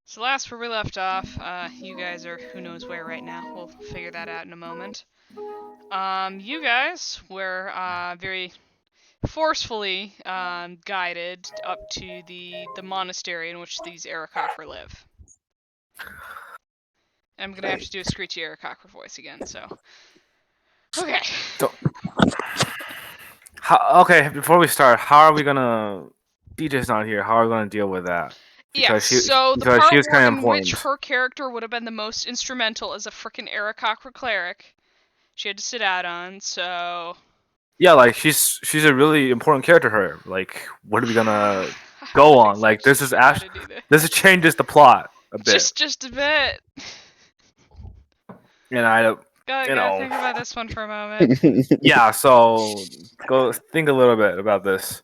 So last where we left off, you guys are who knows where right now. We'll figure that out in a moment. You guys were very forcefully guided up to the monastery in which these Aarakocra live. I'm gonna have to do a screechy Aarakocra voice again, so. Okay. Okay, before we start, how are we gonna? DJ's not here. How are we gonna deal with that? Yeah, Because so the she part was kind of in which important. her character would have been the most instrumental as a frickin' Aarakocra cleric, she had to sit out on, so. Yeah, like she's a really important character. Her like, what are we gonna How go on? Like exactly this do is we want to do this changes the plot a bit, Just a bit. and I don't, Gotta think about this one for a moment. yeah. So go think a little bit about this.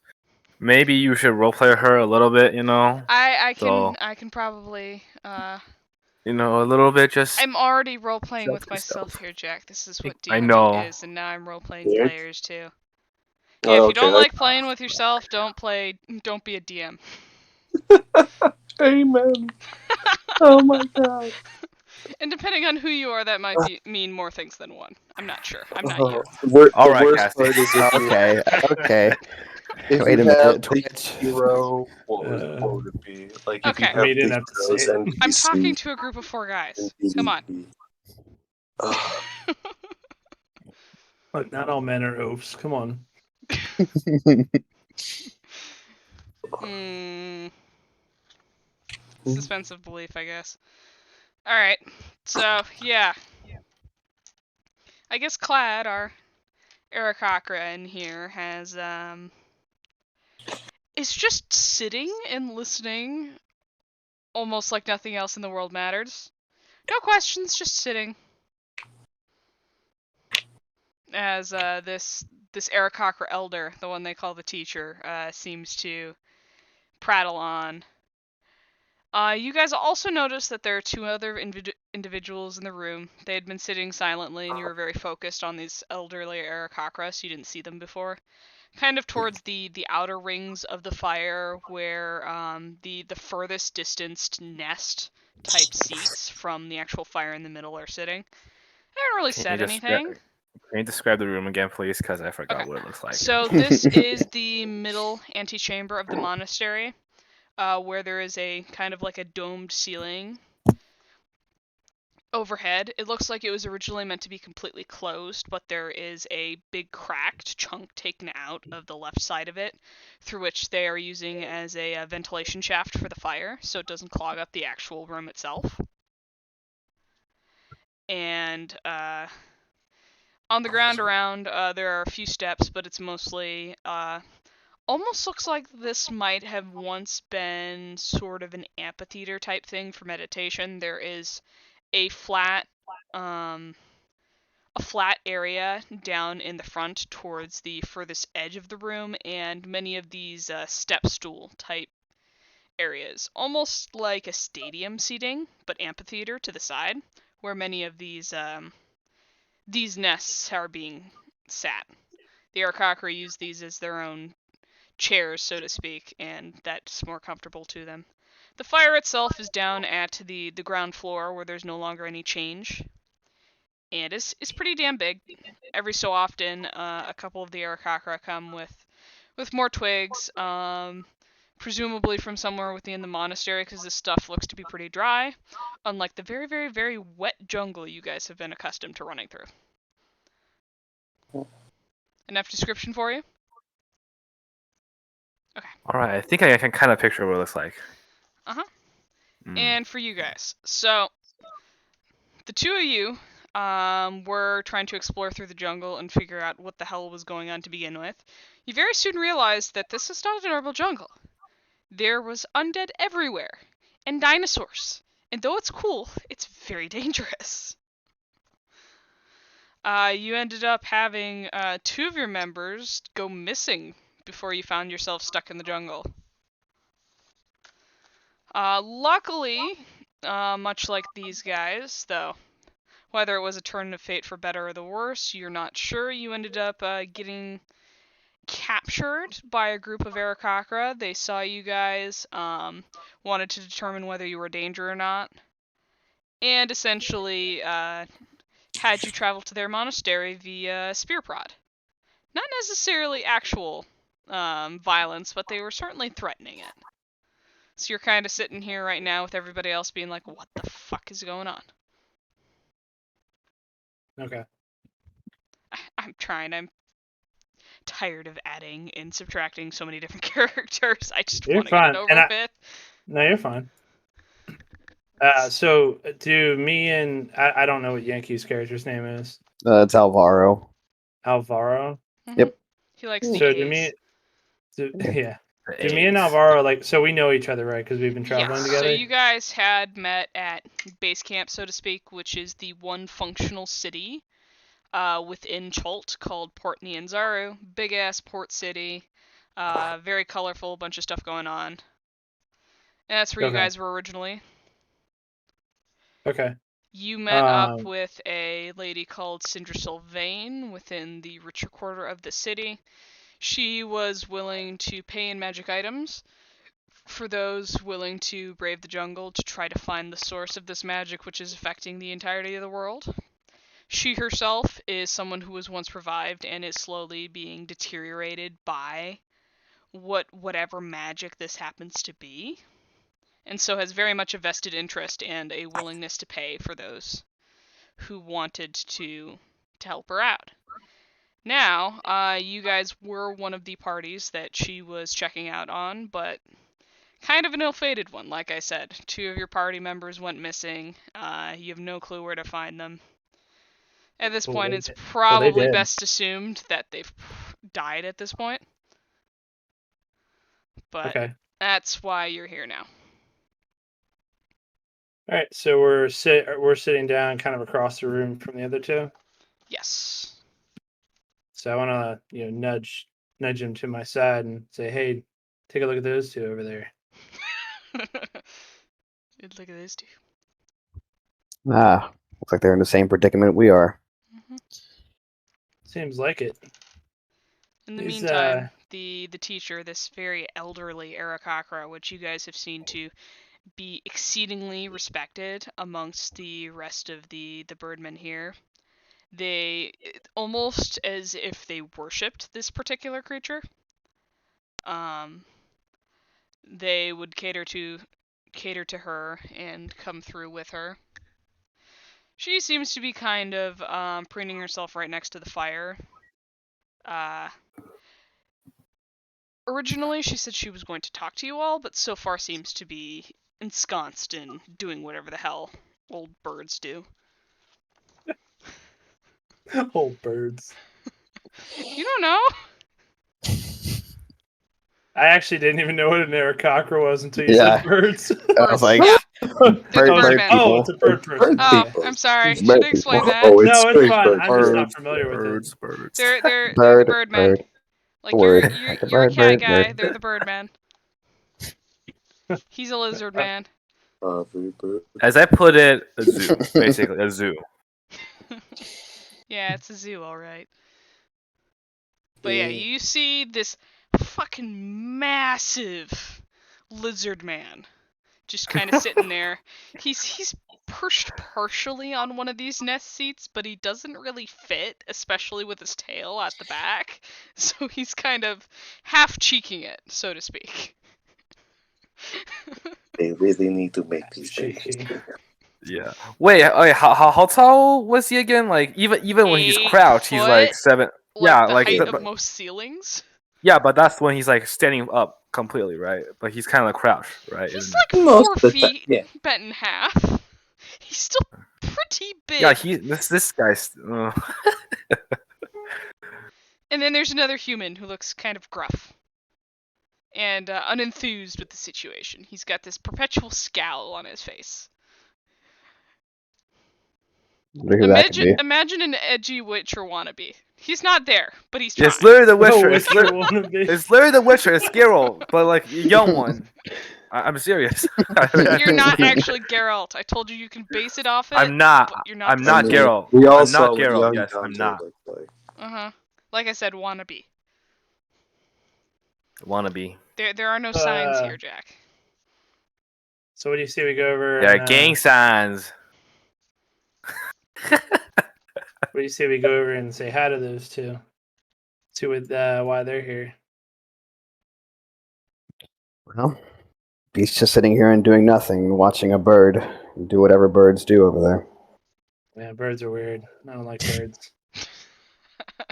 Maybe you should roleplay her a little bit. I So can probably a little bit. Just I'm already role playing with self myself stealth. here, Jack. This is what I D&D know. is, and now I'm role playing Yeah. players too. Yeah, Oh, if you okay. don't like playing with yourself, don't be a DM. Amen. Oh my god. And depending on who you are, that might mean more things than one. I'm not sure. I'm not you. All The right, worst Cassie. part is if you, Okay. if Wait you a have minute, the Twitch. hero, what would it be? Like if you Okay. have I mean, you didn't the have to say heroes it. I'm talking NPC to a group of 4 guys. and Come on. PvP. Ugh. Look, not all men are oafs. Come on. Suspense of belief, I guess. Alright. So, yeah. I guess Clad, our Aarakocra in here, is just sitting and listening, almost like nothing else in the world matters. No questions, just sitting. As this Aarakocra elder, the one they call the teacher, seems to prattle on. You guys also notice that there are 2 other individuals in the room. They had been sitting silently, and you were very focused on these elderly Aarakocra, so you didn't see them before. Kind of towards the outer rings of the fire, where the furthest distanced nest type seats from the actual fire in the middle are sitting. They haven't really said anything. Can you describe the room again, please? Because I forgot Okay. what it looks like. So this is the middle antechamber of the monastery, where there is a kind of like a domed ceiling overhead. It looks like it was originally meant to be completely closed, but there is a big cracked chunk taken out of the left side of it, through which they are using as a ventilation shaft for the fire, so it doesn't clog up the actual room itself. And on the ground around, there are a few steps, but it's mostly almost looks like this might have once been sort of an amphitheater type thing for meditation. There is a flat area down in the front towards the furthest edge of the room, and many of these step stool type areas, almost like a stadium seating, but amphitheater to the side, where many of these nests are being sat. The Aarakocra use these as their own chairs, so to speak, and that's more comfortable to them. The fire itself is down at the ground floor, where there's no longer any change, and it's pretty damn big. Every so often, a couple of the Aarakocra come with more twigs, presumably from somewhere within the monastery, because this stuff looks to be pretty dry, unlike the very, very, very wet jungle you guys have been accustomed to running through. Enough description for you? Okay. All right, I think I can kind of picture what it looks like. Uh-huh. And for you guys, so the 2 of you were trying to explore through the jungle and figure out what the hell was going on to begin with. You very soon realized that this is not a normal jungle. There was undead everywhere, and dinosaurs. And though it's cool, it's very dangerous. You ended up having 2 of your members go missing before you found yourself stuck in the jungle. Luckily, much like these guys, though, whether it was a turn of fate for better or the worse, you're not sure, you ended up getting captured by a group of Aarakocra. They saw you guys, wanted to determine whether you were a danger or not, and essentially had you travel to their monastery via spear prod. Not necessarily actual violence, but they were certainly threatening it. So you're kind of sitting here right now with everybody else being like, what the fuck is going on? Okay. I'm tired of adding and subtracting so many different characters. I just You're want to get fine. it over And with. No, you're fine. So do me and I don't know what Yankee's character's name is. It's Alvaro. Alvaro. Yep. He likes the So A's. yeah. The Do me and A's. Alvaro so we know each other, right? Because we've been traveling Yes. together. So you guys had met at base camp, so to speak, which is the one functional city within Cholt called Port Nianzaru. Big ass port city. Very colorful, bunch of stuff going on. And that's where you Okay. guys were originally. Okay. You met up with a lady called Sindra Sylvain within the richer quarter of the city. She was willing to pay in magic items for those willing to brave the jungle to try to find the source of this magic which is affecting the entirety of the world. She herself is someone who was once revived and is slowly being deteriorated by whatever magic this happens to be, and so has very much a vested interest and a willingness to pay for those who wanted to help her out. Now, you guys were one of the parties that she was checking out on, but kind of an ill-fated one, like I said. 2 of your party members went missing. You have no clue where to find them. At this point, it's probably best assumed that they've died at this point. But that's why you're here now. All right, so we're sitting down kind of across the room from the other two. Yes. So I want to nudge him to my side and say, "Hey, take a look at those 2 over there." Look at those 2. Looks like they're in the same predicament we are. Mm-hmm. Seems like it. In the meantime, the teacher, this very elderly Aarakocra, which you guys have seen to be exceedingly respected amongst the rest of the birdmen here. They almost as if they worshipped this particular creature. They would cater to her and come through with her. She seems to be kind of preening herself right next to the fire. Originally, she said she was going to talk to you all, but so far seems to be ensconced in doing whatever the hell old birds do. Old birds. You don't know? I actually didn't even know what an Aarakocra was until you said birds. I was like, Yeah. bird people. Oh, it's a bird person. Oh, I'm sorry. Should have explained that. Oh, No, it's fine. birds. I'm just not familiar with it. Birds. They're the birdmen. Like you're a cat guy. They're the birdmen. He's a lizard man. As I put it, a zoo, basically a zoo. Yeah, it's a zoo, all right. But yeah, you see this fucking massive lizard man just kind of sitting there. He's perched partially on one of these nest seats, but he doesn't really fit, especially with his tail at the back. So he's kind of half cheeking it, so to speak. They really need to make these cheeky. Yeah. Wait. How tall was he again? Like even when he's crouched, he's like 7. Like the height of most ceilings. Yeah, but that's when he's like standing up completely, right? But he's kind of like crouched, right? He's like 4 feet bent in half. He's still pretty big. Yeah, this guy's. And then there's another human who looks kind of gruff and unenthused with the situation. He's got this perpetual scowl on his face. Imagine an edgy Witcher wannabe. He's not there, but he's trying. It's literally the Witcher. It's literally the Witcher. It's Geralt, but like a young one. I'm serious. You're not actually Geralt. I told you can base it off it. I'm not. You're not I'm not Geralt. We all I'm saw not Geralt. young Yes, I'm not. looked like. Like I said, wannabe. Wannabe. There are no signs here, Jack. So what do you say we go over? There are and, gang signs. What do you say we go over and say hi to those two? See what why they're here. Well, he's just sitting here and doing nothing, watching a bird do whatever birds do over there. Yeah, birds are weird. I don't like birds.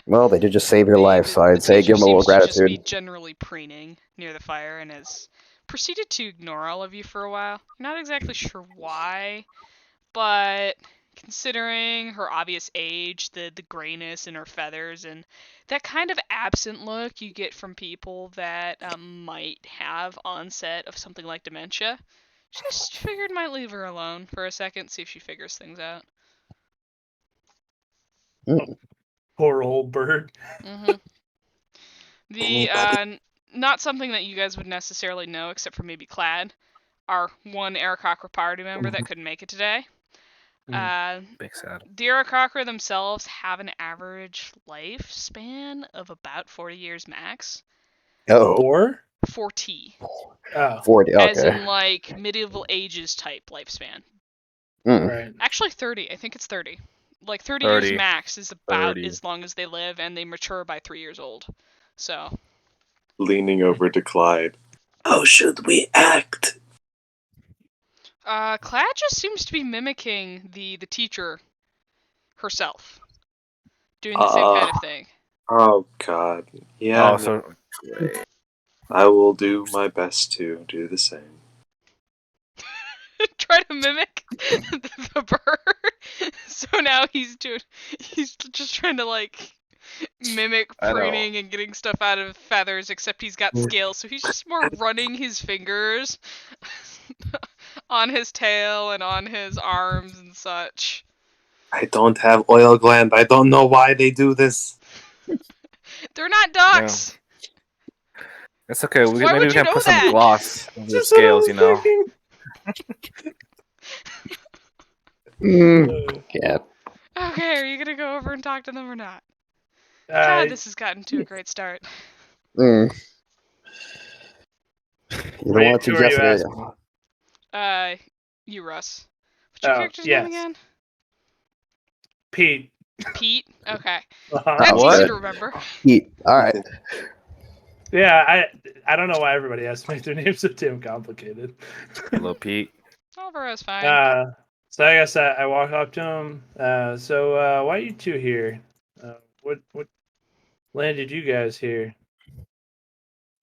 Well, they did just save your life, so I'd say teacher give them a little seems to just be gratitude. generally preening near the fire and has proceeded to ignore all of you for a while. You're not exactly sure why, but considering her obvious age, the grayness in her feathers, and that kind of absent look you get from people that might have onset of something like dementia, just figured might leave her alone for a second, see if she figures things out. Poor old bird. Mm-hmm. The Anybody? not something that you guys would necessarily know, except for maybe Clad, our one Aarakocra party member that couldn't make it today. Big sad. The Aarakocra themselves have an average lifespan of about 40 years max. Oh, 40. Oh, 40. As Okay. in, like, medieval ages type lifespan. right. Actually, 30. I think it's 30. Like, 30 30. years max is about 30. as long as they live, and they mature by 3 years old. So, Leaning over to Clyde. How should we act? Clad just seems to be mimicking the teacher herself. Doing the same kind of thing. Oh God. Yeah. Oh, so I will do my best to do the same. Try to mimic the bird. So now he's just trying to like mimic I know. preening and getting stuff out of feathers, except he's got scales, so he's just more running his fingers on his tail and on his arms and such. I don't have oil gland. I don't know why they do this. They're not ducks. it's okay. Why Maybe would we you can know put that? some gloss on the Just what I scales, was you know. thinking. Yeah. Okay, are you gonna go over and talk to them or not? Uh, God, this has gotten to a great start. You don't want to who are you suggest it. asking? You, Russ. What's your Oh, character's yes. name again? Pete. Pete? Okay. Uh-huh. That's What? easy to remember. Eat. All right. Yeah, I don't know why everybody has to make their names so damn complicated. Hello, Pete. Oliver is fine. So I guess I walk up to him. So why are you two here? What landed you guys here?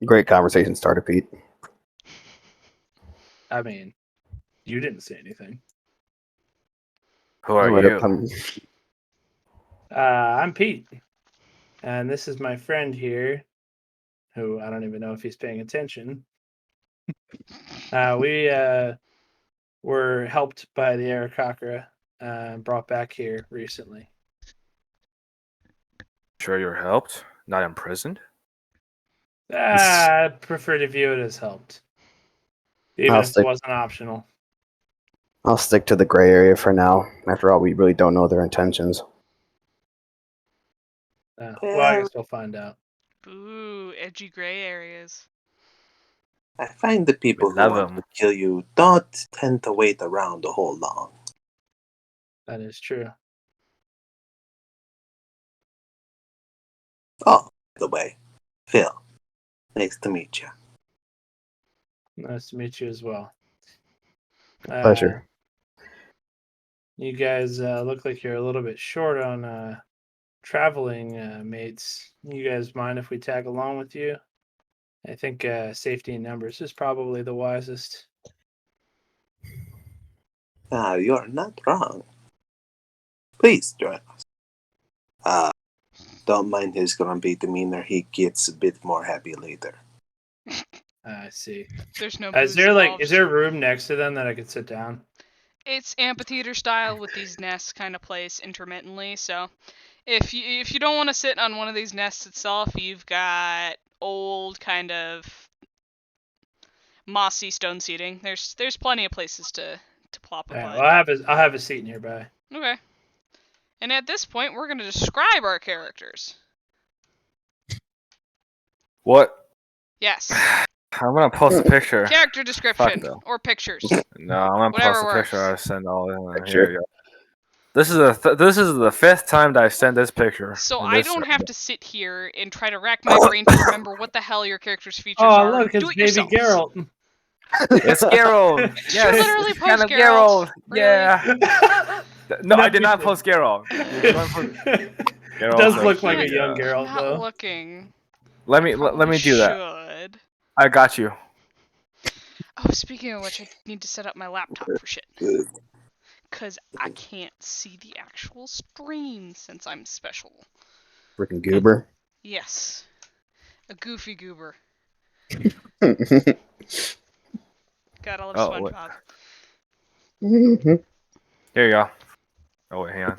Great conversation starter, Pete. I mean, you didn't say anything. Who are Right you? up on- I'm Pete, and this is my friend here, who I don't even know if he's paying attention. We were helped by the Aarakocra and brought back here recently. Sure, you're helped, not imprisoned. I prefer to view it as helped, even I'll if it stick- wasn't optional. I'll stick to the gray area for now. After all, we really don't know their intentions. Well, I guess we'll find out. Ooh, edgy gray areas. I find the people We who love want them. to kill you don't tend to wait around a whole long. That is true. Oh, by the way, Phil, nice to meet you. Nice to meet you as well. Pleasure. You guys look like you're a little bit short on traveling mates. You guys mind if we tag along with you? I think safety in numbers is probably the wisest. You're not wrong. Please join us. Don't mind his grumpy demeanor. He gets a bit more happy later. I see. There's no Is booze there involved. is there a room next to them that I could sit down? It's amphitheater style with these nests kind of placed intermittently. So if you don't want to sit on one of these nests itself, you've got old kind of mossy stone seating. There's plenty of places to plop a All right, butt. well, I'll have a seat nearby. Okay. And at this point, we're going to describe our characters. What Yes. I'm gonna post a picture. Character description though. or pictures. No, I'm gonna Whatever post a picture. works. I'll send all of them. Picture. Here you go. This is the fifth time that I sent this picture. So in I this don't server. have to sit here and try to rack my brain to remember what the hell your character's features Oh, are. look, Do it's it baby yourselves. Geralt. It's Geralt. Did Yes, you literally it's kind post of Geralt? Really? Yeah. No, I did not you post Geralt. It Geralt does so look like a cute, young yeah. I'm Geralt, not though. looking. Let I me probably do that. should. I got you. Oh, speaking of which, I need to set up my laptop for shit. Good. Because I can't see the actual stream since I'm special. Freaking goober. Yes. A goofy goober. Gotta love Oh, wait. SpongeBob. Here you go. Oh wait, hang on.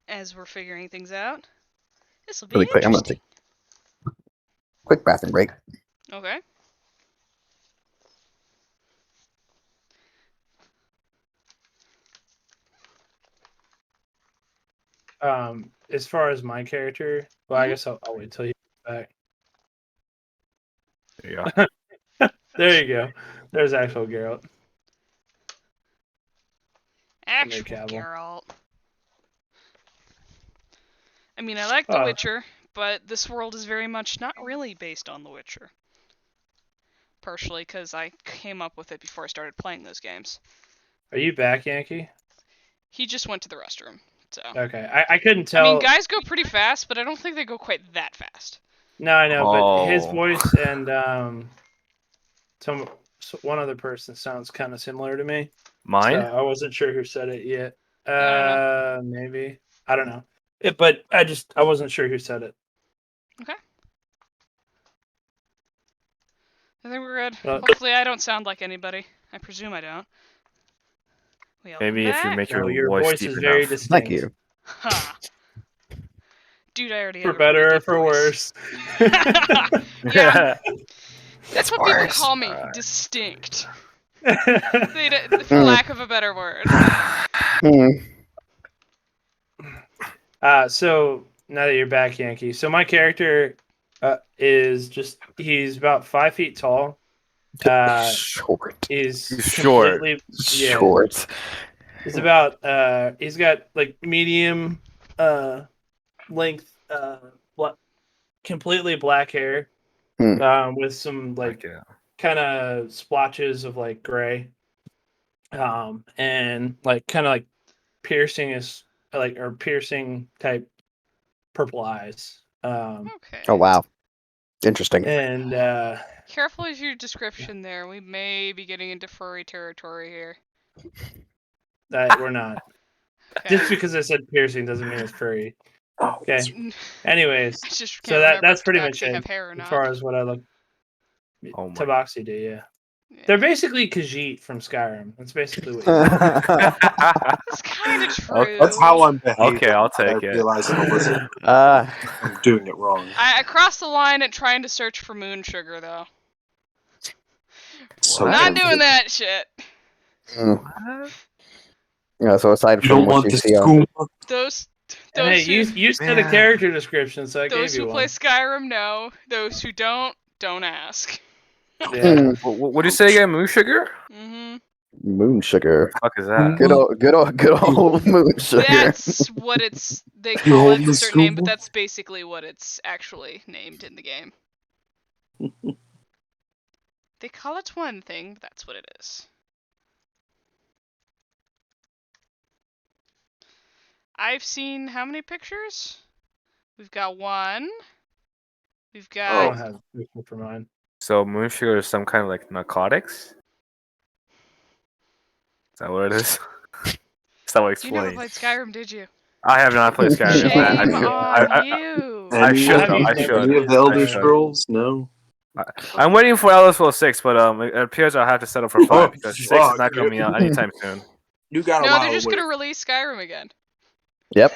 As we're figuring things out, this will be Really quick, I'm gonna interesting. take a quick bathroom break. Okay. As far as my character, well, I guess I'll wait till he's back. There you go. There you go. There's actual Geralt. Actual Cavill. Geralt. I mean, I like The Witcher, but this world is very much not really based on The Witcher. Partially because I came up with it before I started playing those games. Are you back, Yankee? He just went to the restroom, so. Okay, I couldn't tell. I mean, guys go pretty fast, but I don't think they go quite that fast. No, I know, but his Oh. voice and one other person sounds kind of similar to me. Mine? So I wasn't sure who said it yet. don't Maybe I don't know. But I wasn't sure who said it. Okay. I think we're good. Well- Hopefully I don't sound like anybody. I presume I don't. Maybe if you make No, your, your voice, voice deep is enough. very distinct. Thank you. Ha. Dude, I already For have a better pretty or deep for voice. worse. Yeah. That's what people worse. call me. Distinct. For lack of a better word. Hmm. So now that you're back, Yankee. So my character is he's about 5 feet tall. Short. He's short. completely Short. He's about he's got like medium length completely black hair. With some like kind of splotches of like gray. And like kind of like piercing type purple eyes. Okay. Oh wow. Interesting. And Careful with your description there. We may be getting into furry territory here. that we're not. Okay. Just because I said piercing doesn't mean it's furry. Oh, Okay. Anyways, I just so can't remember that's if pretty they much actually it have hair or as not. far as what I look. Oh my. Tabaxi do, yeah. Yeah. They're basically Khajiit from Skyrim. That's basically what. That's kind of true. That's how I'm behaving. Okay, I'll I take it. realize I'm doing it wrong. I crossed the line at trying to search for moon sugar, though. So Not tempted. doing that shit. Yeah, so aside You from don't what want you this see on Those Hey, who, you said a character description, so I those gave you who play one. Skyrim know. Those who don't ask. Yeah. What do you say again? Moon sugar? Mm-hmm. moon sugar. What the fuck is that? Good old moon sugar. That's what it's. They You call it hold a the certain name, but scuba? that's basically what it's actually named in the game. They call it one thing, but that's what it is. I've seen how many pictures? We've got one. We've I got. don't have a picture for mine. So moon sugar is some kind of like narcotics? Is that what it is? Is that what You never explains? played Skyrim, did you? I have not played Skyrim. Shame I on you. I should though, I should. Any of the Elder I should. Scrolls? No. I'm waiting for Elder Scrolls 6, but it appears I'll have to settle for 5 Oh, because 6 is fuck. not coming out anytime soon. You got a No, while they're just to gonna wait. release Skyrim again. Yep.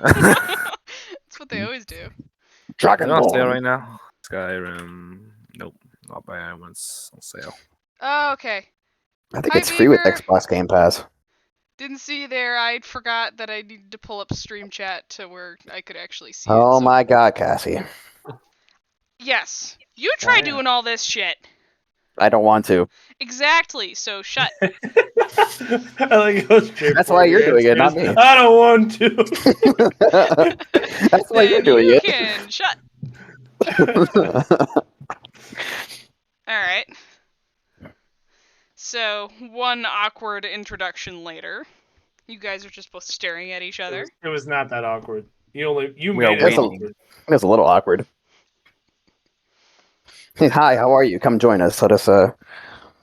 That's what they always do. Is it Dragon on sale Ball. right now? Skyrim. Nope. I'll buy it once on sale. Oh, okay. I think Hi, it's free with Beaker. Xbox Game Pass. Didn't see you there. I forgot that I needed to pull up Stream Chat to where I could actually see it. Oh So, my god, Cassie. yes. You try yeah. doing all this shit. I don't want to. Exactly. So shut. I like how straightforward That's why you're your doing it, not answer is, me. I don't want to. That's why you're Then doing you it. can shut. All right. So one awkward introduction later, you guys are just both staring at each other. It was not that awkward. You We are made it That's a- awkward. It was a little awkward. Hey, hi, how are you? Come join us. Let us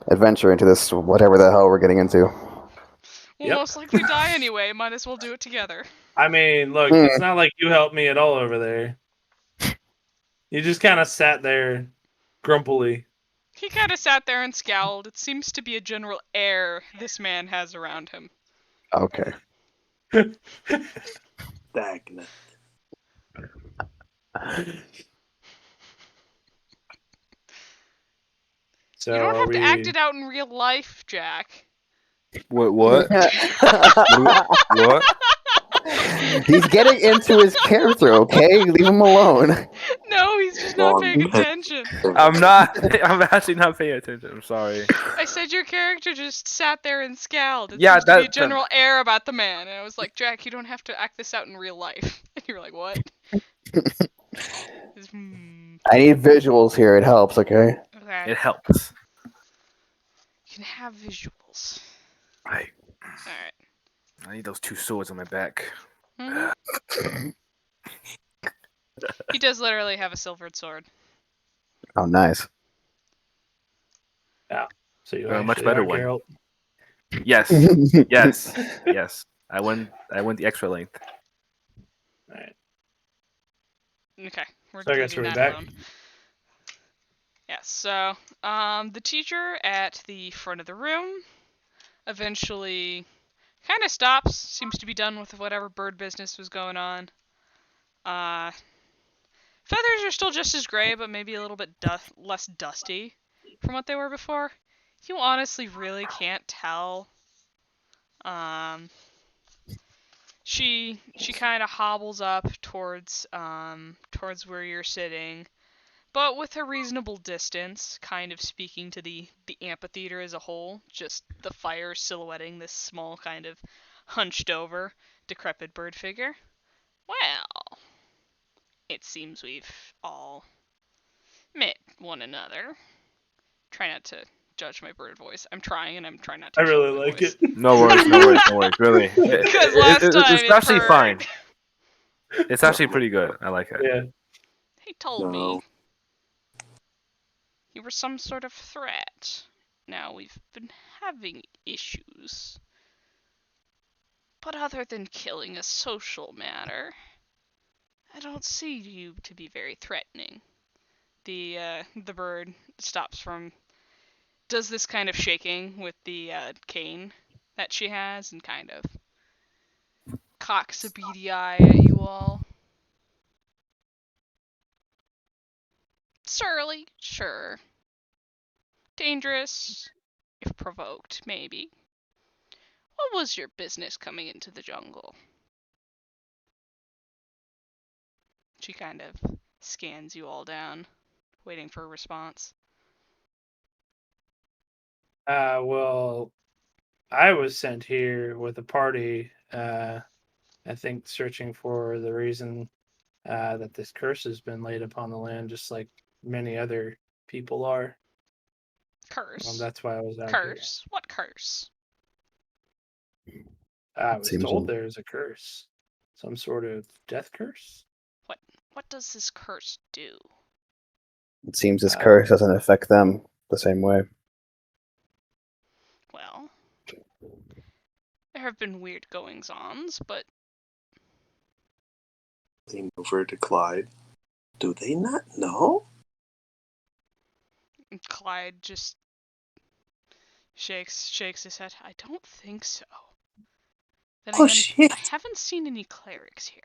adventure into this whatever the hell we're getting into. We'll Yep. most likely die anyway. Might as well do it together. I mean, look, Hmm. it's not like you helped me at all over there. You just kind of sat there grumpily. He kind of sat there and scowled. It seems to be a general air this man has around him. Okay. Stagnant. So You don't are have to act we? it out in real life, Jack. What? What? He's getting into his character, okay? Leave him alone. No, he's just not Long paying head. attention. I'm not. I'm actually not paying attention. I'm sorry. I said your character just sat there and scowled. It Yeah, seems to be a that- general air about the man. And I was like, Jack, you don't have to act this out in real life. And you were like, what? I need visuals here. It helps, okay? Okay. It helps. You can have visuals. I Alright. I need those two swords on my back. Mhm. He does literally have a silvered sword. Oh, nice. So you A much actually better are one. Geralt. Yes. Yes. Yes. I went the extra length. All right. Okay, we're So I guess leaving we're that back. alone. Yes, so the teacher at the front of the room eventually kind of stops, seems to be done with whatever bird business was going on. Feathers are still just as gray, but maybe a little bit less dusty from what they were before. You honestly really can't tell. She kind of hobbles up towards where you're sitting, but with a reasonable distance, kind of speaking to the amphitheater as a whole, just the fire silhouetting this small kind of hunched over, decrepit bird figure. Well, it seems we've all met one another. Try not to judge my bird voice. I'm trying, and I'm trying not to I kill really my like voice. it. No worries. No worries. No worries. Really. Because last time It's it actually hurt. fine. It's actually pretty good. I like it. Yeah. He told No. me you were some sort of threat. Now we've been having issues. But other than killing a social matter, I don't see you to be very threatening. The bird stops from does this kind of shaking with the cane that she has and kind of cocks a beady eye at you all. Surly, sure. Dangerous, if provoked, maybe. What was your business coming into the jungle? She kind of scans you all down, waiting for a response. Well, I was sent here with a party. I think searching for the reason that this curse has been laid upon the land, just like many other people are. Curse? That's why I was out Curse? What curse? here. I was Seems told in- there's a curse, some sort of death curse. What does this curse do? It seems this curse doesn't affect them the same way. Well, there have been weird goings-ons, but Lean over to Clyde. Do they not know? Clyde just shakes his head. I don't think so. Then Oh, again, shit. I haven't seen any clerics here.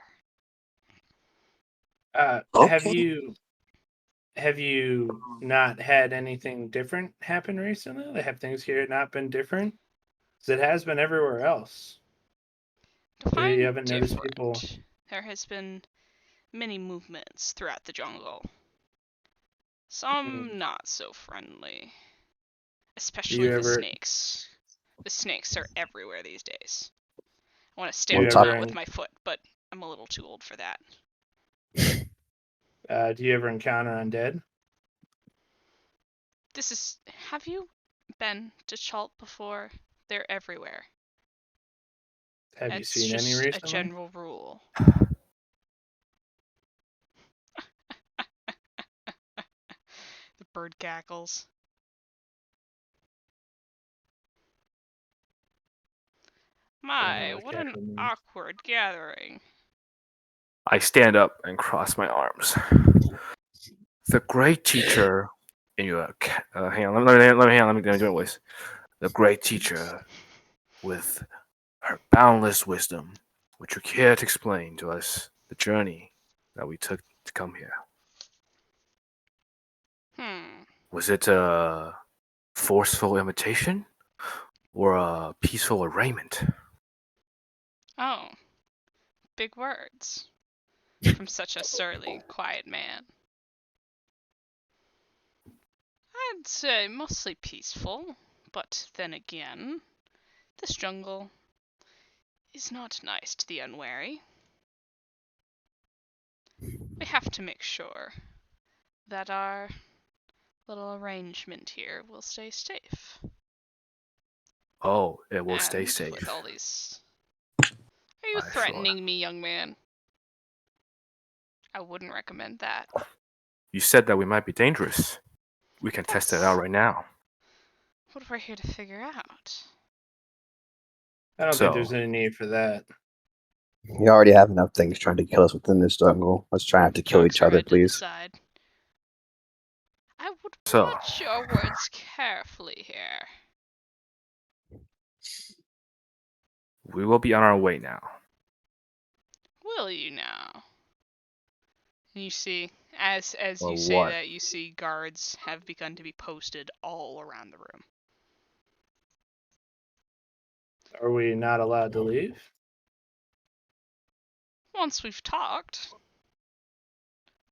Okay. Have you not had anything different happen recently? Have things here not been different? Because it has been everywhere else. Define You haven't noticed different. people. There has been many movements throughout the jungle. Some not so friendly. Do Especially you the ever snakes. The snakes are everywhere these days. I want to do you stamp top- them out ever with my foot, but I'm a little too old for that. do you ever encounter undead? Have you been to Chalt before? They're everywhere. Have you It's seen any just a recently? general rule. The bird cackles. My, what what an cackle means. awkward gathering. I stand up and cross my arms. The great teacher in your hang on, let me do my voice. The great teacher with her boundless wisdom, would you care to explain to us the journey that we took to come here? Was it a forceful invitation or a peaceful arraignment? Oh, big words. From such a surly, quiet man. I'd say mostly peaceful, but then again, this jungle is not nice to the unwary. We have to make sure that our little arrangement here will stay safe. Oh, it will stay And safe. with all these... Are you Sure. threatening me, young man? I wouldn't recommend that. You said that we might be dangerous. We can test it out right now. What we're here to figure out. I don't So- think there's any need for that. We already have enough things trying to kill us within this jungle. Let's try not to kill Knocks each her other, head to the please. side. I would So- watch your words carefully here. We will be on our way now. Will you now? And you see, as Or you say what? that, you see guards have begun to be posted all around the room. Are we not allowed to leave? Once we've talked.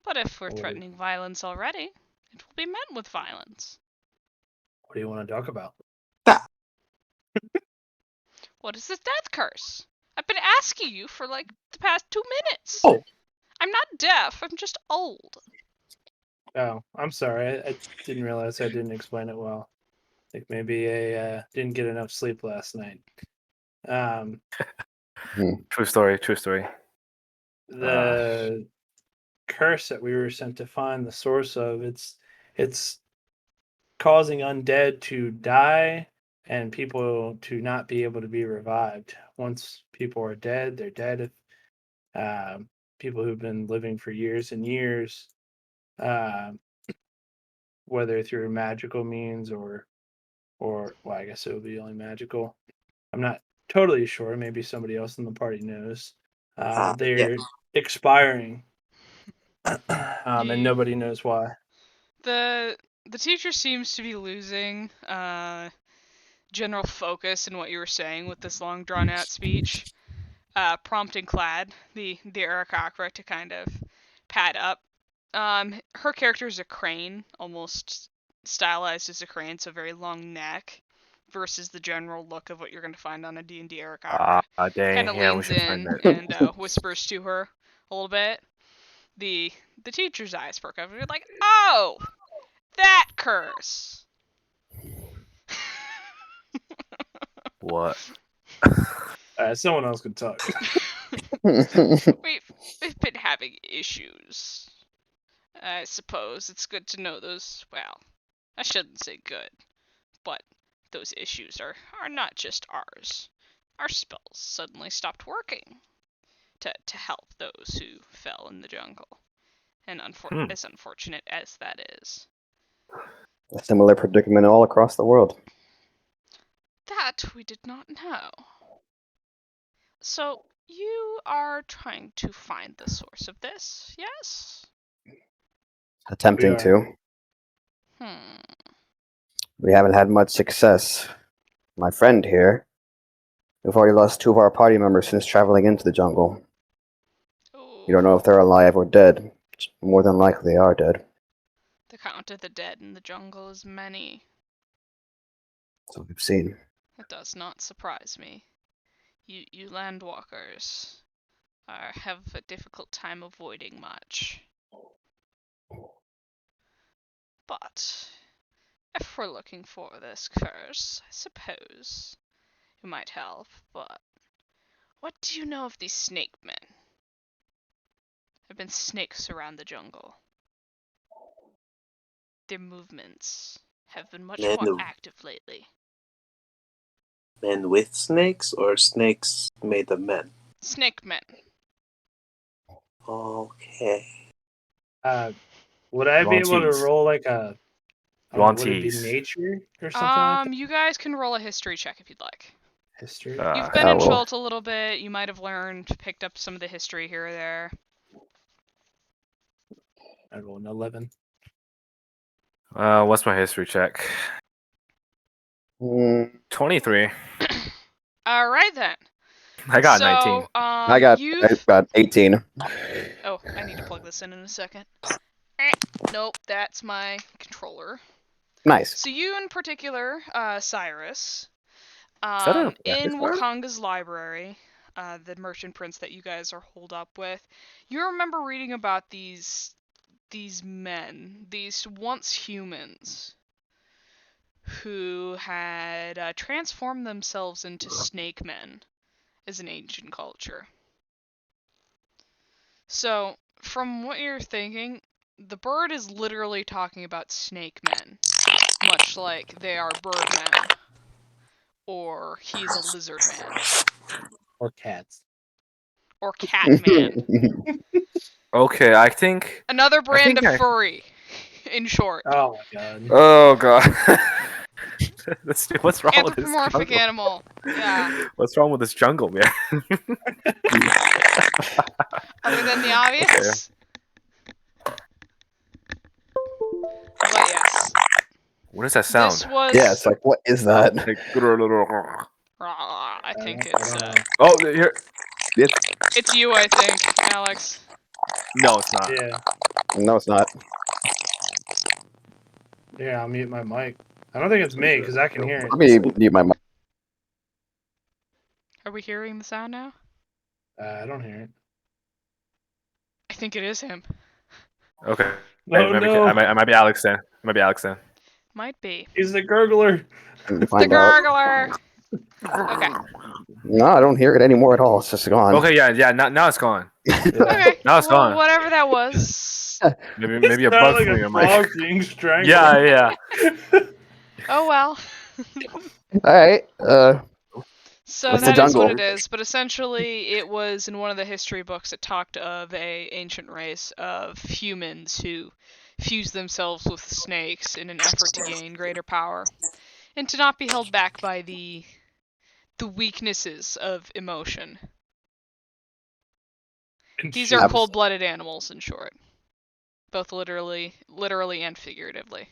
But if we're What do- threatening violence already, it will be met with violence. What do you want to talk about? What is this death curse? I've been asking you for like the past 2 minutes. Oh. I'm not deaf, I'm just old. Oh, I'm sorry. I didn't realize I didn't explain it well. I think maybe I didn't get enough sleep last night. True story, true story. The curse that we were sent to find the source of, it's causing undead to die and people to not be able to be revived. Once people are dead, they're dead. People who've been living for years and years, whether through magical means or well, I guess it would be only magical. I'm not totally sure. Maybe somebody else in the party knows. They're expiring, and nobody knows why. The teacher seems to be losing general focus in what you were saying with this long drawn out speech, prompting Clad, the Aarakocra, to kind of pad up. Her character is a crane, almost stylized as a crane, so very long neck, versus the general look of what you're going to find on a D&D Aarakocra. Dang, Kind of yeah, we leans should find in that. and whispers to her a little bit. The teacher's eyes perk up and you're like, oh, that curse. What? Someone else could talk. We've been having issues. I suppose it's good to know those. Well, I shouldn't say good, but those issues are not just ours. Our spells suddenly stopped working to help those who fell in the jungle, and as unfortunate as that is. A similar predicament all across the world. That we did not know. So you are trying to find the source of this, yes? Attempting We are. to. We haven't had much success. My friend here, we've already lost 2 of our party members since traveling into the jungle. Ooh. You don't know if they're alive or dead. More than likely they are dead. The count of the dead in the jungle is many. So we've seen. It does not surprise me. You landwalkers have a difficult time avoiding much. But if we're looking for this curse, I suppose it might help. But what do you know of these snake men? There have been snakes around the jungle. Their movements have been much Men, more active lately. men with snakes or snakes made of men? Snake men. Okay. Would I be able to Montees. roll like a? I don't know, would it be Montees. nature or something like that? You guys can roll a history check if you'd like. History. You've been I in will. Schultz a little bit. You might have picked up some of the history here or there. I roll an 11. What's my history check? Mm, 23. All right then. I got so, 19. I got 18. Oh, I need to plug this in a second. Nope, that's my controller. Nice. So you in particular, Cyrus, that a in graphics card? Wakanga's library, the merchant prince that you guys are holed up with, you remember reading about these men, these once humans, who had transformed themselves into snake men as an ancient culture. So, from what you're thinking, the bird is literally talking about snake men, much like they are birdmen, or he's a lizard man, Or cats. or cat man. Okay, I think. Another brand of I- furry, in short. Oh my god. Oh god. What's wrong with this Anthropomorphic jungle? animal. Yeah. What's wrong with this jungle, man? Other than the obvious. But yes. What does that sound? This was. Yeah, it's like, what is that? I think I it's don't know. Oh, here. it's you, I think, Alex. No, it's not. Yeah. No, it's not. Yeah, I'll mute my mic. I don't think it's me because I can hear it. Let me mute my mic. Are we hearing the sound now? I don't hear it. I think it is him. Okay. Oh no! I might be Alex then. Might be. He's the gurgler. The Find out. gurgler! Okay. No, I don't hear it anymore at all. It's just gone. Okay, yeah. Now it's gone. Okay. Now it's gone. Whatever that was. Maybe a It bug sounded from like your a frog mic. being strangled. Yeah. Oh well. All right. So What's the that is what jungle? it is, but essentially it was in one of the history books it talked of a ancient race of humans who fused themselves with snakes in an effort to gain greater power and to not be held back by the weaknesses of emotion. These are cold-blooded animals, in short, both literally and figuratively.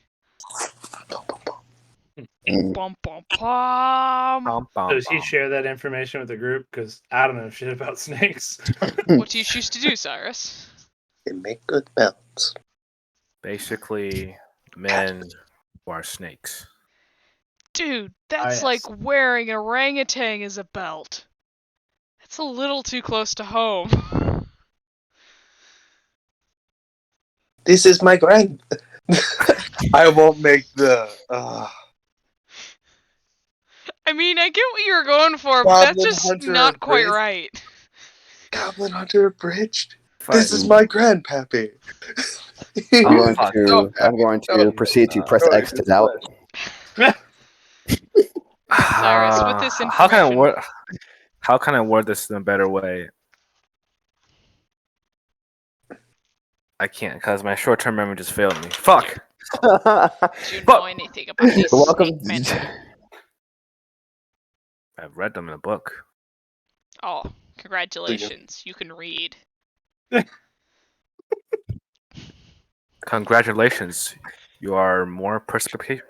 Mm. Bum, bum, bum. Does he share that information with the group? Because I don't know shit about snakes. What do you choose to do, Cyrus? They make good belts. Basically, men who are snakes. Dude, that's yes. like wearing an orangutan as a belt. That's a little too close to home. This is my grand. I won't make the. I mean, I get what you were going for, but that's Goblin just Hunter not quite Bridge. right. Goblin Hunter Abridged. This is my grandpappy. I'm fuck. going to proceed to press X to doubt. Cyrus, with this How can I information- word? How can I word this in a better way? I can't because my short-term memory just failed me. Fuck. Do you know anything about these Welcome. snake men? I've read them in a book. Oh, congratulations. You can read. Congratulations, you are more prescriptive.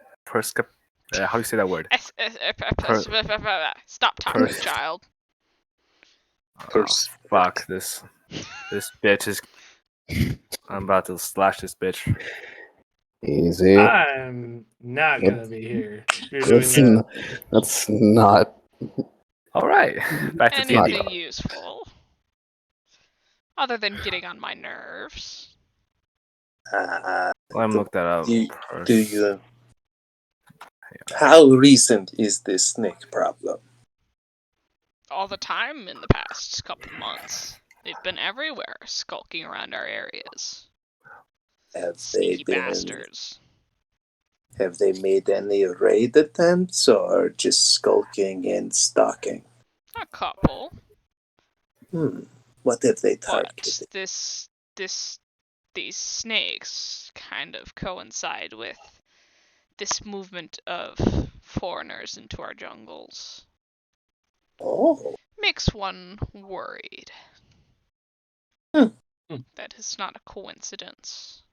How do you say that word? Stop talking, child. Oh, fuck this bitch is. I'm about to slash this bitch. Easy. I'm not gonna be here. You're doing That's, that. that's not. All right, back to not- D&D. Anything useful? Other than getting on my nerves. Let me look that up. Do you? How recent is this snake problem? All the time in the past couple months. They've been everywhere, skulking around our areas. Have Sneaky bastards. Have they made any raid attempts or just skulking and stalking? A couple. What have they But targeted? these snakes kind of coincide with this movement of foreigners into our jungles. Oh, Makes one worried. That is not a coincidence.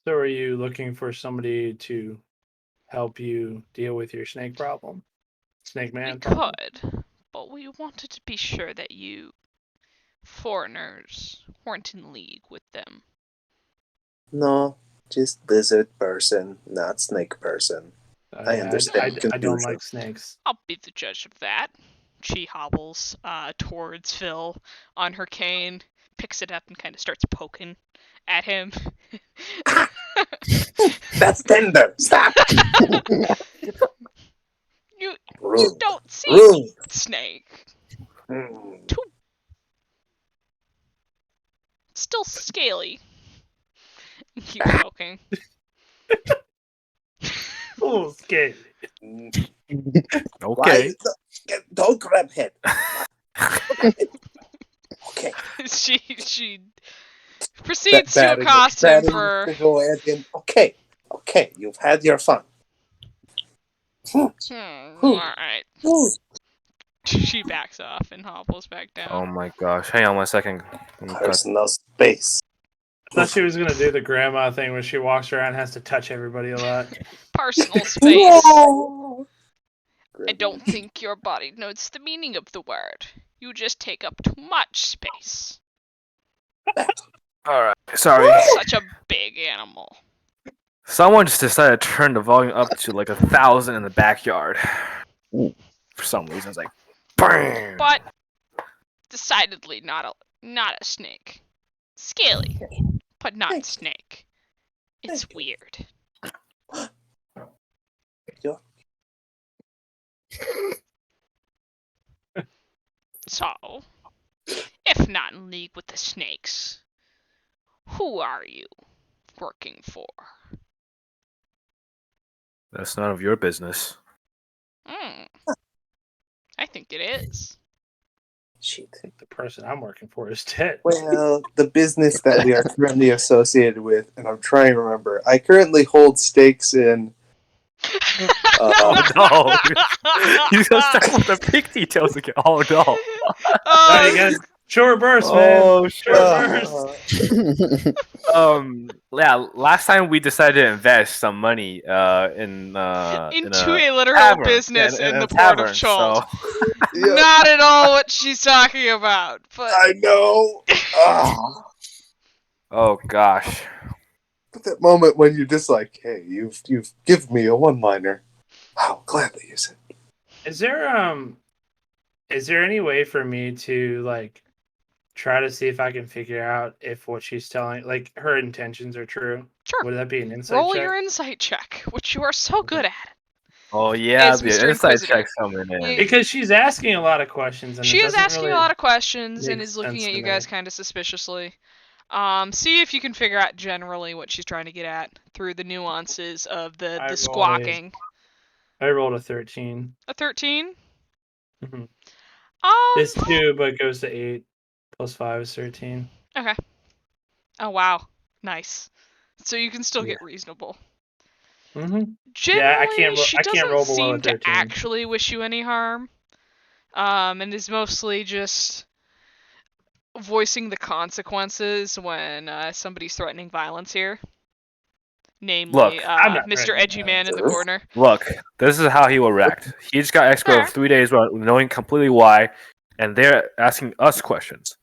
So, are you looking for somebody to help you deal with your snake problem? Snake man We problem? could, but we wanted to be sure that you foreigners weren't in league with them. no, just lizard person, not snake person. I Yeah, understand I don't confusion. like snakes. I'll be the judge of that. She hobbles towards Phil on her cane, picks it up, and kind of starts poking at him. That's tender. Stop. You Rude. don't see Rude. snake. Mm. Still scaly. Keep poking. Oh, scared. Okay. Don't grab head. Okay. She proceeds to Batting- accost him batting for. to go ahead and- Okay, you've had your fun. Alright. She backs off and hobbles back Oh down. my gosh. Hang on 1 second. Let me cut. Personal space. I thought she was gonna do the grandma thing where she walks around and has to touch everybody a lot. Personal space. I I don't think your body knows the meaning of the word. You just take up too much space. All right. Sorry. Such a big animal. Someone just decided to turn the volume up to like 1,000 in the backyard. For some reason, it's like, bam. But decidedly not a snake. Scaly, but not snake. It's weird. So, if not in league with the snakes, who are you working for? That's none of your business. I think it is. The person I'm working for is dead. Well, the business that we are currently associated with, and I'm trying to remember, I currently hold stakes in. Oh no! You just start with the big details again. Oh no! Now you guys, short burst, man. Oh Short burst. Yeah. Last time we decided to invest some money into in a literal tavern. business Yeah, in a the port of tavern, Chult. so- Not at all what she's talking about, but I know. Oh gosh. But that moment when you're just like, "Hey, you've given me a one-liner. I'll gladly use it." Is there any way for me to like try to see if I can figure out if what she's telling, like her intentions are true? sure. Would that be an insight Roll check? your insight check, which you are so good at. Oh yeah, Is the Mr. inside Inquisitor. check coming in. Yeah. Because she's asking a lot of questions, and She it is doesn't asking really a lot of questions and make is looking sense at to you me. guys kind of suspiciously. See if you can figure out generally what she's trying to get at through the nuances of I the squawking. I rolled a 13. A 13? Mhm. It's 2, but it goes to 8. Plus 5 is 13. Okay. Oh wow, nice. So you can still Yeah. get reasonable. Mm-hmm. Generally, she I can't doesn't roll below a seem to 13. actually wish you any harm. And is mostly just voicing the consequences when somebody's threatening violence here. Namely, Look, I'm not Mr. threatening Edgy Man in the violence. corner. Look, this is how he will react. He just got escorted Fair. for 3 days without knowing completely why, and they're asking us questions.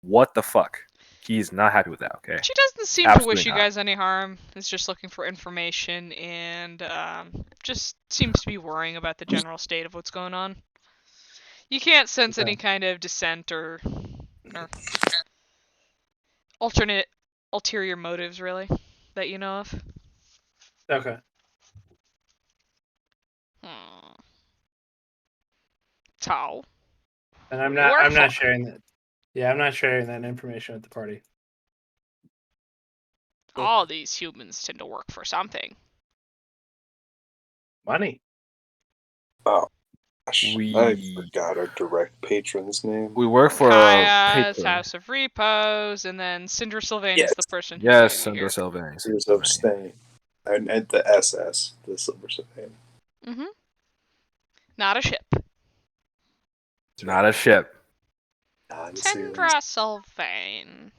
What the fuck? He's not happy with that. Okay. She doesn't seem to wish Absolutely you not. guys any harm. Is just looking for information and just seems to be worrying about the general state of what's going on. You can't sense Okay. any kind of dissent or alternate ulterior motives really that you know of. Okay. Tao. And I'm Work not for. sharing that. Yeah, I'm not sharing that information with the party. All these humans tend to work for something. Money. Oh, gosh. I We forgot our direct patron's name. work for Kaya's paper. House of Repose, and then Cinder Sylvain Yes. is the person who Yes, invited you Sandro here. Sylvain. Sears of Stain. And the SS, the Silver Stain. Mm-hmm. Not a ship. Not a ship. Cinder Sylvain.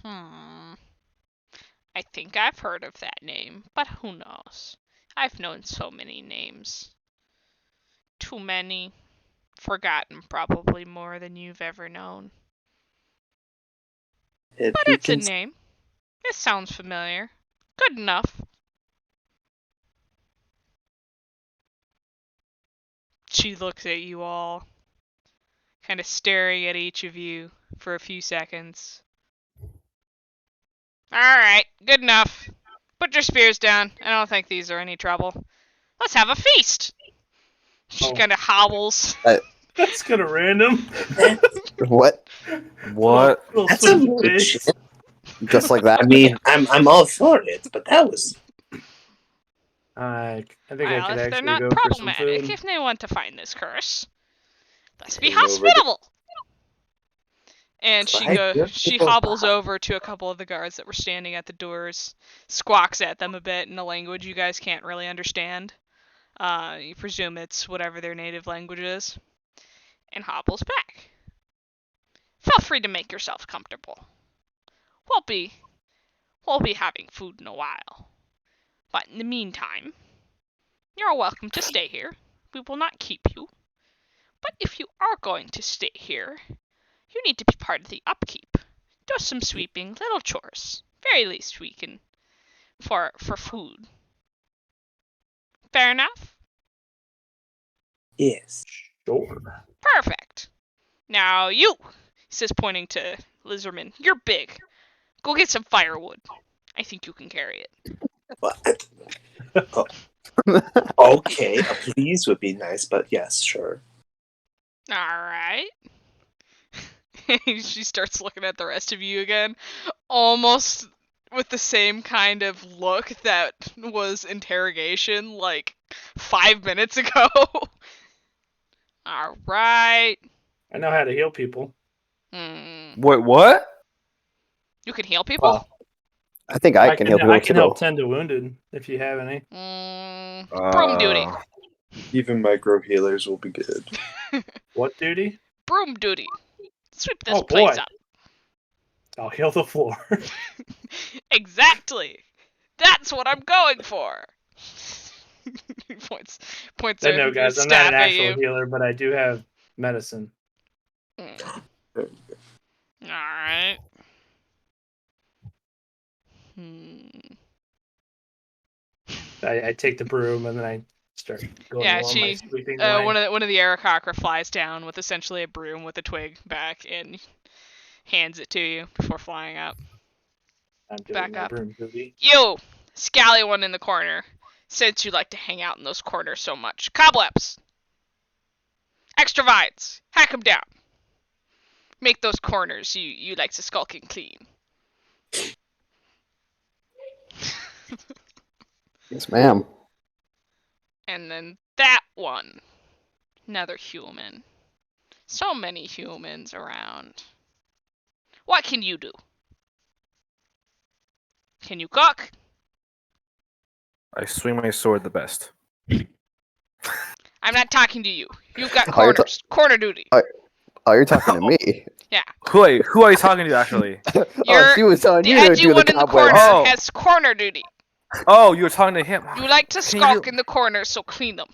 I think I've heard of that name, but who knows? I've known so many names. Too many. Forgotten probably more than you've ever known. If But you it's a can name. It sounds familiar. Good enough. She looks at you all, kind of staring at each of you for a few seconds. Alright, good enough. Put your spears down. I don't think these are any trouble. Let's have a feast! She Oh. kind of hobbles. That's kind of random. What? What? Little That's switch a of mood pace. shift. Just like that? I mean, I'm all for it, but that was I think I Well, could if they're actually not go for some problematic, food. if they want to find this curse, let's be Came over to- hospitable. And Why do she people hobbles lie? over to a couple of the guards that were standing at the doors, squawks at them a bit in a language you guys can't really understand. You presume it's whatever their native language is, and hobbles back. Feel free to make yourself comfortable. We'll be having food in a while, but in the meantime, you're welcome to stay here. We will not keep you. But if you are going to stay here, you need to be part of the upkeep. Do some sweeping, little chores. Very least we can for food. Fair enough? Yes. Sure. Perfect. Now you, he says pointing to Lizerman, you're big. Go get some firewood. I think you can carry it. What? Okay, a please would be nice, but yes, sure. Alright. She starts looking at the rest of you again, almost with the same kind of look that was interrogation like 5 minutes ago. Alright. I know how to heal people. Wait, what? You can heal people? Well, I think I can help I you can too. help tend to wounded if you have any. Broom duty. Even micro healers will be good. What duty? Broom duty. Sweep this Oh, place boy. up. I'll heal the floor. Exactly. That's what I'm going for. He points I her know, guys, I'm staff not an at actual you. healer, but I do have medicine. Alright. I take the broom and then I start going Yeah, along my she sweeping way. one of the Aarakocra flies down with essentially a broom with a twig back and hands it to you before flying up. I'm doing back my up. broom duty. You, scally one in the corner, since you like to hang out in those corners so much. Cobwebs! Extra vines! Hack 'em down! Make those corners you like to skulk and clean. Yes, ma'am. And then that one. Another human. So many humans around. What can you do? Can you cook? I swing my sword the best. I'm not talking to you. You've got Oh, you're corners. Corner duty. Oh, you're talking to me. Yeah. Who are you talking to actually? Oh, she was telling The you to edgy do the one in the cobwebs. corner Oh. has corner duty. Oh, you were talking to him. You like to Can skulk you- in the corners, so clean them.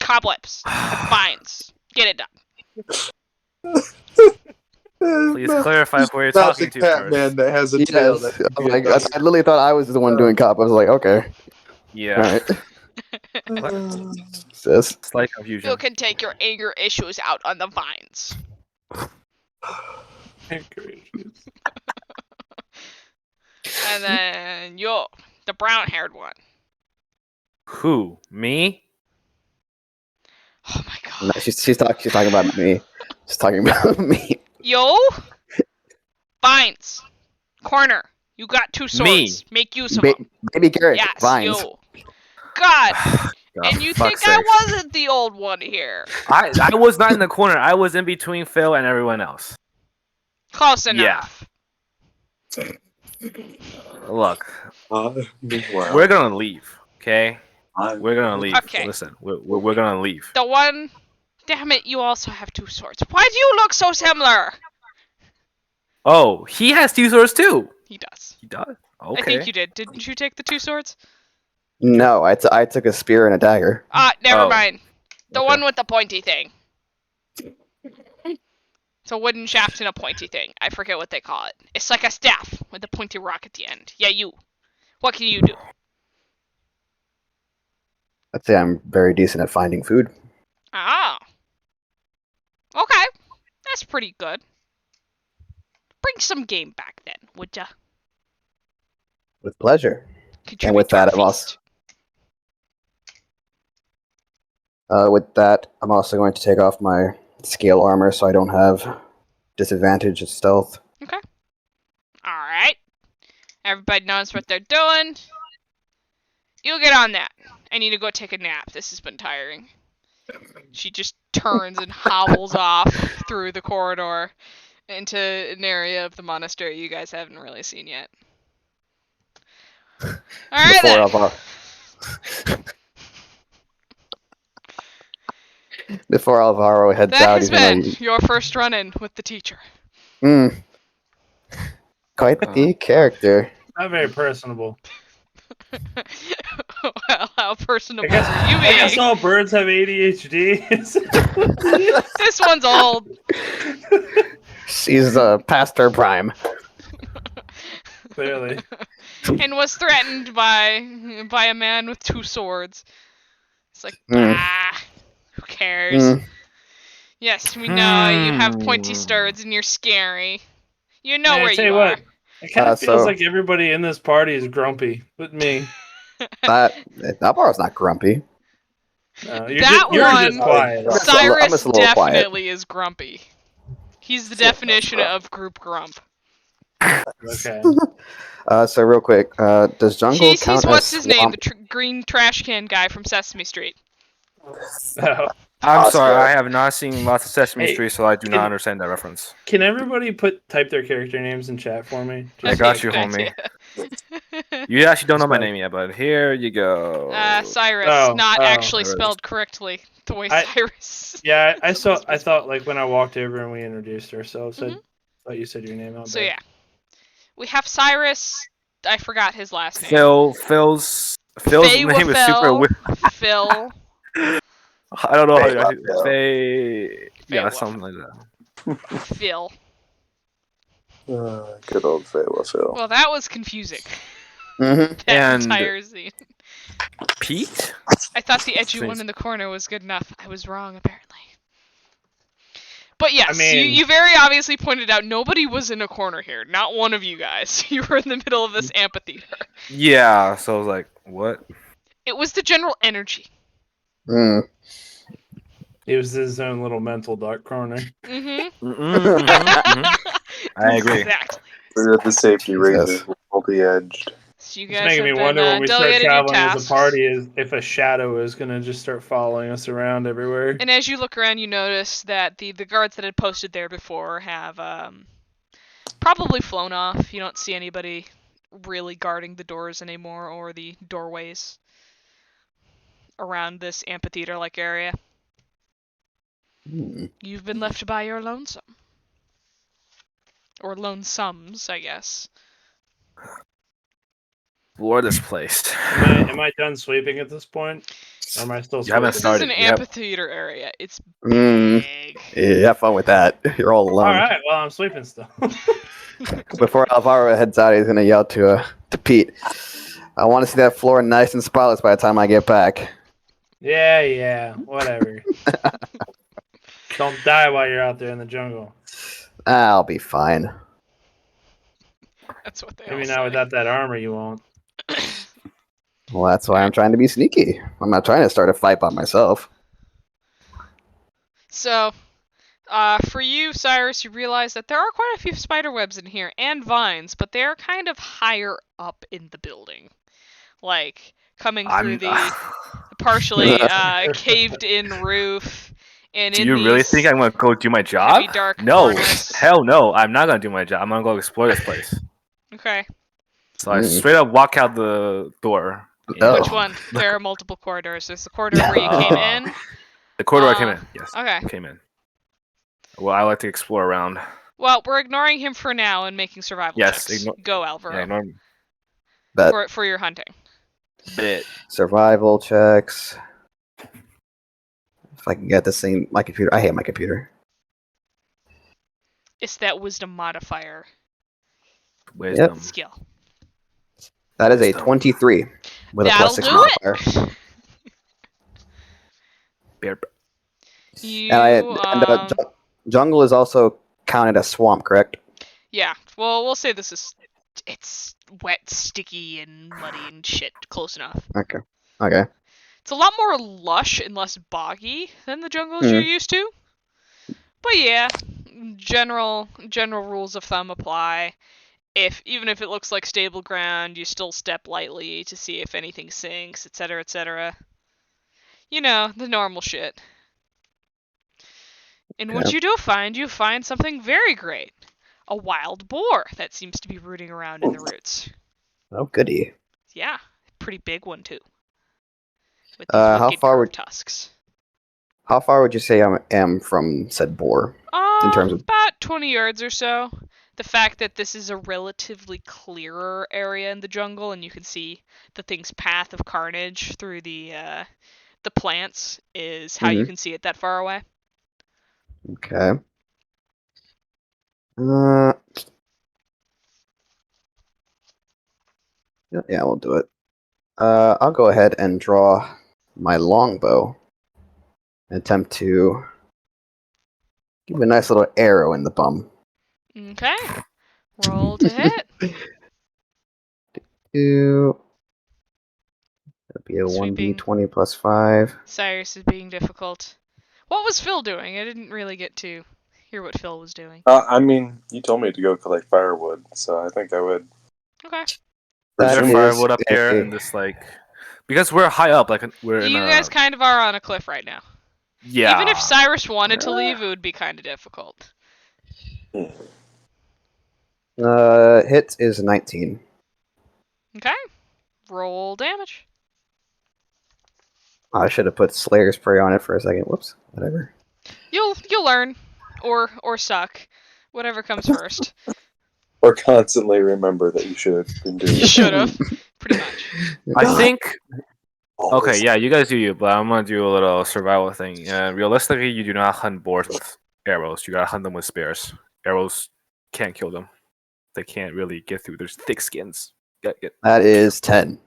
Cobwebs. Vines. Get it done. Please Please Not- clarify who you're Not talking the to cat first. man that has a tail. Yes. That I could be was a like, dog. I literally thought I was the one doing cop. I was like, okay, all Yeah. right, sis. Slight You confusion. can take your anger issues out on the vines. And then you're the brown-haired one. Who? Me? Oh my No, god. she's talking about me. She's talking about me. Yo, vines, corner. You got 2 swords. Me. Make use of them. Baby Garrick, Yes, vines. you. God. God, And you fuck's think I sakes. wasn't the old one here? I was not in the corner. I was in between Phil and everyone else. Close Yeah. enough. Look, Meanwhile, we're gonna leave. Okay, I'm- we're gonna leave. Okay. Listen, we're gonna leave. The one. Damn it! You also have 2 swords. Why do you look so similar? Oh, he has 2 swords too. He does. He does. I Okay. think you did. Didn't you take the 2 swords? No, I took a spear and a dagger. Never Oh, mind. The okay. one with the pointy thing. It's a wooden shaft and a pointy thing. I forget what they call it. It's like a staff with a pointy rock at the end. Yeah, you. What can you do? I'd say I'm very decent at finding food. Ah. Okay. That's pretty good. Bring some game back then, would ya? With pleasure. Contribute with to our that, I'm also- feast. With that, I'm also going to take off my scale armor so I don't have disadvantage at stealth. Alright. Everybody knows what they're doing. You get on that. I need to go take a nap. This has been tiring. She just turns and hobbles off through the corridor into an area of the monastery you guys haven't really seen yet. Alright Before then. Alvaro, before Alvaro heads That out, has even though been your first run-in with the teacher. Quite the character. Not very personable. Well, how personable I guess, are you I guess being? all birds have ADHD. This one's old. She's past her prime. Clearly. And was threatened by a man with 2 swords. It's like, who cares? Yes, we know you have pointy swords and you're scary. You know Man, I where tell you you are. what, it kind of feels so- like everybody in this party is grumpy, but me. Alvaro's not grumpy. You're That you're just one- quiet. I'm Cyrus just a little quiet. definitely is grumpy. He's the definition of group grump. Okay. So real quick, does jungle He's count what's as his name? swamp? The green trash can guy from Sesame Street. Oh. I'm Oscar. sorry, I have not seen lots of Sesame Hey, Street, so I do can- not understand that reference. Can everybody type their character names in chat for me? I Just- got you, Good homie. idea. You actually don't know my Sorry. name yet, but here you go. Cyrus, Oh, not oh. actually Cyrus. spelled correctly the way I- Cyrus. Yeah, I thought like when I walked over and we introduced ourselves, I Mhm. thought you said your name out So there. yeah, we have Cyrus. I forgot his last name. Phil's name is super weird. Phil. I don't know how Phil. you say. Yeah, Phil. something like that. Phil. Good old Phil. Well, that was confusing. Mm-hmm. That And- entire scene. Pete? I thought the edgy one in the corner was good enough. I was wrong, apparently. But yes, I mean- you very obviously pointed out nobody was in a corner here. Not one of you guys. You were in the middle of this amphitheater. Yeah, so I was like, what? It was the general energy. It was his own little mental dark corner. Mm-hmm. I agree. Exactly. We're at the safety Jesus. razors will be edged. So you It's guys making me have been wonder when we start delegated your traveling as tasks. a party, is if a shadow is gonna just start following us around everywhere. And as you look around, you notice that the guards that had posted there before have probably flown off. You don't see anybody really guarding the doors anymore or the doorways around this amphitheater-like area. You've been left by your lonesome. Or lonesomes, I guess. Explore this place. Am I done sweeping at this point? Or am I still You haven't sweeping? This is an started. Yep. amphitheater area. It's Mm. big. Yeah, have fun with that. You're all alone. All right. Well, I'm sleeping still. Before Alvaro heads out, he's gonna yell to Pete. I want to see that floor nice and spotless by the time I get back. Yeah. Whatever. Don't die while you're out there in the jungle. I'll be fine. That's what they Maybe all not say. without that armor, you won't. Well, that's why I'm trying to be sneaky. I'm not trying to start a fight by myself. So, for you, Cyrus, you realize that there are quite a few spider webs in here and vines, but they're kind of higher up in the building, like coming through the partially caved-in roof, and Do in you really these think I'm gonna go do my job? heavy dark No, corners. hell no. I'm not gonna do my job. I'm gonna go explore this place. Okay, So I straight up walk out the door. Oh. which one? There are multiple corridors. There's the corridor where you came in. The corridor I came in. Yes. Okay. Came in. Well, I like to explore around. Well, we're ignoring him for now and making survival Yes, checks. igno- Go, Alvaro, Yeah, ignore me. But for your hunting. Bit. survival checks. If I can get this thing, my computer. I hate my computer. It's that wisdom modifier Wisdom. skill. That is a Wisdom. 23 with a That'll +6 do modifier. it. Bear. You, And jungle is also counted as swamp, correct? yeah. Well, we'll say it's wet, sticky, and muddy and shit. Close enough. Okay. Okay. It's a lot more lush and less boggy than the jungles you're used to. But yeah, general rules of thumb apply. Even if it looks like stable ground, you still step lightly to see if anything sinks, etc., etc. You know, the normal shit. And what you find something very great. A wild boar that seems to be rooting around in the roots. Oh, goody. Yeah, pretty big one too. With these How wicked far curved would- tusks. How far would you say I am from said boar? In terms of- About 20 yards or so. The fact that this is a relatively clearer area in the jungle, and you can see the thing's path of carnage through the plants, is how you can see it that far away. Okay. Yeah, we'll do it. I'll go ahead and draw my longbow. Attempt to give a nice little arrow in the bum. Okay. Roll to hit. That'd be a Sweeping. 1d20 plus 5. Cyrus is being difficult. What was Phil doing? I didn't really get to hear what Phil was doing. I mean, you told me to go collect firewood, so I think I would. Okay. Is That there is firewood up here a- and just like because we're high up, like we're in You a guys kind of are on a cliff right now. yeah. Even if Cyrus wanted to leave, it would be kind of difficult. Hit is 19. Okay. Roll damage. I should have put Slayer's Prey on it for a second. Whoops. Whatever. You'll learn, or suck, whatever comes first. Or constantly remember that you should have been doing You it. should have, pretty much. I think Always. okay, yeah, you guys do you, but I'm gonna do a little survival thing. Realistically, you do not hunt boars with arrows. You gotta hunt them with spears. Arrows can't kill them. They can't really get through their thick skins. Get That is 10.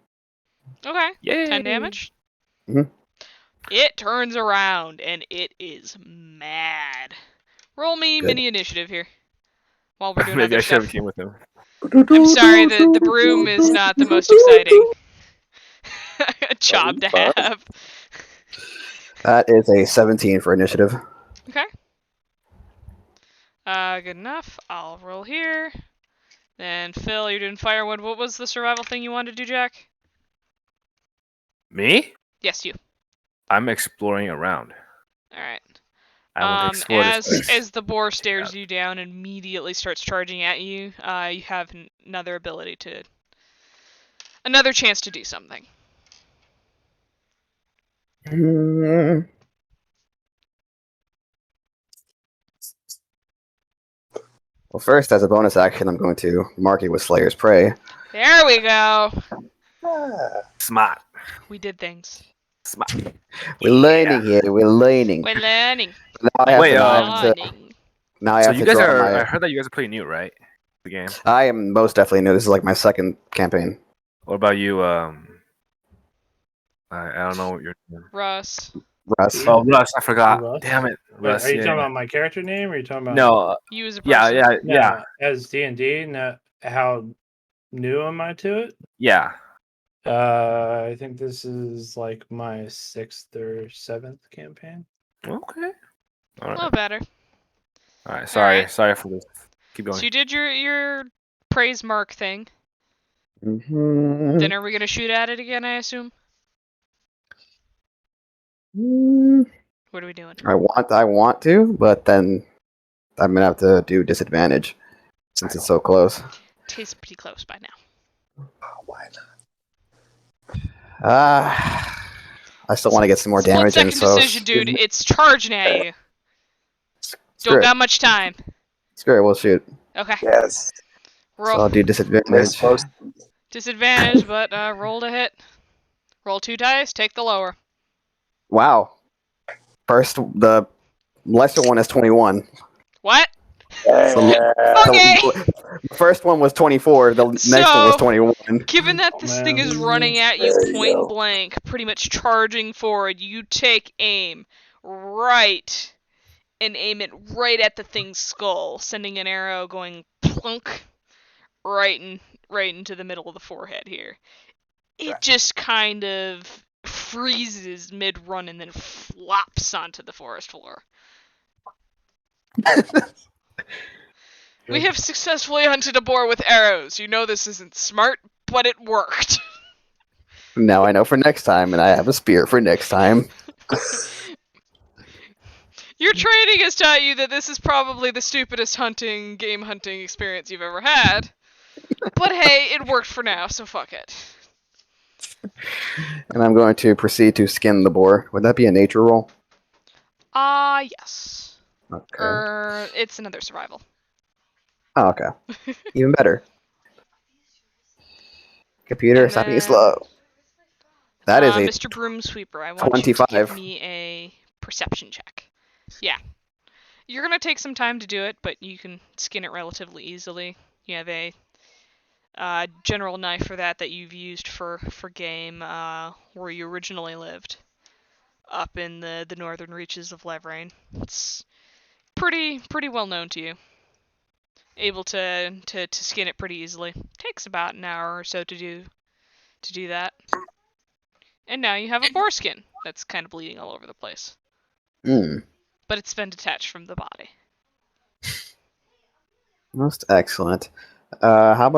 Okay. Yay. 10 damage. Mhm. It turns around and it is mad. Roll me Good. mini initiative here. While we're doing Maybe I other should have stuff. came with them. I'm sorry, the broom is not the most exciting job to fine. have. That is a 17 for initiative. Okay. Good enough. I'll roll here. Then Phil, you're doing firewood. What was the survival thing you wanted to do, Jack? Me? Yes, you. I'm exploring around. All right. I want to explore this place. As the boar stares you down and immediately starts charging at you, you have another chance to do something. Well, first, as a bonus action, I'm going to mark it with Slayer's Prey. There we go. Smart. We did things. Smart. We're learning here. We're learning. We're learning. Now I have Wait, to. Yawning. Now I so have you to guys draw are. I my. heard that you guys are pretty new, right? The game. I am most definitely new. This is like my second campaign. What about you? I don't know what you're doing. Russ. Russ. Oh, Russ, I forgot. Russ? Damn it, Wait, Russ. are you Yeah. talking about my character name, or are you talking about No. You as a Yeah, person. yeah, no, yeah, as D&D? No, how new am I to it? yeah. I think this is like my 6th or 7th campaign. Okay. All A right. little better. All right. Sorry. Alright. Sorry for this. Keep So going. you did your praise mark thing. Mm-hmm. Then are we gonna shoot at it again, I assume? What are we doing? I want to, but then I'm gonna have to do disadvantage since it's so close. Tastes pretty close by now. Oh, why not? I still want to get some more Split damage in, second so decision, dude. It's charging at you. screw Don't it. got much time. Screw it. We'll shoot. Okay. Yes. So Roll I'll do We're disadvantage. supposed disadvantage, but roll to hit. Roll 2 dice. Take the lower. Wow. First, the lesser one is 21. What? So Okay. the first one was 24. The next one was So, 21. given that Oh, this man. thing is running at you There you point go. blank, pretty much charging forward, you take aim right and aim it right at the thing's skull, sending an arrow going plunk right into the middle of the forehead here. It just kind of freezes mid-run and then flops onto the forest floor. We have successfully hunted a boar with arrows. You know this isn't smart, but it worked. Now I know for next time, and I have a spear for next time. Your training has taught you that this is probably the stupidest game hunting experience you've ever had. But hey, it worked for now, so fuck it. And I'm going to proceed to skin the boar. Would that be a nature roll? Yes. Okay. It's another survival. Oh, okay. Even better. Computer, And stop being then, slow. That is a Mr. Broomsweeper, I want you to 25. give me a perception check. Yeah. You're gonna take some time to do it, but you can skin it relatively easily. You have a general knife for that you've used for game where you originally lived, up in the northern reaches of Levrain. It's pretty well known to you. Able to skin it pretty easily. Takes about an hour or so to do that. And now you have a boar skin that's kind of bleeding all over the place. But it's been detached from the body. Most excellent. How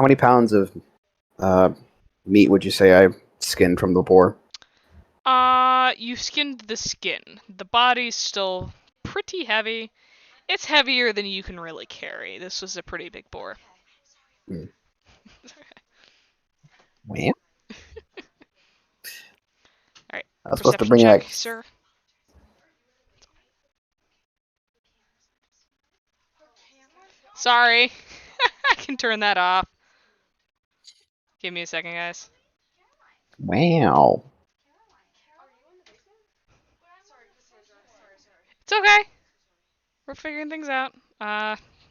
many pounds of meat would you say I skinned from the boar? You skinned the skin. The body's still pretty heavy. It's heavier than you can really carry. This was a pretty big boar. Well, Alright, I was supposed to perception bring check, that. sir. Sorry. I can turn that off. Give me a second, guys. Wow. It's okay. We're figuring things out.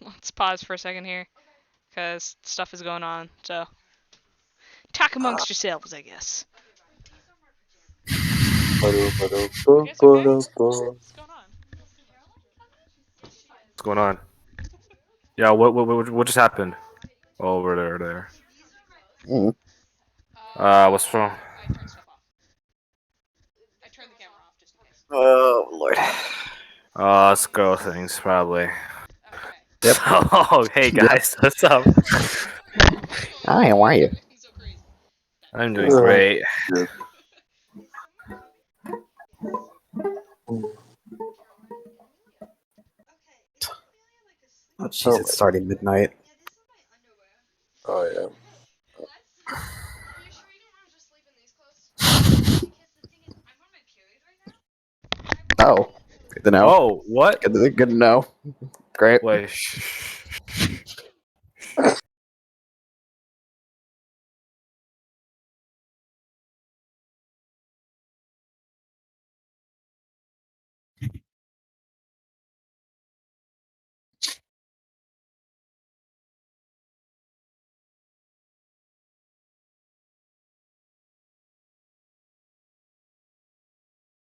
Let's pause for a second here, because stuff is going on, so... Talk amongst yourselves, I guess. You guys okay? What's going on? What's going on? Yeah. What just happened? Over there. Mm. What's wrong? I turned stuff off. I turned the camera off just in case. Oh Lord. Let's go things probably. Okay. Yep. Oh, hey guys, what's up? Hi, how are you? So crazy. I'm doing great. Oh jeez, it's starting midnight. Oh yeah. Oh, good to know. Oh, what? Good to know. Great. Wait.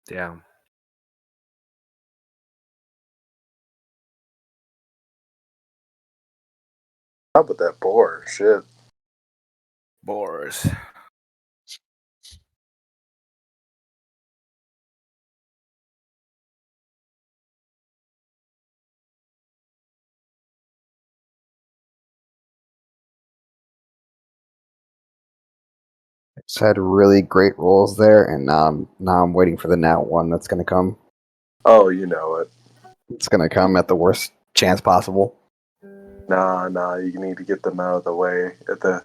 Damn. How about that boar? Shit. Boars. Just had really great rolls there, and now I'm waiting for the nat one that's going to come. Oh, you know it. It's going to come at the worst chance possible. Nah, you need to get them out of the way at the.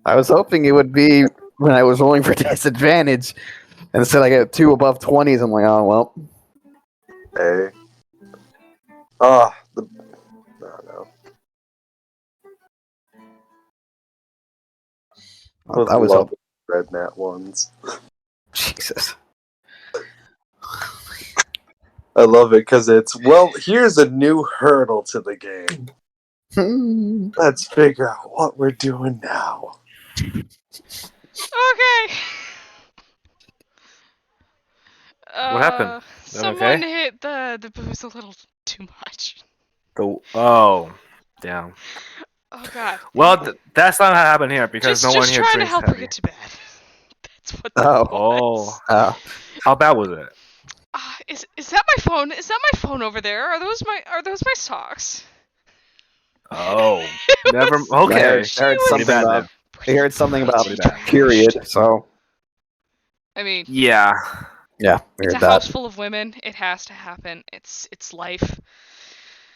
I was hoping it would be when I was rolling for disadvantage. And instead I get 2 above 20s. I'm like, oh, well. Hey. Ah, no. I was love hoping. red nat ones. Jesus. I love it because it's, well, here's a new hurdle to the game. Let's figure out what we're doing now. Okay. What happened? That Someone okay? hit the booze a little too much. Damn. Oh god. Well, that's not what happened here because no one Just here trying to drinks help her heavy. get to bed. That's what Oh. that was. How bad was it? Is that my phone? Is that my phone over there? Are those my socks? Oh, It never. was- Okay, she I heard was pretty something bad about. then. I heard something about Pretty bad. period. So I mean, Yeah, yeah, I it's a heard that. house full of women. It has to happen. It's life.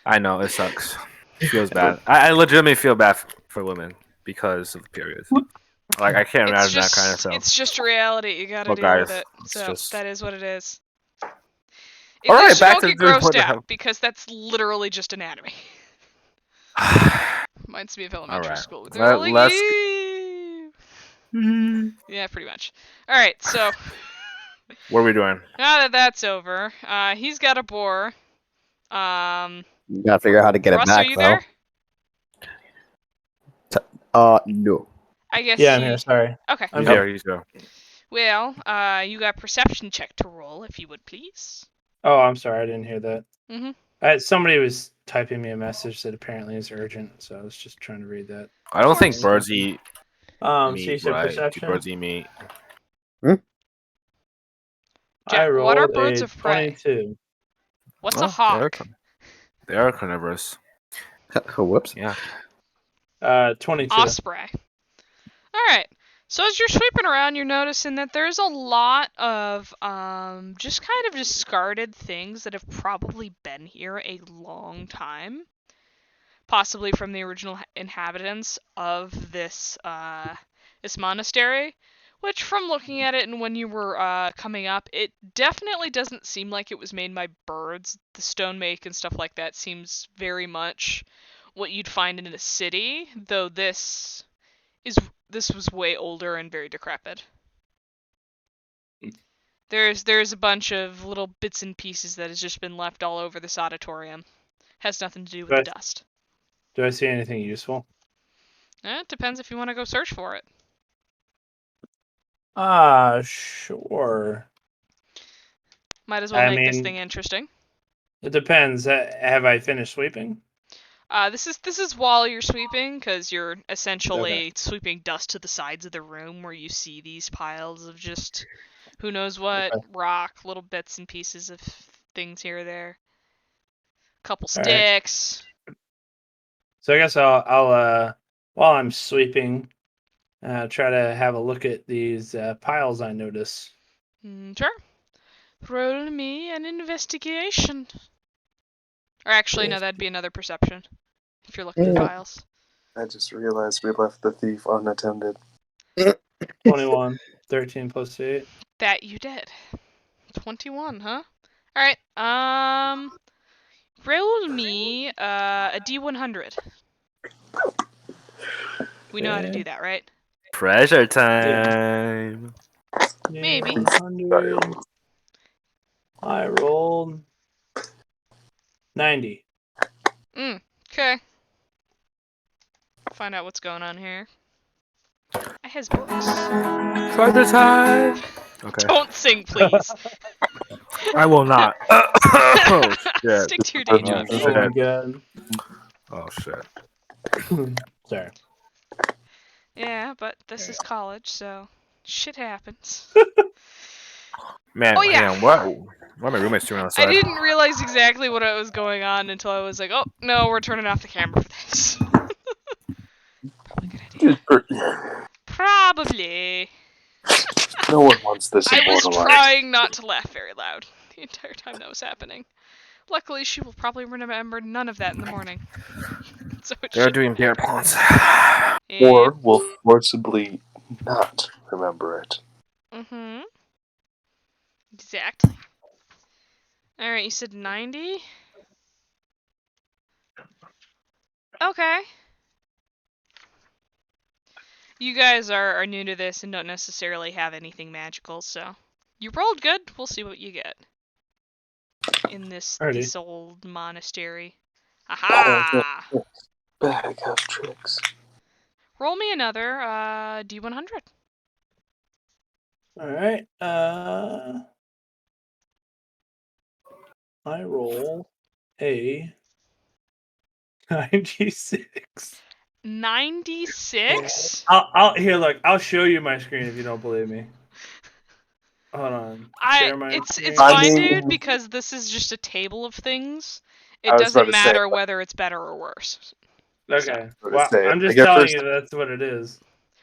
I know it sucks. It feels bad. I legitimately feel bad for women because of the periods. Like I can't imagine that kind of stuff. It's just a reality. You gotta But deal with guys, it. it's So just. that is what it is. All right, Just back don't to get the grossed what the out hell. because that's literally just anatomy. Reminds me of All elementary right, school. They're like, let's. "Ew." Yeah, pretty much. All right, so What are we doing? now that that's over, he's got a boar. You gotta figure out how to get it Russ, are back, you though. there? No. I guess Yeah, I'm he. here. Sorry. Okay. I'm He's there. Well, you got perception check to roll, if you would please. Oh, I'm sorry. I didn't hear that. Mhm. Somebody was typing me a message that apparently is urgent, so I was just trying to read that. I don't think course. birds eat So you meat, said right? Do perception. birds eat meat? I Jack, what are rolled birds a of prey? 22. What's a Oh, hawk? they are carnivorous. Whoops. Yeah. 22. Osprey. Alright. So as you're sweeping around, you're noticing that there's a lot of just kind of discarded things that have probably been here a long time. Possibly from the original inhabitants of this this monastery. Which, from looking at it and when you were coming up, it definitely doesn't seem like it was made by birds. The stone make and stuff like that seems very much what you'd find in a city, though this was way older and very decrepit. There's a bunch of little bits and pieces that has just been left all over this auditorium. Has nothing to do with the dust. Do I see anything useful? It depends if you want to go search for it. Sure. Might as well I make this mean- thing interesting. It depends. Have I finished sweeping? This is while you're sweeping, because you're essentially sweeping dust to the sides of the room where you see these piles of just who knows what rock, little bits and pieces of things here or there. Couple All right. sticks. So I guess I'll while I'm sweeping, try to have a look at these piles I notice. Sure. Roll me an investigation. Or actually, no, that'd be another perception. If you're looking at files. I just realized we left the thief unattended. 21, 13 plus 8. That you did. 21, huh? Alright, roll me a D100. We know how to do that, right? Treasure time. Maybe. 100. I rolled 90. Okay. Find out what's going on here. I has books. Treasure time. Okay. Don't sing, please. I will not. Oh shit. Stick to your day job. Oh, Oh my god. Oh shit. Sorry. Yeah, but this is college, so shit happens. Man, Oh, yeah. hang on, what are my roommates doing I outside? didn't realize exactly what was going on until I was like, oh, no, we're turning off the camera for this. Probably a good idea. Probably. No one wants this I was immortalized. trying not to laugh very loud the entire time that was happening. Luckily, she will probably remember none of that in the morning. So it They're should doing beer ponds. Or will forcibly not remember it. Mm-hmm. Exactly. Alright, you said 90? Okay. You guys are new to this and don't necessarily have anything magical, so you rolled good. We'll see what you get in this Alrighty. old monastery. Aha! Bag of tricks. Roll me another D100. Alright. I roll a 96. 96? I'll here look, I'll show you my screen if you don't believe me. Hold on. Share my It's screen. fine, mean- dude, because this is just a table of things. I It was doesn't about to say- matter whether it's better or worse. Okay. What Well, to say, I'm just like, at telling first- you that's what it is.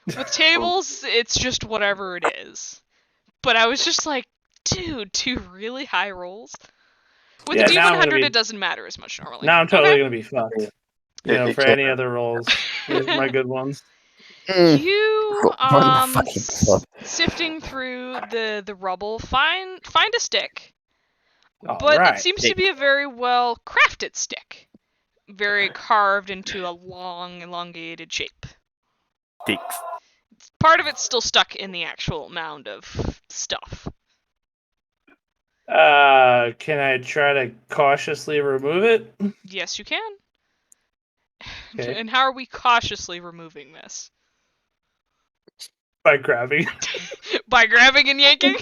With tables, it's just whatever it is. But I was just like, dude, 2 really high rolls? With Yeah, the now I'm D100, gonna be- it doesn't matter as much normally. Now I'm totally Okay. gonna be fucked. It- You know, it for can't- any other rolls. Here's my good ones. You Run the fucking club. sifting through the rubble, find a stick, but Alright. it seems to be a very well crafted stick, very carved into a long, elongated shape. Sticks. Part of it's still stuck in the actual mound of stuff. Can I try to cautiously remove it? Yes, you can. Okay. And how are we cautiously removing this? By grabbing it. By grabbing and yanking?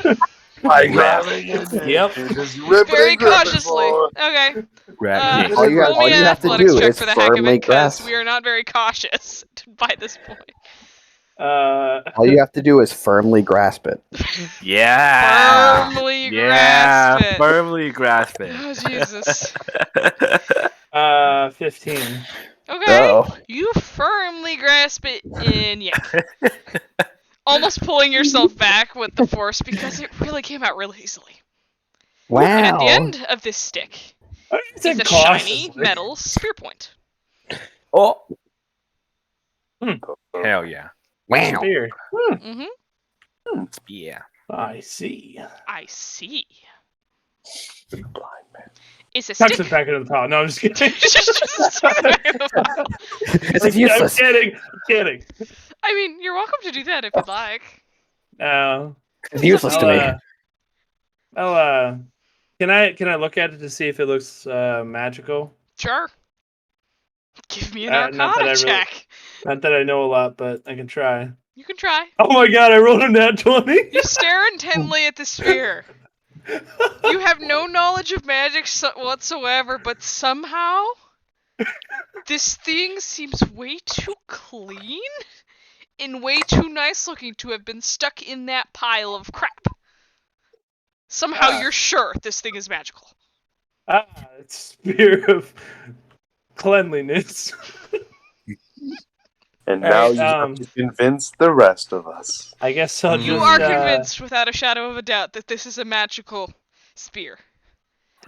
By grabbing it. Yep. Just rip it Very and grab it, cautiously. boy. Okay. Grab All you Roll all me you an have to athletics do check is for the heck of firmly it, because grasp. we are not very cautious by this point. All you have to do is firmly grasp it. Yeah. Firmly Yeah. grasp it. Firmly grasp it. Oh, Jesus. 15. Okay. Oh, You firmly grasp it and yank. Almost pulling yourself back with the force because it really came out really easily. wow! And at the end of this stick I is said a shiny cautiously. metal spear point. Oh. Hmm. Hell yeah. Wow! Spear. Mm-hmm. Yeah. I see. I see. Blind man. It's a Tucks stick. it back into the pile. No, I'm just kidding. This is I'm useless. kidding. I'm kidding. I mean, you're welcome to do that if you'd like. It's useless to me. Can I look at it to see if it looks magical? Sure. Give me an Not that I Arcana really- check. Not that I know a lot, but I can try. You can try. Oh my god, I rolled a nat 20. You stare intently at the sphere. You have no knowledge of magic whatsoever, but somehow this thing seems way too clean and way too nice looking to have been stuck in that pile of crap. Somehow you're sure this thing is magical. It's Spear of Cleanliness. And All now right, you have to convince the rest of us. I guess I'll You just, are convinced without a shadow of a doubt that this is a magical spear.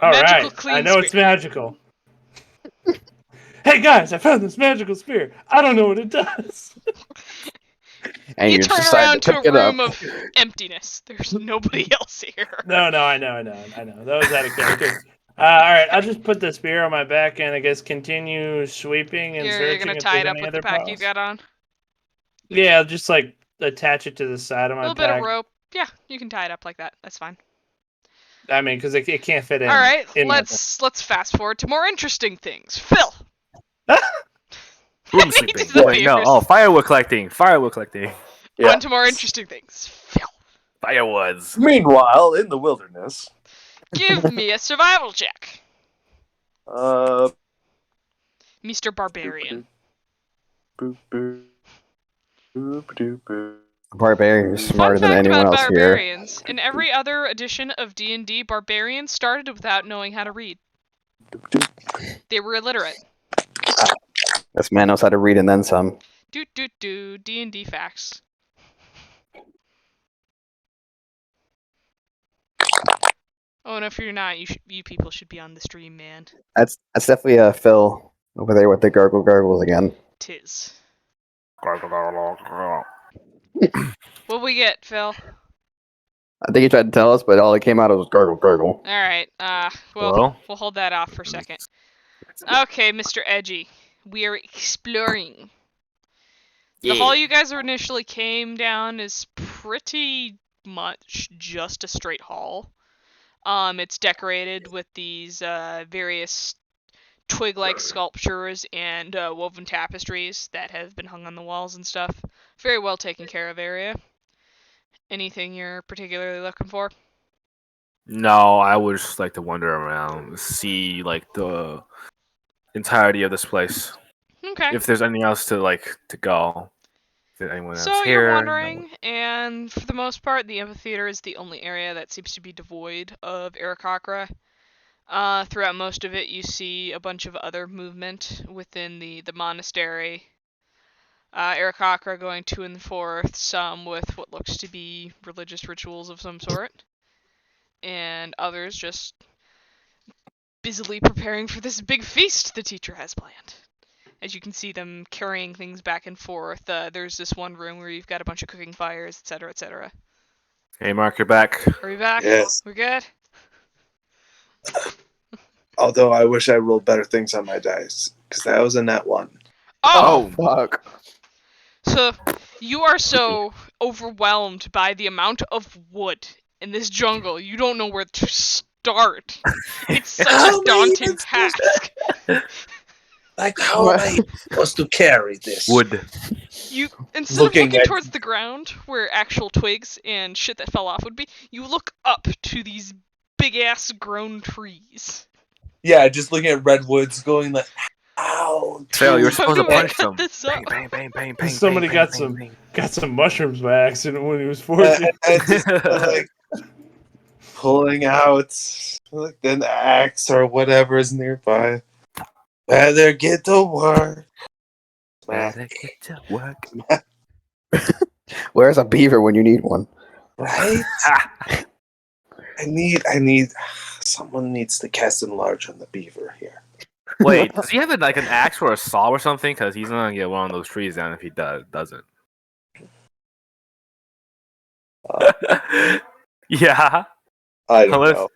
All magical right, clean I know it's spear. magical. Hey guys, I found this magical spear. I don't know what it does. And You you turn decide around to pick a it up. room of emptiness. There's nobody else here. No, I know. That was out of character. All right, I'll just put the spear on my back and I guess continue sweeping and You're searching. gonna if tie it there's up any with the other pack piles. you've got on? Yeah, I'll just like attach it to the side of A my little bit of pack. rope. Yeah, you can tie it up like that. That's fine. I mean, because it can't fit in. All right, in my let's fast forward to more interesting things. Phil. Room Need sleeping. the Wait, no. beers. Oh, firewood collecting. Firewood collecting. Yeah. On to more interesting things. Phil. Firewoods. Meanwhile, in the wilderness, Give me a survival check, uh, Mr. Barbarian. boop, boop, boop, boop, boop. Barbarian is Fun smarter than fact anyone about else here. barbarians: in every other edition of D&D, barbarians started without knowing how to read. They were illiterate. This man knows how to read and then some. D&D facts. Oh, and if you're not, you people should be on the stream, man. That's definitely a Phil over there with the gargles again. Tis. Well, What we get, Phil? I think he tried to tell us, but all that came out was gargle. All right. We'll hold that off for a second. Okay, Mr. Edgy, we are exploring. The hall you guys initially came down is pretty much just a straight hall. It's decorated with these various twig-like sculptures and woven tapestries that have been hung on the walls and stuff. Very well taken care of area. Anything you're particularly looking for? No, I would just like to wander around, see like the entirety of this place. Okay. If there's anything else to go. Is there anyone So else you're here? wandering, and for the most part, the amphitheater is the only area that seems to be devoid of Aarakocra. Throughout most of it, you see a bunch of other movement within the monastery. Aarakocra going to and forth, some with what looks to be religious rituals of some sort, and others just busily preparing for this big feast the teacher has planned. As you can see them carrying things back and forth. There's this one room where you've got a bunch of cooking fires, etc., etc. Hey, Mark, you're back. Are we back? Yes. We're good? Although I wish I rolled better things on my dice, because that was a net one. Oh! Fuck. So, you are so overwhelmed by the amount of wood in this jungle, you don't know where to start. It's such How a am I even daunting supposed task. Like, how am I supposed to carry this? Wood. You, instead Looking of looking at- towards the ground, where actual twigs and shit that fell off would be, you look up to these big-ass grown trees. Yeah, just looking at redwoods, going like, "Ow!" Phil, you're How supposed to do I punch cut them. this up? Bang, bang, bang, bang, Somebody bang, got bang, some bang, got some mushrooms by accident when he was And, forging. and just like pulling out like an axe or whatever is nearby. Better get to work. Better get to work. Where's a beaver when you need one? Right? I need. Someone needs to cast enlarge on the beaver here. Wait, does he have an axe or a saw or something? Because he's not gonna get one of those trees down if he doesn't. Yeah. I don't know.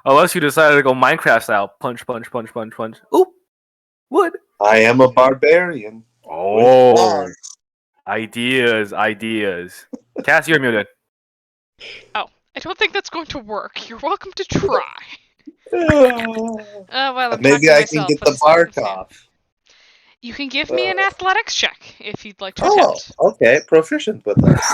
Unless you decided to go Minecraft style, punch, punch, punch, punch, punch. Oop, wood. I am a barbarian. Oh, ideas. Cass, you're muted. I don't think that's going to work. You're welcome to try. Well, Well, I'm maybe talking to I can myself, get but the it's not bark the same. off. You can give me an athletics check if you'd like to Oh, attempt. okay. Proficient with this.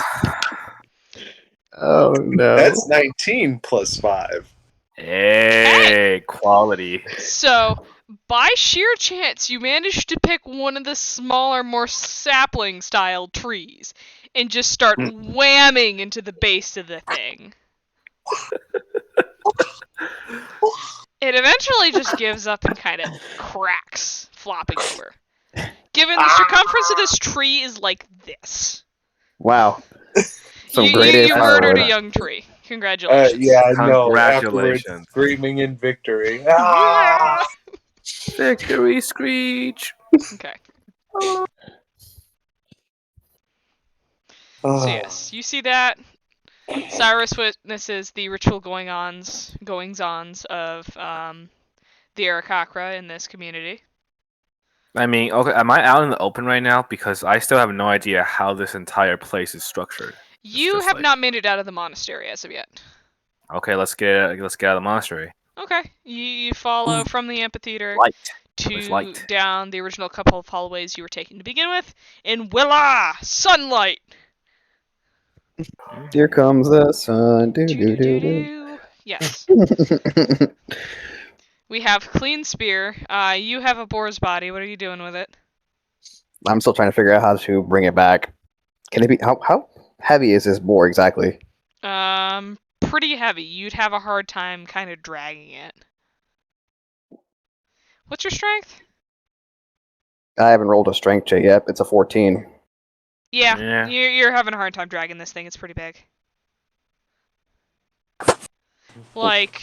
Oh no. That's 19 plus 5. Hey, quality. So, by sheer chance, you managed to pick one of the smaller, more sapling-style trees and just start whamming into the base of the thing. It eventually just gives up and kind of cracks, flopping over. Given the circumference of this tree is like this. Wow. Some You great murdered a firewood. young tree. Congratulations. Yeah, I know. Afterwards, Congratulations. screaming in victory. Yeah. Ah! Victory screech. Okay. Oh. So yes, you see that. Cyrus witnesses the ritual goings-ons of the Aarakocra in this community. I mean, okay, am I out in the open right now? Because I still have no idea how this entire place is structured. You just have like- not made it out of the monastery as of yet. Okay, let's get out of the monastery. Okay. You follow from the amphitheater Light. There's to light. down the original couple of hallways you were taking to begin with, and voila! Sunlight! Here comes the sun. Do Do do do do do do. do. Yes. We have clean spear. You have a boar's body. What are you doing with it? I'm still trying to figure out how to bring it back. Can it be how heavy is this boar exactly? Pretty heavy. You'd have a hard time kind of dragging it. What's your strength? I haven't rolled a strength check yet. It's a 14. Yeah, Yeah. you're having a hard time dragging this thing. It's pretty big. Like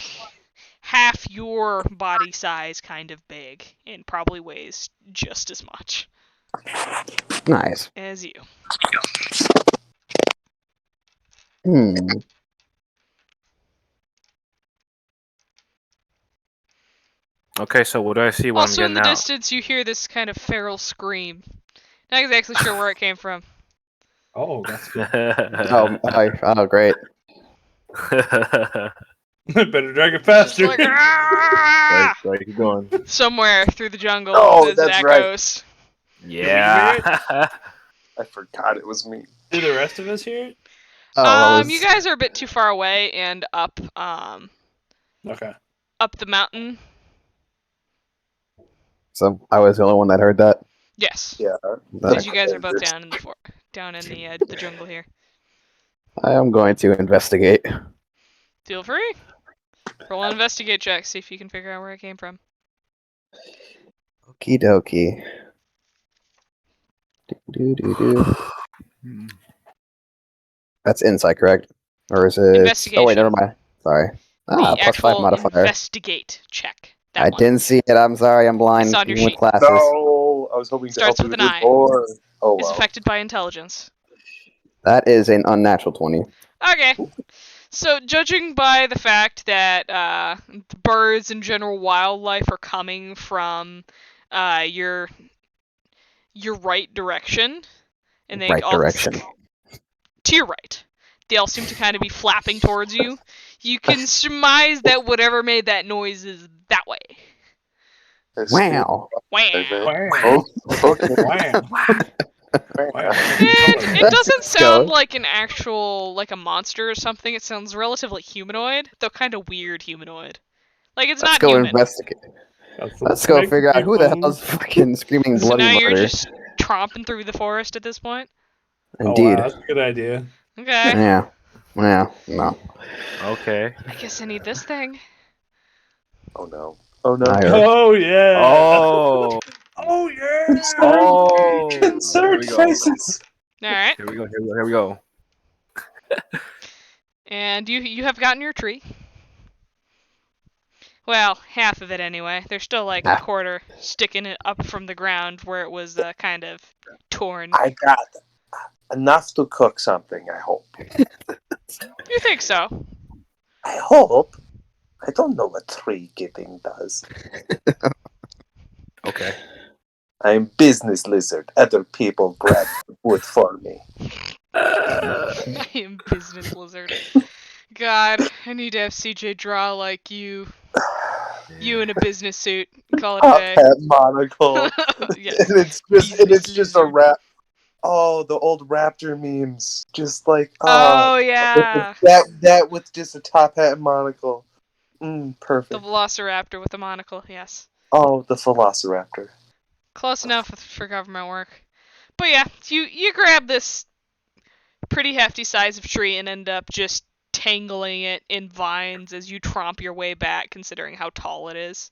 half your body size kind of big and probably weighs just as much Nice. as you. Hmm. Okay, so what do I see when Also I'm in getting the out? distance you hear this kind of feral scream. Not exactly sure where it came from. Oh, that's good. Oh, great. Better drag it It's faster. like, "Ah!" Right, keep going. Somewhere through the jungle Oh, as it that's right. echoes. Yeah. I forgot it was me. Do the rest of us hear it? You guys are a bit too far away and up Okay. up the mountain. So I was the only one that heard that. Yes. Yeah. Because you guys are both down in the jungle here. I am going to investigate. Feel free. Roll an investigate check, see if you can figure out where it came from. Okie dokie. Do do do. That's insight, correct? Or is it? Investigation. Oh wait, never mind. Sorry. The +5 actual modifier. investigate check. That I one. didn't see it. I'm sorry. I'm blind. It's on your Even with sheet. glasses. No, I was hoping to Starts help with you an do I. more. Oh Is well. affected by intelligence. That is an unnatural 20. Okay. So, judging by the fact that the birds and general wildlife are coming from your right direction, and they Right all direction. to your right, they all seem to kind of be flapping towards you. You can surmise that whatever made that noise is that way. Wow. Wow. Wow. Okay. Wow. Wow. It doesn't Let's sound go. like an actual, like a monster or something. It sounds relatively humanoid, though kind of weird humanoid. Like, it's Let's not go human. investigate. Got some Let's go snake figure out who the hell people. is fucking screaming So bloody now you're murder. just tromping through the forest at this point? Oh Indeed. wow, that's a good idea. Okay. Yeah. Yeah. No. Okay. I guess I need this thing. Oh no. Oh no. I heard. Oh yeah. Oh. Oh yeah. Oh. Here Concerned we go. faces. Alright. Here we go. Here we go. And you have gotten your tree. Well, half of it anyway. There's still like a Ah. quarter sticking it up from the ground where it was kind of torn. I got enough to cook something, I hope. You think so? I hope. I don't know what tree getting does. Okay. I'm business lizard. Other people grab wood for me. I am business lizard. God, I need to have CJ draw like you. You in a business suit. Call it a Top day. hat monocle. Yes. and it's just a Lizard. rap. Oh, the old raptor memes. Just like Oh yeah. that with just a top hat and monocle. The Perfect. Velociraptor with the monocle. Yes. Oh, the Velociraptor. Close enough for government work. But yeah, you grab this pretty hefty size of tree and end up just tangling it in vines as you tromp your way back, considering how tall it is.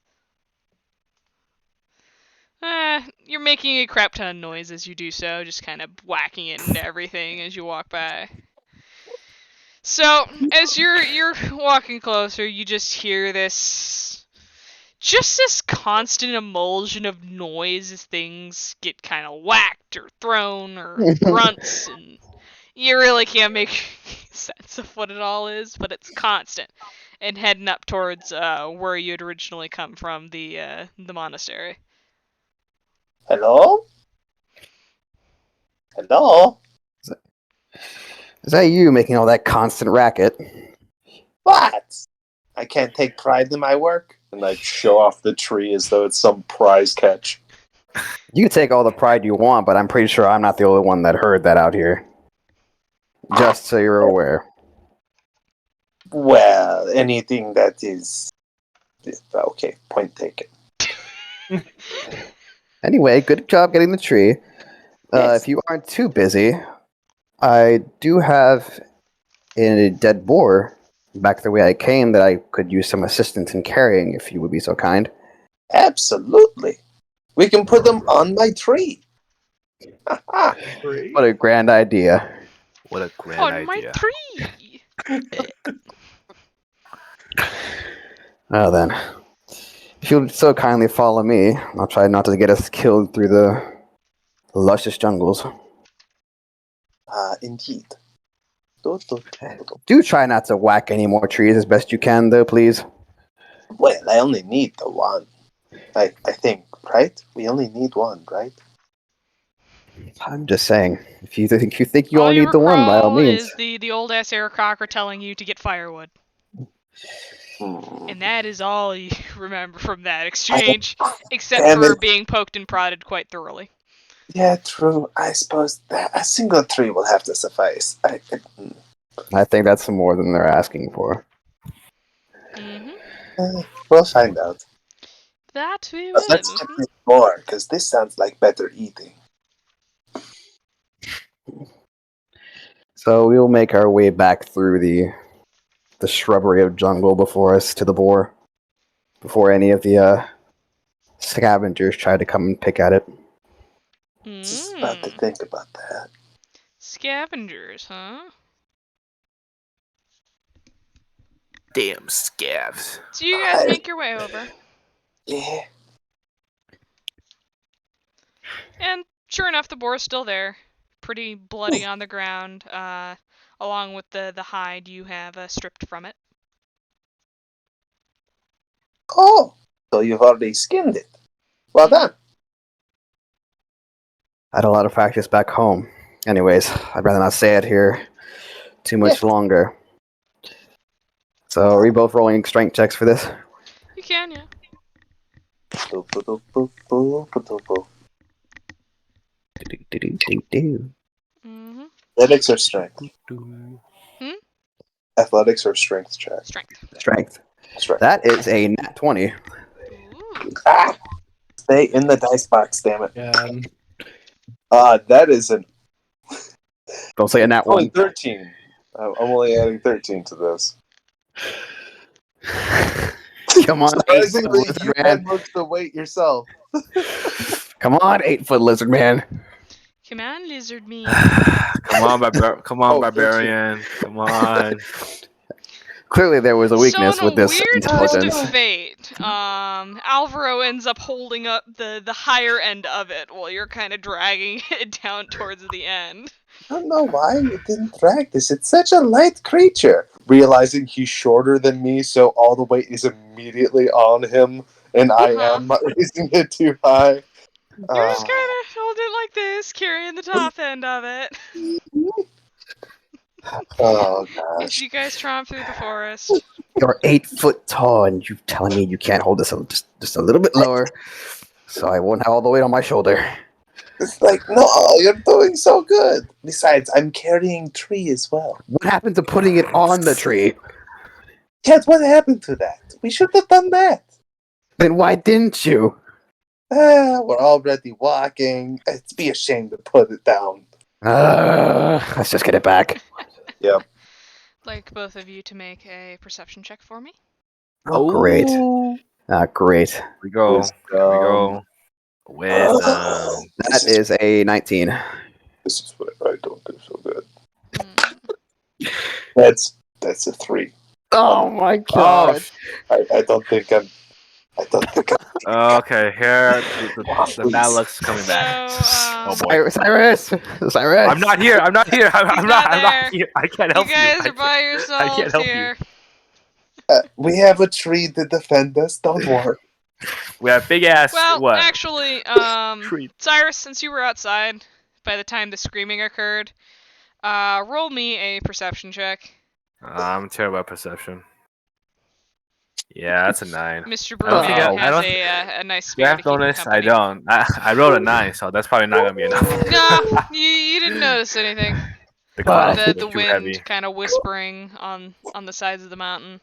You're making a crap ton of noise as you do so, just kind of whacking it into everything as you walk by. So, as you're walking closer, you just hear this constant emulsion of noise as things get kind of whacked or thrown or grunts, and you really can't make sense of what it all is, but it's constant. And heading up towards where you had originally come from, the monastery. Hello? Hello? Is that you making all that constant racket? What? I can't take pride in my work? And I show off the tree as though it's some prize catch. You can take all the pride you want, but I'm pretty sure I'm not the only one that heard that out here. Just so you're aware. Well, anything that is okay. Point taken. Anyway, good job getting the tree. Yes. If you aren't too busy, I do have a dead boar back the way I came that I could use some assistance in carrying if you would be so kind. Absolutely. We can put them on my tree. What a grand idea. What a grand On my idea. tree. Well then, if you'll so kindly follow me, I'll try not to get us killed through the luscious jungles. Indeed. Do try not to whack any more trees as best you can, though, please. Well, I only need the one. I think, right? We only need one, right? I'm just saying, if you think you All only you need the one, by all recall means. is the old ass Aarakocra telling you to get firewood. Hmm. And that is all you remember from that exchange, except Damn for it. being poked and prodded quite thoroughly. Yeah, true. I suppose that a single tree will have to suffice. I think that's more than they're asking for. We'll find out. That we But will. let's check this more, because this sounds like better eating. So we'll make our way back through the shrubbery of jungle before us to the boar, before any of the scavengers try to come and pick at it. Just about to think about that. Scavengers, huh? Damn scavs. So you guys make your way over. Yeah. And sure enough, the boar's still there. Pretty bloody on the ground, along with the hide you have stripped from it. Oh, so you've already skinned it. Well done. I had a lot of practice back home. Anyways, I'd rather not say it here too much longer. So are we both rolling strength checks for this? You can, yeah. Mm-hmm. Athletics or strength? Athletics or strength check? Strength. Strength. Strength. That is a nat 20. Ooh. Ah! Stay in the dice box, damn it. That is an Don't say a nat only 1. 13. I'm only adding 13 to this. Come on, 8-foot Surprisingly, lizard you man. had most of the weight yourself. Come on, 8-foot lizard man. Come on, lizard me. Come on, Oh, barbarian. Come on. Clearly there was a weakness so in with a this weird twist intelligence. of fate, Alvaro ends up holding up the higher end of it while you're kind of dragging it down towards the end. I don't know why you didn't drag this. It's such a light creature. Realizing he's shorter than me, so all the weight is immediately on him, and I am raising it too high. You're just kind of holding it like this, carrying the top end of it. Oh, As gosh. you guys tromp through the forest. You're 8 foot tall, and you're telling me you can't hold this just a little bit lower, so I won't have all the weight on my shoulder. It's like, no, you're doing so good. Besides, I'm carrying tree as well. What happened to putting it on the tree? Cat, what happened to that? We should have done that. Then why didn't you? We're already walking. It'd be a shame to put it down. Let's just get it back. Yep. Like both of you to make a perception check for me. Oh, great. Great. Here we go. Wisdom. Here we go. Wisdom. That is a 19. This is what I don't do so good. Mm. That's a 3. Oh my god. I don't think I'm. Okay, here the bad luck's coming back. So, Oh boy. Cyrus! I'm not here. I'm not here. I'm not not here. I can't help you you. guys are by yourselves help you. here. We have a tree to defend us. Don't worry. We have big ass. Well, what? actually, Tree. Cyrus, since you were outside by the time the screaming occurred, roll me a perception check. I'm terrible at perception. Yeah, that's a 9. Mr. I don't think Brewman I has don't- a nice You spirit have to keep him noticed? I company. don't. I rolled a 9, so that's probably not gonna be enough. No, you didn't notice anything. The Wow. clouds The were too wind heavy. kind of whispering on the sides of the mountain.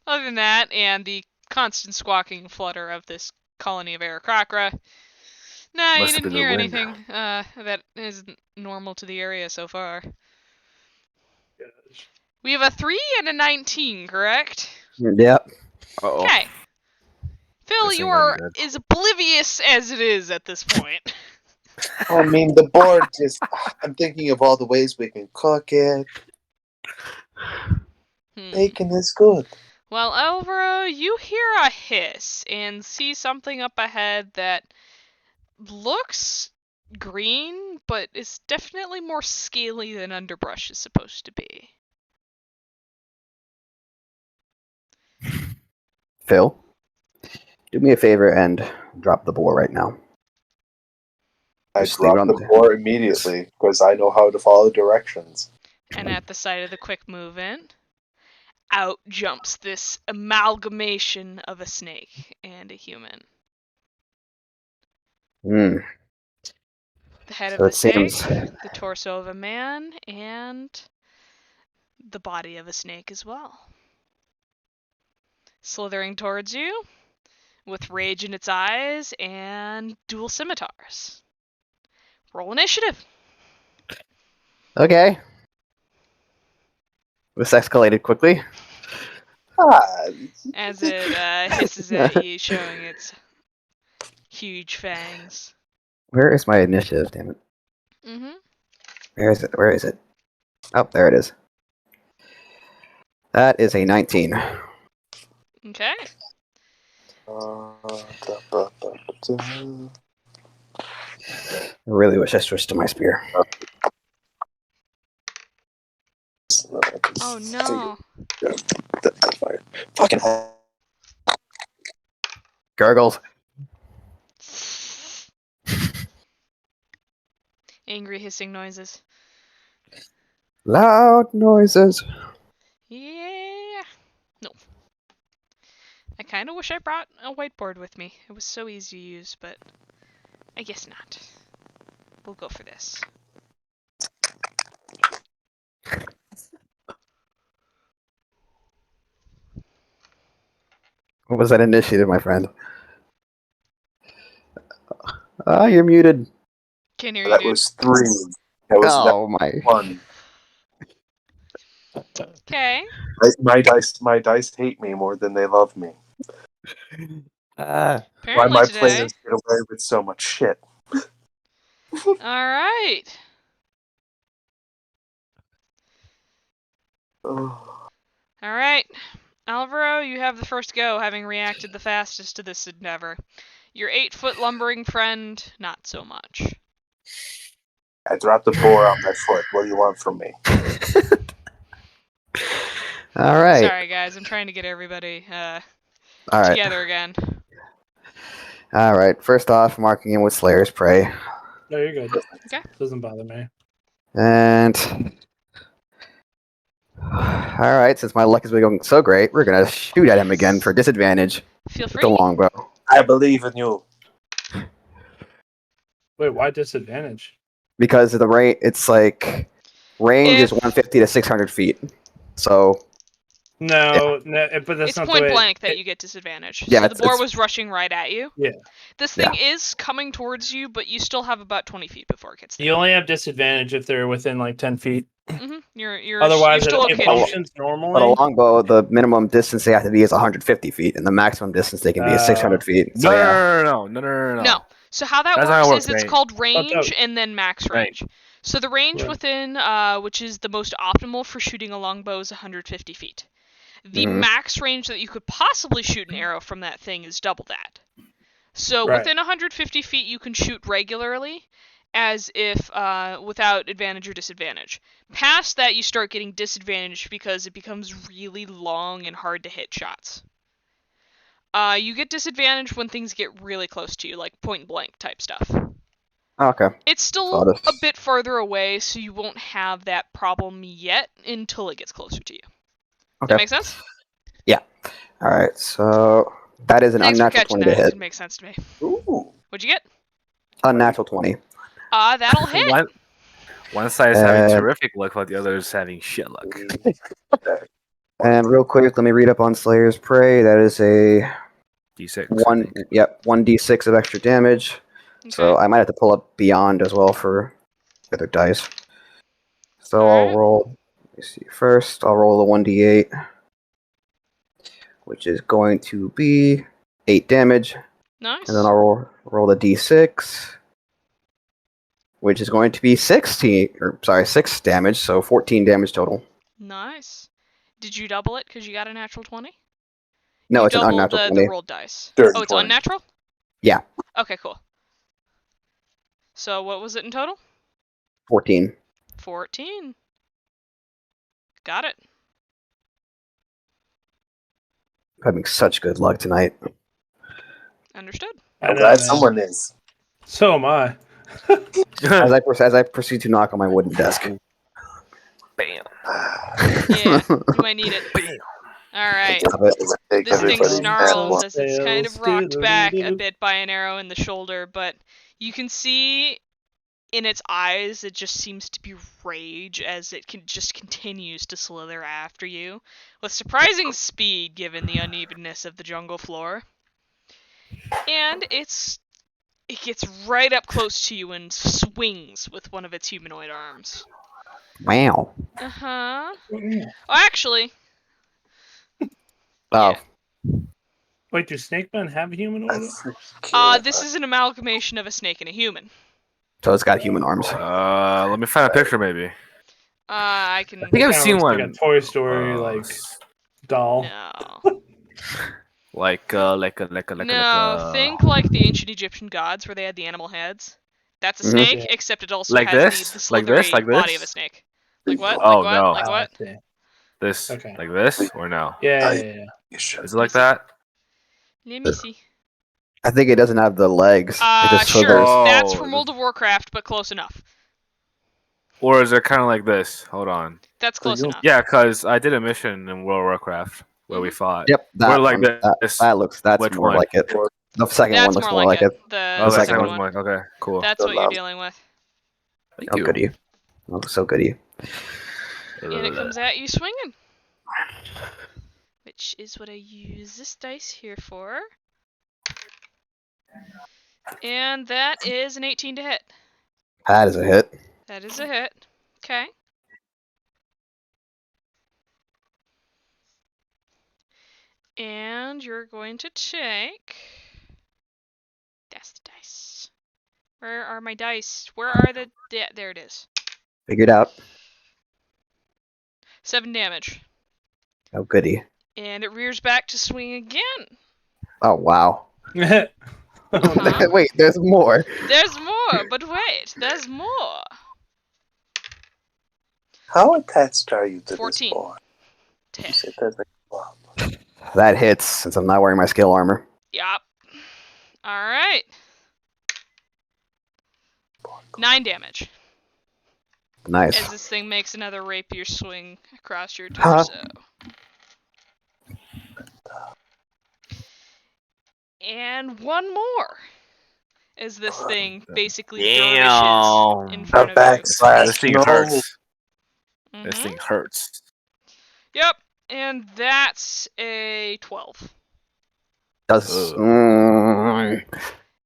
Other than that, and the constant squawking flutter of this colony of Aarakocra, nah, you Must have didn't been the hear wind. anything that isn't normal to the area so far. We have a 3 and a 19, correct? Yep. Uh-oh. Okay. Phil, This you ain't gonna be are good. as oblivious as it is at this point. I mean, the board just. I'm thinking of all the ways we can cook it. Bacon is good. Well, Alvaro, you hear a hiss and see something up ahead that looks green, but is definitely more scaly than underbrush is supposed to be. Phil, do me a favor and drop the boar right now. I Just leave it dropped on the the- board immediately because I know how to follow directions. And at the sight of the quick movement, out jumps this amalgamation of a snake and a human. Hmm. The head So of the it seems- snake, the torso of a man, and the body of a snake as well. Slithering towards you, with rage in its eyes and dual scimitars. Roll initiative. Okay. This escalated quickly. Ah, As it hisses at you, showing its huge fangs. Where is my initiative? Damn it. Mm-hmm. Where is it? Where is it? Oh, there it is. That is a 19. I Okay. really wish I switched to my spear. Oh no. Fucking hell. Gurgles. Angry hissing noises. Loud noises. Yeah. No. I kind of wish I brought a whiteboard with me. It was so easy to use, but I guess not. We'll go for this. What was that initiative, my friend? Ah, you're muted. Can't hear you, That dude. was 3. That was Oh my. 1. Okay. My dice hate me more than they love me. Why Apparently my today. players get away with so much shit. Alright. Oh. Alright. Alvaro, you have the first go, having reacted the fastest to this endeavor. Your 8-foot lumbering friend, not so much. I dropped the boar on my foot. What do you want from me? All right. Sorry, guys. I'm trying to get everybody All right. together again. All right. First off, marking him with Slayer's Prey. No, you're good. Okay. Doesn't bother me. And all right, since my luck has been going so great, we're gonna shoot at him again for disadvantage Feel with free. the longbow. I believe in you. Wait, why disadvantage? Because of the range, it's like range is If- 150 to 600 feet. So No, but that's It's not point the way. blank that you get disadvantage. Yeah, so the boar it's- was rushing right at you. Yeah. This thing is coming towards you, but you still have about 20 feet before it gets there. You only have disadvantage if they're within like 10 feet. You're Otherwise, still it okay. functions but a normally. longbow, the minimum distance they have to be is 150 feet, and the maximum distance they can be is 600 feet. So yeah. No. So how that That's not how it works is works, it's mate. called range out. and then max Right. range. So the range Right. within, which is the most optimal for shooting a longbow, is 150 feet. The Mhm. max range that you could possibly shoot an arrow from that thing is double that. So Right. within 150 feet, you can shoot regularly, as if without advantage or disadvantage. Past that, you start getting disadvantaged because it becomes really long and hard to hit shots. You get disadvantage when things get really close to you, like point blank type stuff. Okay. It's still So this- a bit further away, so you won't have that problem yet until it gets closer to you. Does that Okay. make sense? All right. So that is an Thanks for unnatural catching 20 that. to It hit. didn't make sense to me. Ooh. What'd you get? Unnatural 20. That'll hit. Why, One side is having terrific luck, while the other is having shit luck. And real quick, let me read up on Slayer's Prey. That is a D6. 1d6 of extra damage. Okay. So I might have to pull up Beyond as well for the other dice. So All I'll right. roll. Let me see. First, I'll roll the 1d8, which is going to be 8 damage. Nice. And then I'll roll the d6, which is going to be 6 damage, so 14 damage total. Nice. Did you double it because you got a natural 20? No, You it's an doubled unnatural the 20. rolled dice. Dirty Oh, it's 20. unnatural? Yeah. Okay, cool. So what was it in total? 14. 14. Got it. Having such good luck tonight. Understood. I'm glad someone is. So am I. As I proceed to knock on my wooden desk. Bam. Yeah, you might need it. Bam. Alright. Stop it. Take This thing everybody snarls at as it's kind of rocked back a bit by an arrow in the shoulder, but you can see in its eyes it just seems to be rage as it just continues to slither after you with surprising speed given the unevenness of the jungle floor. And it gets right up close to you and swings with one of its humanoid arms. Wow. Uh-huh. Oh, actually, Oh, Wait, do snake men have humanoid? this is an amalgamation of a snake and a human. so it's got human arms. Let me find a picture, maybe. I can... I think I've Kinda seen looks one. like a Toy Story doll. No. Like Think like the ancient Egyptian gods where they had the animal heads. That's a Mhm. snake, Yeah. except it also Like has this? the Like slithery this? Like body this? of a snake. Like what? Oh, Like what? no. Like Ah, what? I see. this, Okay. like this, or no? Yeah. You should. Is it like that? Let me see. I think it doesn't have the legs. It just Sure. slithers. That's Oh. from World of Warcraft, but close enough. Or is it kind of like this? Hold on. That's close you'll- enough. Yeah, because I did a mission in World of Warcraft where we fought. Yep, Or that like one. this. That's Which more one? like it. The second That's one looks more like it. The Oh, that second second one's one. like, okay, cool. That's what you're dealing with. Thank Oh, you. goody. Oh, so goody. And it comes at you swinging. Which is what I use this dice here for. And that is an 18 to hit. That is a hit. That is a hit. Okay. And you're going to take... That's the dice. Where are my dice? Where are the... Yeah, there it is. Figured out. 7 damage. Oh, goody. And it rears back to swing again. Oh, wow. Uh-huh. Wait, there's more. There's more, but wait, there's more. How attached are you to 14. this boy? To You hit. said that's like, wow. That hits since I'm not wearing my skill armor. Yup. Alright. 9 damage. Nice. As this thing makes another rapier swing across your Huh? torso. And one more. As this thing basically dervishes in front A of you. backslash. This thing No. hurts. This Mhm. thing hurts. Yep, and that's a 12. Does Ugh.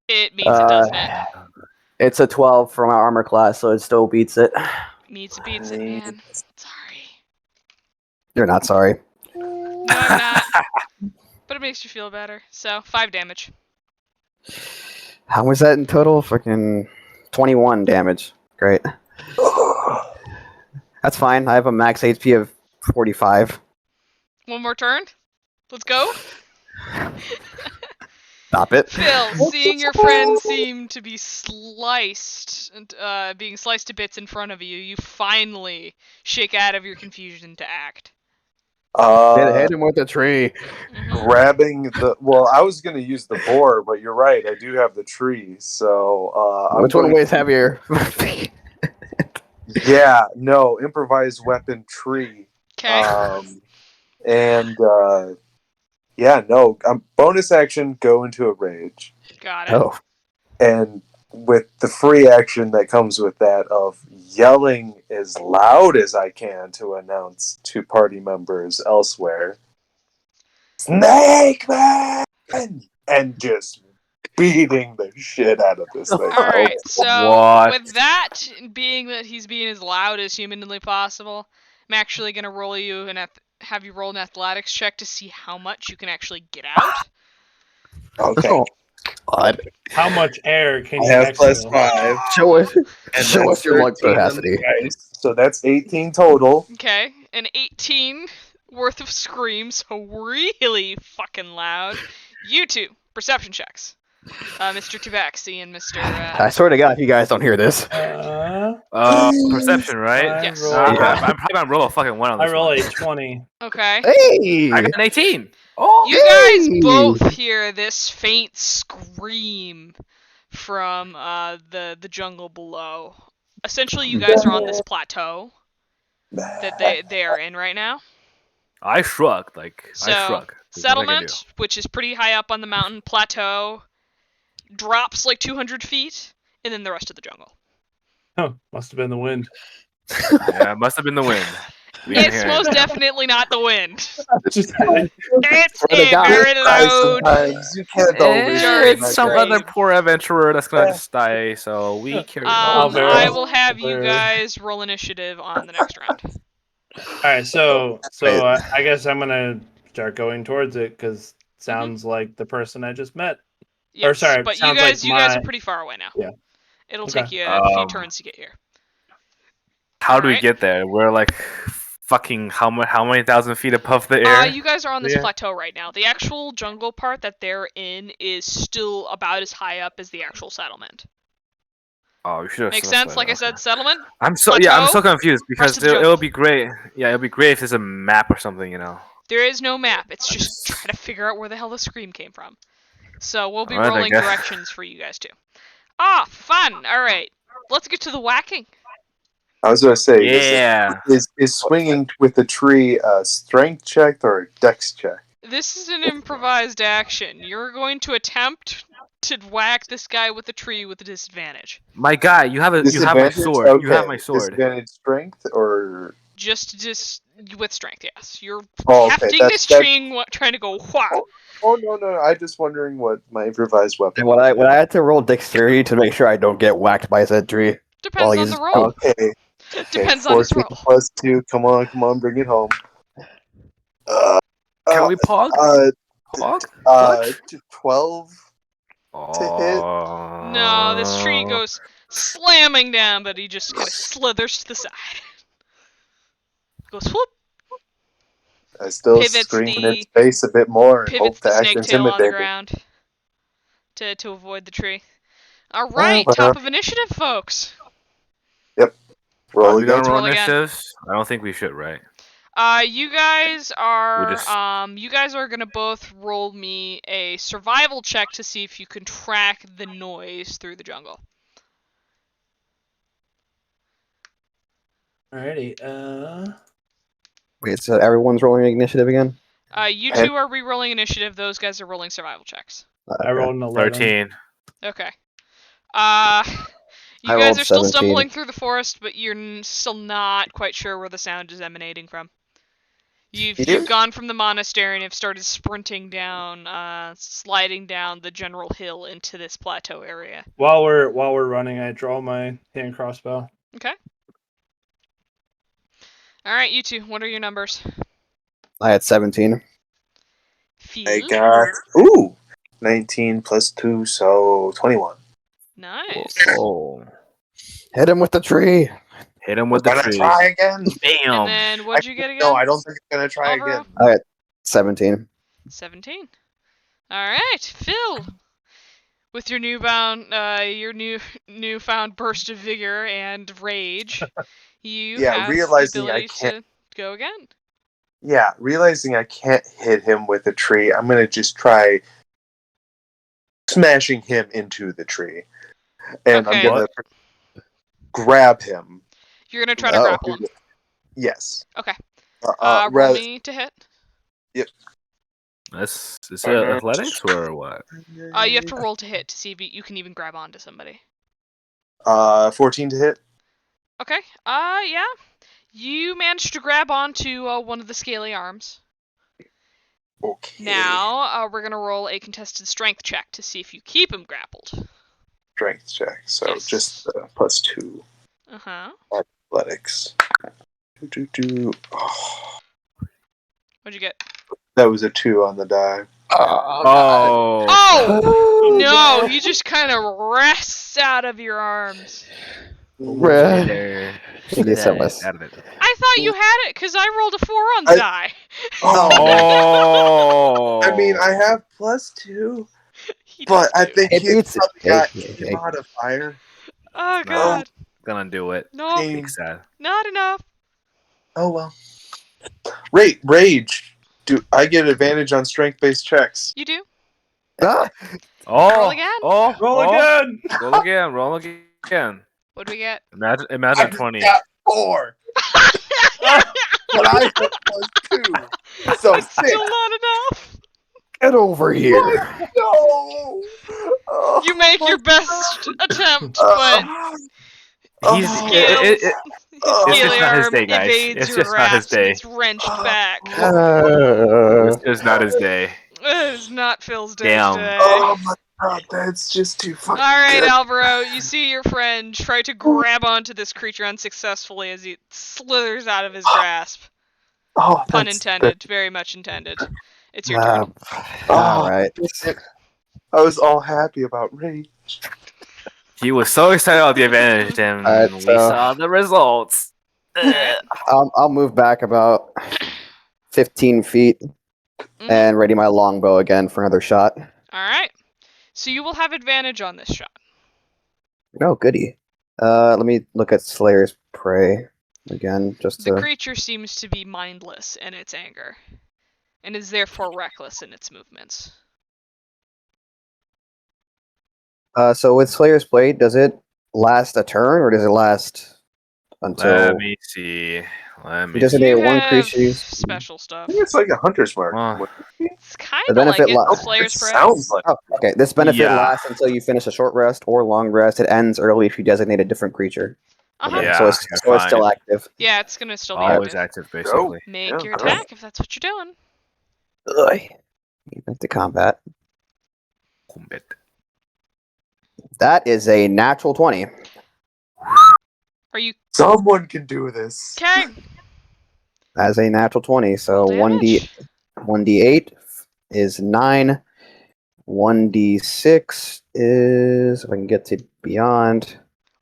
It means it doesn't hit. It's a 12 for my armor class, so it still beats it. Means it beats it, man. Sorry. You're not sorry. No, I'm not. But it makes you feel better. So, 5 damage. How was that in total? Freaking 21 damage. Great. That's fine. I have a max HP of 45. One more turn? Let's go. Stop it. Phil, seeing your friend seem to be sliced, being sliced to bits in front of you, you finally shake out of your confusion to act. Hit him with a tree. Mhm. Grabbing the... Well, I was going to use the boar, but you're right. I do have the tree, so... Which one weighs heavier? Yeah, no. Improvised weapon tree. Okay. Yeah, no. Bonus action, go into a rage. Got it. Oh. And with the free action that comes with that of yelling as loud as I can to announce to party members elsewhere, Snake Man! And just beating the shit out of this thing. Alright, so What? with that being that he's being as loud as humanly possible, I'm actually going to roll you and have you roll an athletics check to see how much you can actually get out. Okay. Oh, God. How much air can I you have exhale? +5. Show us, And show that's us your lung 13 on capacity. the dice, so that's 18 total. Okay, an 18 worth of screams, really fucking loud. You two, perception checks. Mr. Tabaxi and Mr. I swear to God, if you guys don't hear this. Perception, right? I Yes. roll, I'm Yeah. probably gonna roll a fucking 1 on I this roll one. a 20. Okay. Hey! I got an 18. Oh, You guys Hey! both hear this faint scream from the jungle below. Essentially, you guys are on this plateau that they are in right now. I shrugged. I So, shrugged. There's nothing I can do. settlement, which is pretty high up on the mountain plateau, drops like 200 feet, and then the rest of the jungle. Oh, must have been the wind. Yeah, it must have been the wind. We can It's hear most it. definitely not the wind. Just kidding. It's Swear to a God. very Guys, loud. sometimes you can't always. Jarring It's some scream. other poor adventurer that's gonna just die, so we carry I'll on. verify. I will have you I'll guys roll initiative on the next round. All right, so I guess I'm gonna start going towards it because sounds like the person I just met. Yes, sorry, but you sounds guys, like you guys my- are pretty far away now. Yeah. It'll Okay. take you a few Um, turns to get here. How do we Alright. get there? We're like fucking how many thousand feet above the air? You guys are on this Yeah. plateau right now. The actual jungle part that they're in is still about as high up as the actual settlement. Oh, we should have. Makes sense? Like I said, settlement. I'm plateau, so confused because rest of the it'll jungle. be great. Yeah, it'll be great if there's a map or something, you know. There is no map. It's just trying to figure out where the hell the scream came from. So we'll be Alright, I rolling guess. directions for you guys too. Ah, fun. All right, let's get to the whacking. I was going to say, Yeah. is swinging with the tree a strength check or a dex check? This is an improvised action. You're going to attempt to whack this guy with a tree with a disadvantage. My guy, you have my Disadvantage? sword. Okay. You have my sword. Disadvantage strength or... Just with strength, yes. You're Oh, okay. hefting this string, trying to go wha. Oh, no. I'm just wondering what my improvised weapon And when I had to roll dexterity to make sure I don't get whacked by said tree. Depends Well, on he's- the roll. Okay. Depends on his 14 roll. plus 2. Come on, bring it home. Can we pog? Pog? 12. Oh. No, this tree goes slamming down, but he just kind of slithers to the side. Goes whoop. I still Pivots scream in the- its face a bit more and Pivots hope to the act snake tail on the intimidating. ground to avoid the tree. All right, well. top of initiative, folks. Roll Are we gonna again. roll Roll again. initiatives? I don't think we should, right? You guys are We just- you guys are gonna both roll me a survival check to see if you can track the noise through the jungle. Alrighty. Wait, so everyone's rolling initiative again? You two are re-rolling initiative. Those guys are rolling survival checks. I rolled an 11. 13. Okay. You I guys rolled are still 17. stumbling through the forest, but you're still not quite sure where the sound is emanating from. You've gone from the monastery and have started sprinting down, sliding down the general hill into this plateau area. While we're running, I draw my hand crossbow. Okay. All right, you two. What are your numbers? I had 17. I Phil? got 19 plus 2, so 21. Nice. Oh. Hit him with the tree. Hit him with the Gonna tree. try again. And Bam. then what'd you get again? No, I don't think I'm gonna try Alvaro? again. I had 17. 17. All right, Phil. With your newfound burst of vigor and rage, you have realizing the I ability can't- to go again. Yeah, realizing I can't hit him with a tree, I'm gonna just try smashing him into the tree. And Okay. I'm gonna grab him. You're gonna try to Oh. grapple him. Yes. Okay. Uh, Roll rather, me to hit. Is it athletics or what? You have to roll to hit to see if you can even grab onto somebody. 14 to hit. Okay. Yeah. You managed to grab onto one of the scaly arms. Okay. Now, we're gonna roll a contested strength check to see if you keep him grappled. Strength check. So Yes. just +2 Uh-huh. athletics. Oh, What'd you get? that was a 2 on the die. Oh. Oh! No, no. he just kind of rests out of your arms. Bruh. There. Thank you so much. Out of it. I thought you had it because I rolled a 4 on the die. Oh. I mean, I have +2, He but does I too. think It he's beats it. probably got Hey. a modifier. Oh, No. God. Gonna do it. Nope, Hey. Big sad. not enough. Oh well. Rage. Do I get advantage on strength-based checks? You do. Ah, Oh. Roll again. Oh. Roll oh. again. Roll again. Roll again. What'd we get? Imagine I 20. got 4, but I have +2, so It's 6. still not enough. get over here. No. Oh, You make my your best attempt, God. but He's Oh. scales, his Oh. It's just scaly not his arm day, guys. evades It's your just not his grasp and day. gets wrenched back. It's not his day. It is not Phil's day Damn. today. Oh my God, that's just too fucking Alright, good. Alvaro, you see your friend try to grab onto this creature unsuccessfully as he slithers out of his grasp. Oh, Pun that's intended, very much intended. It's your turn. All right. I was all happy about Rage. He was so excited about the advantage, and Alright, we so- saw the results. I'll move back about 15 feet and ready my longbow again for another shot. Alright. So you will have advantage on this shot. Oh, goody. Let me look at Slayer's Prey again, just The to. creature seems to be mindless in its anger, and is therefore reckless in its movements. So with Slayer's Blade, does it last a turn or does it last until? Let me see. Let me Does it see. You name one have creature you- special stuff. I think it's like a hunter's mark. Wow. It's kind The of like benefit it, la- Slayer's It Prey. sounds like. Oh, okay. This benefit Yeah. lasts until you finish a short rest or long rest. It ends early if you designate a different creature. Uh-huh. Okay, Yeah, so it's you're still fine. active. Yeah, it's gonna still be Always active. active, basically. Make Yeah, your alright. attack if that's what you're doing. Ugh. Back to combat. That is a natural 20. Are you Someone can do this. okay? As a natural 20, so Roll damage. 1d8 is 9. 1d6 is, if I can get to beyond,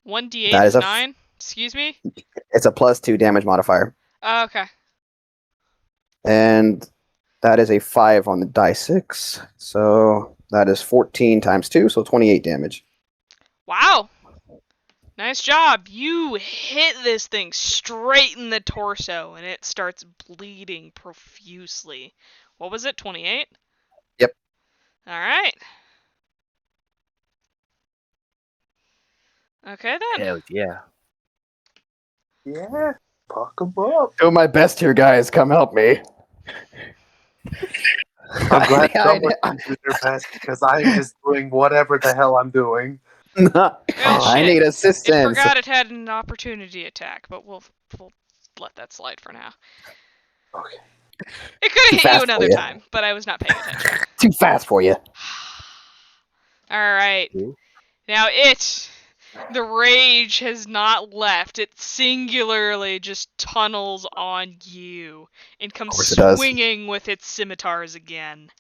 1d8 That is is a 9. Excuse me. it's a +2 damage modifier. Oh, okay. And that is a 5 on the die 6. So that is 14 times 2, so 28 damage. Wow. Nice job. You hit this thing straight in the torso, and it starts bleeding profusely. What was it? 28. Yep. All right. Okay then. Hell yeah. Yeah, fuck them up. Doing my best here, guys. Come help me. I'm glad someone I, can do their best because I'm just doing whatever the hell I'm doing. Well, I shit. need It assistance. forgot it had an opportunity attack, but we'll let that slide for now. Okay. It could Too have hit fast you for another you. time, but I was not paying attention. Too fast for you. All right. Ooh. Now the rage has not left. It singularly just tunnels on you and comes course it does. swinging with its scimitars again.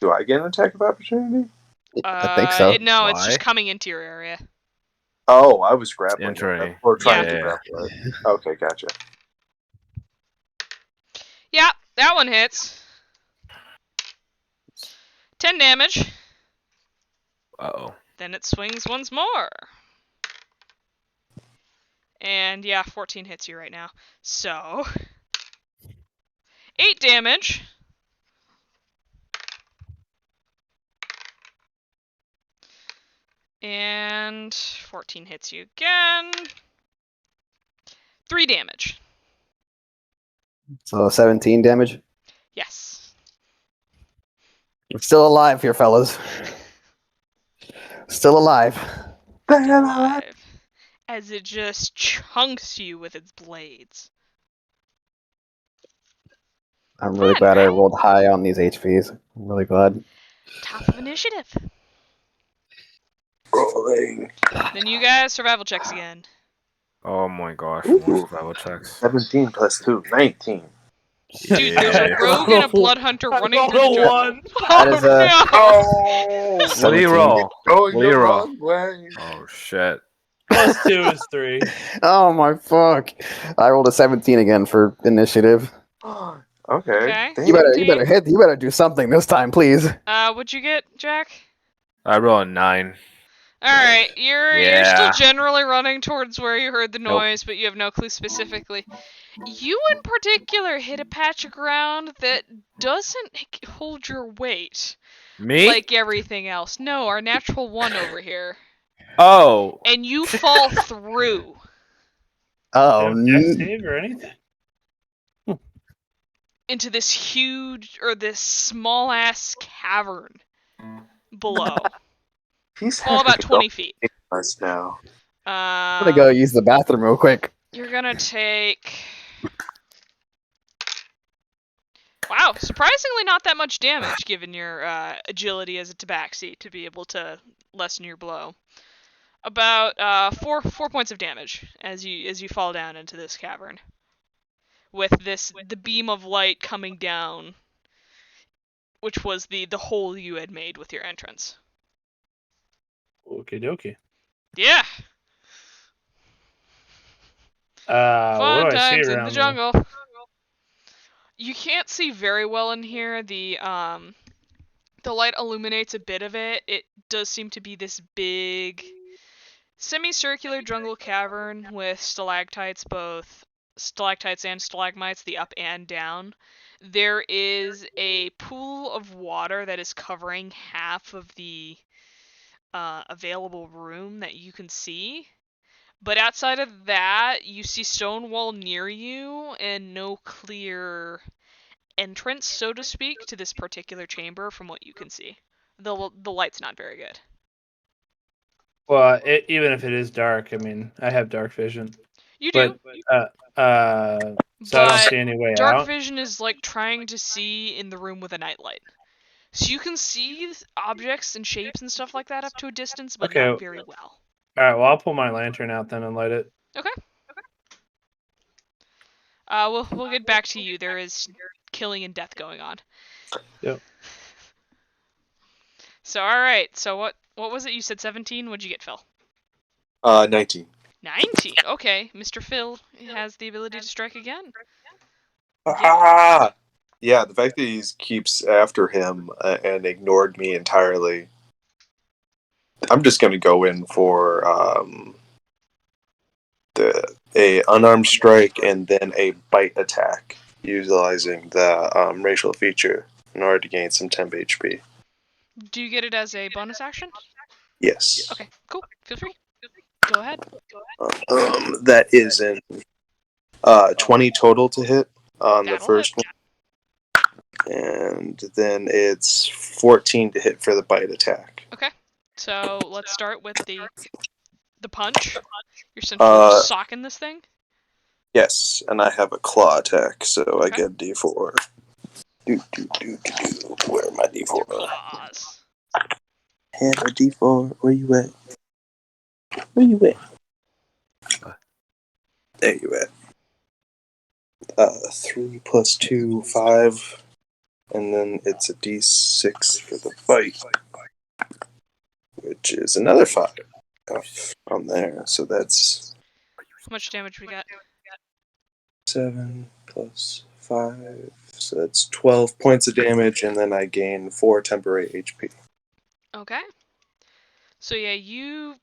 Do I get an attack of opportunity? I think so. No, it's just Why? coming into your area. Oh, I was grappling. Entering. It, or trying Yeah. to grapple it. Okay, gotcha. Yeah, that one hits. 10 damage. Uh-oh. Then it swings once more. And yeah, 14 hits you right now. So 8 damage. And 14 hits you again. 3 damage. So 17 damage. Yes. We're still alive here, fellas. Still alive. Alive. as it just chunks you with its blades. I'm really Fun, glad I right? rolled high on these HPs. I'm really glad. Top of initiative. Rolling. Then you guys, survival checks again. Oh my gosh, more survival checks. 17 plus 2, 19. Dude, there's a Yeah. rogue and a blood hunter I running rolled through the a jungle. one. That is a- no! Oh! What do you 17. roll? Going What do the you roll? wrong way. Oh shit. Plus 2 is 3. Oh my fuck! I rolled a 17 again for initiative. Okay. Okay. Damn. You better 17. hit. You better do something this time, please. What'd you get, Jack? I roll a 9. Alright, you're still Yeah. generally running towards where you heard the Nope. noise, but you have no clue specifically. You in particular hit a patch of ground that doesn't hold your weight Me? like everything else. No, our natural one over here. Oh. And you fall through Oh, Dex save or anything? into this huge, or this small ass cavern below. He's Fall about 20 feet. us now. I'm gonna go use the bathroom real quick. You're gonna take... Wow, surprisingly not that much damage given your agility as a tabaxi to be able to lessen your blow. About 4 points of damage as you fall down into this cavern. With the beam of light coming down, which was the hole you had made with your entrance. Okie dokie. Yeah. What Fun do I see times in around the me? jungle. You can't see very well in here. The light illuminates a bit of it. It does seem to be this big semicircular jungle cavern with stalactites, both stalactites and stalagmites, the up and down. There is a pool of water that is covering half of the available room that you can see. But outside of that, you see stone wall near you and no clear entrance, so to speak, to this particular chamber from what you can see. The light's not very good. Well, even if it is dark, I mean, I have dark vision. You do, But, so I don't but see any way dark out. vision is like trying to see in the room with a nightlight. So you can see objects and shapes and stuff like that up to a distance, but Okay. not very well. Alright, well, I'll pull my lantern out then and light it. Okay. We'll get back to you. There is killing and death going on. Yep. So alright, so what was it? You said 17? What'd you get, Phil? 19. 19. Okay, Mr. Phil has the ability to strike again. Ah! Yeah, the fact that he keeps after him and ignored me entirely. I'm just going to go in for a unarmed strike and then a bite attack, utilizing the racial feature in order to gain some temp HP. Do you get it as a bonus action? Yes. Okay, cool. Feel free. Go ahead. That is in 20 total to hit on the That'll first hit. one. And then it's 14 to hit for the bite attack. Okay. So let's start with the punch. You're essentially socking this thing. Yes, and I have a claw attack, so I Okay. get D4. Where are my Your D4? claws. Have a D4. Where you at? Where you at? There you at. 3 plus 2, 5. And then it's a D6 for the bite, which is another 5 on there. So that's How much damage we got? 7 plus 5. So that's 12 points of damage, and then I gain 4 temporary HP. Okay. So yeah, you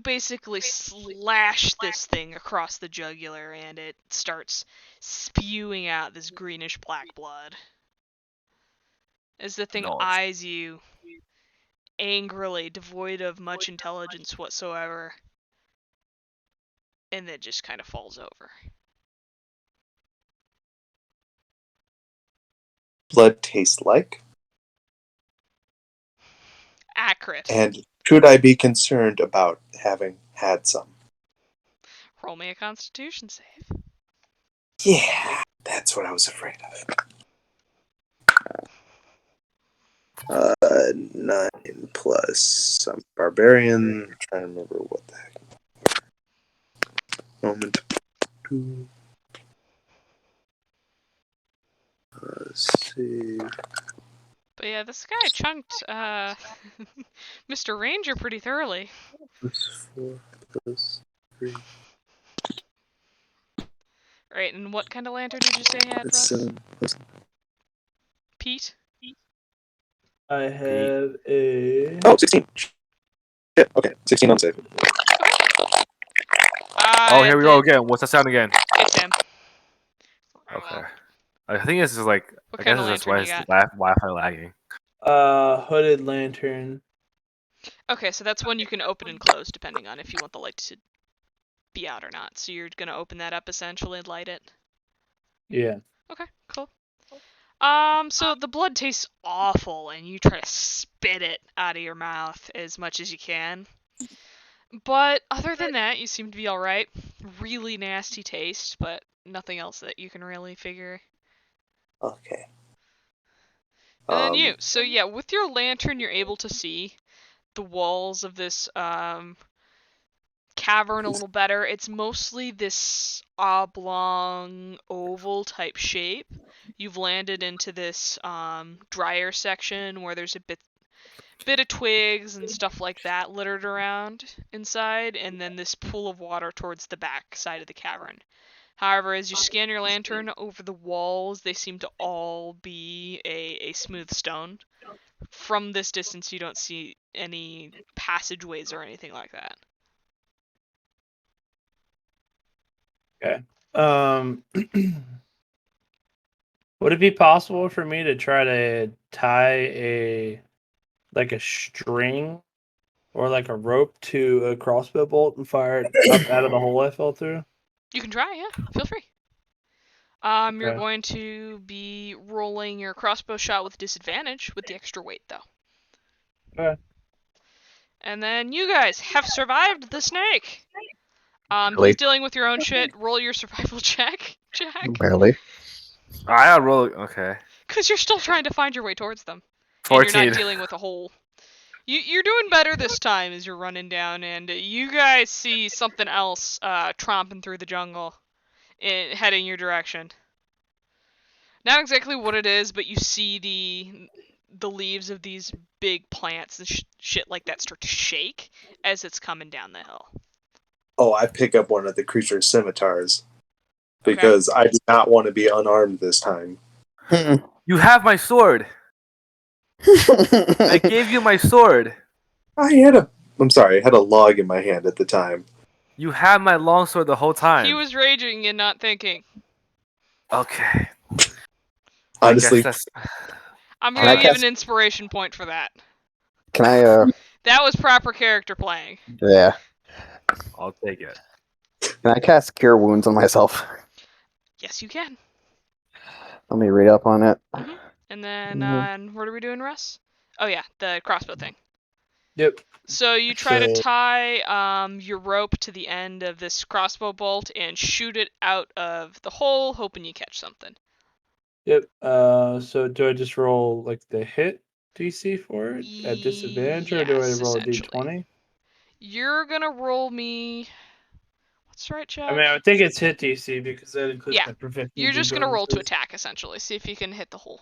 basically slash this thing across the jugular and it starts spewing out this greenish black blood. As the thing Nice. eyes you angrily, devoid of much intelligence whatsoever, and then just kind of falls over. Blood tastes like? Accurate. And should I be concerned about having had some. Roll me a Constitution save. Yeah, that's what I was afraid of. 9 plus some barbarian. I'm trying to remember what the heck. Moment. 2 save. But yeah, this guy chunked Mr. Ranger pretty thoroughly. Plus 4 plus 3. Right, and what kind of lantern did you say he had, That's Russ? 7 plus. Pete? I have a. Oh, 16. Shit, okay. 16 on save. Oh, here we go again. What's that sound again? It's him. Very Okay. well. I think this is like. What I kind guess of it's just lantern why you it's got? Wi-Fi lagging. Hooded lantern. Okay, so that's one you can open and close depending on if you want the light to be out or not. So you're gonna open that up essentially and light it. Yeah. Okay, cool. So the blood tastes awful, and you try to spit it out of your mouth as much as you can. But other than that, you seem to be alright. Really nasty taste, but nothing else that you can really figure. Okay. And then you. So yeah, with your lantern, you're able to see the walls of this cavern a little better. It's mostly this oblong oval type shape. You've landed into this drier section where there's a bit of twigs and stuff like that littered around inside, and then this pool of water towards the back side of the cavern. However, as you scan your lantern over the walls, they seem to all be a smooth stone. From this distance, you don't see any passageways or anything like that. Okay. Would it be possible for me to try to tie a string or like a rope to a crossbow bolt and fire it up out of the hole I fell through? You can try, yeah. Feel free. You're Okay. going to be rolling your crossbow shot with disadvantage with the extra weight, though. Okay. And then you guys have survived the snake. Barely. He's dealing with your own shit. Roll your survival check, Jack. Barely. I gotta roll. Okay. Because you're still trying to find your way towards them. And you're 14. not dealing with a hole. You're doing better this time as you're running down, and you guys see something else tromping through the jungle, heading your direction. Not exactly what it is, but you see the leaves of these big plants and shit like that start to shake as it's coming down the hill. Oh, I pick up one of the creature's scimitars because I do not want to be unarmed this time. You have my sword. I gave you my sword. I had a log in my hand at the time. You had my longsword the whole time. He was raging and not thinking. Okay. Honestly, I'm gonna give cast- an inspiration point for that. Can I? That was proper character playing. Yeah. I'll take it. Can I cast Cure Wounds on myself? Yes, you can. Let me read up on it. Mm-hmm. And then, what are we doing, Russ? Oh yeah, the crossbow thing. Yep. So you try to tie your rope to the end of this crossbow bolt and shoot it out of the hole, hoping you catch something. Yep. So do I just roll like the hit DC for it at disadvantage, or do I Yes, roll a essentially. D20? You're gonna roll me. What's right, Jack? I mean, I would think it's hit DC because that includes Yeah. my proficiency. You're just gonna roll to bonuses. attack, essentially. See if you can hit the hole.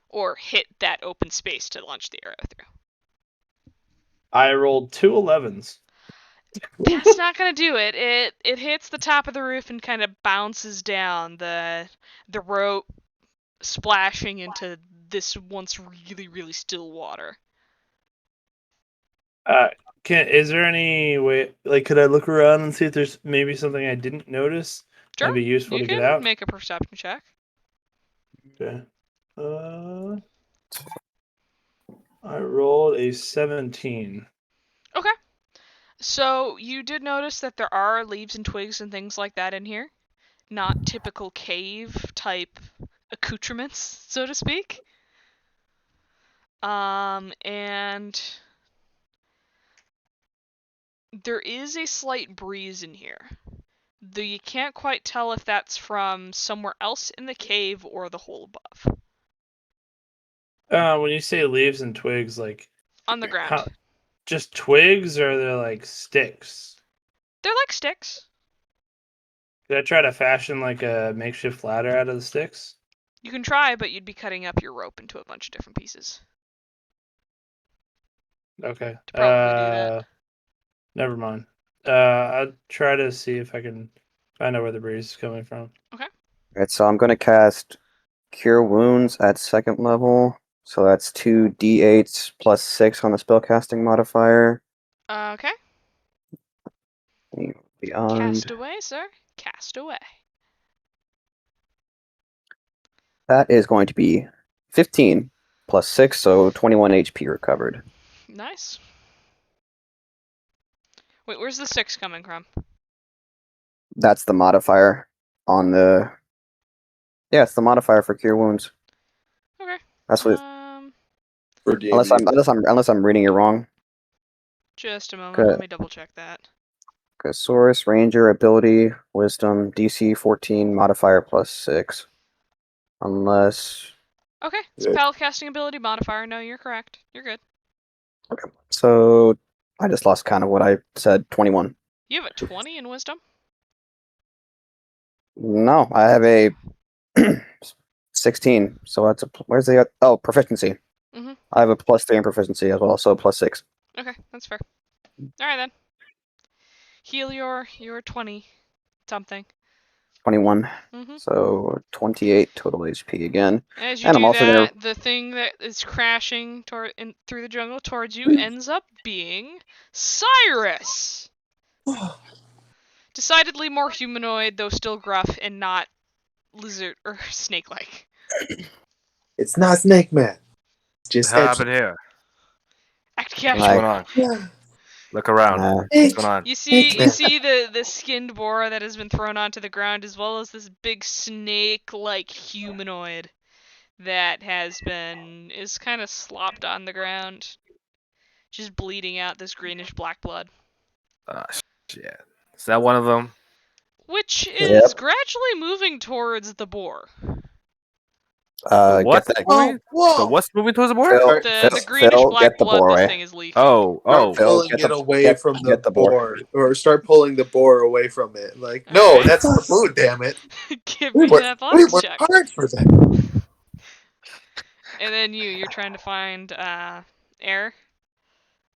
Or hit that open space to launch the arrow through. I rolled 2 11s. That's not gonna do it. It hits the top of the roof and kind of bounces down, the rope splashing into this once really, really still water. Is there any way, like, could I look around and see if there's maybe something I didn't notice Sure, that'd be useful you to get can out? make a perception check. Okay. I rolled a 17. Okay. So you did notice that there are leaves and twigs and things like that in here. Not typical cave type accoutrements, so to speak. And There is a slight breeze in here. Though you can't quite tell if that's from somewhere else in the cave or the hole above. When you say leaves and twigs, like On the ground. just twigs, or they're like sticks? They're like sticks. Did I try to fashion like a makeshift ladder out of the sticks? You can try, but you'd be cutting up your rope into a bunch of different pieces. Okay. To probably do that. Never mind. I'll try to see if I can find out where the breeze is coming from. Alright, so I'm going to cast Cure Wounds at 2nd level. So that's 2d8s plus 6 on the spellcasting modifier. Okay. Beyond. Cast away, sir. Cast away. That is going to be 15 plus 6, so 21 HP recovered. Nice. Wait, where's the 6 coming from? That's the modifier on the... Yeah, it's the modifier for Cure Wounds. Okay. That's what... For D&D. Unless I'm reading it wrong. Just a moment. Good. Let me double check that. Source, Ranger, Ability, Wisdom, DC 14, modifier plus 6. Unless... Okay. It's Yeah. spellcasting ability modifier. No, you're correct. You're good. Okay. So, I just lost kind of what I said, 21. You have a 20 in wisdom? No, I have a 16. So that's a... Where's the... Oh, proficiency. Mhm. I have a plus 3 in proficiency as well, so plus 6. Okay, that's fair. Alright then. Heal your 20 something. 21. Mm-hmm. So 28 total HP again. As you And do I'm also that, the thing that is crashing through the jungle towards you ends up being Cyrus! Decidedly more humanoid, though still gruff and not lizard or snake-like. It's not Snake Man. It's What just happened here? Act What's casual. going on? Yeah. Look around. Uh, What's going on? You see Man. the skinned boar that has been thrown onto the ground, as well as this big snake-like humanoid that is kind of slopped on the ground, just bleeding out this greenish black blood, Shit. Is that one of them? which Yep. is gradually moving towards the boar. What? Get that. Whoa, whoa! So what's moving towards the board? Phil, The greenish black get the blood boar this away. thing is leafing. Oh, Start Phil, pulling get it the- away from the get the boar. boar, or start pulling the boar away from it. Like, no, Alright. that's the food. Damn it! Give We me an athletics worked check. hard for that. And then you're trying to find air, where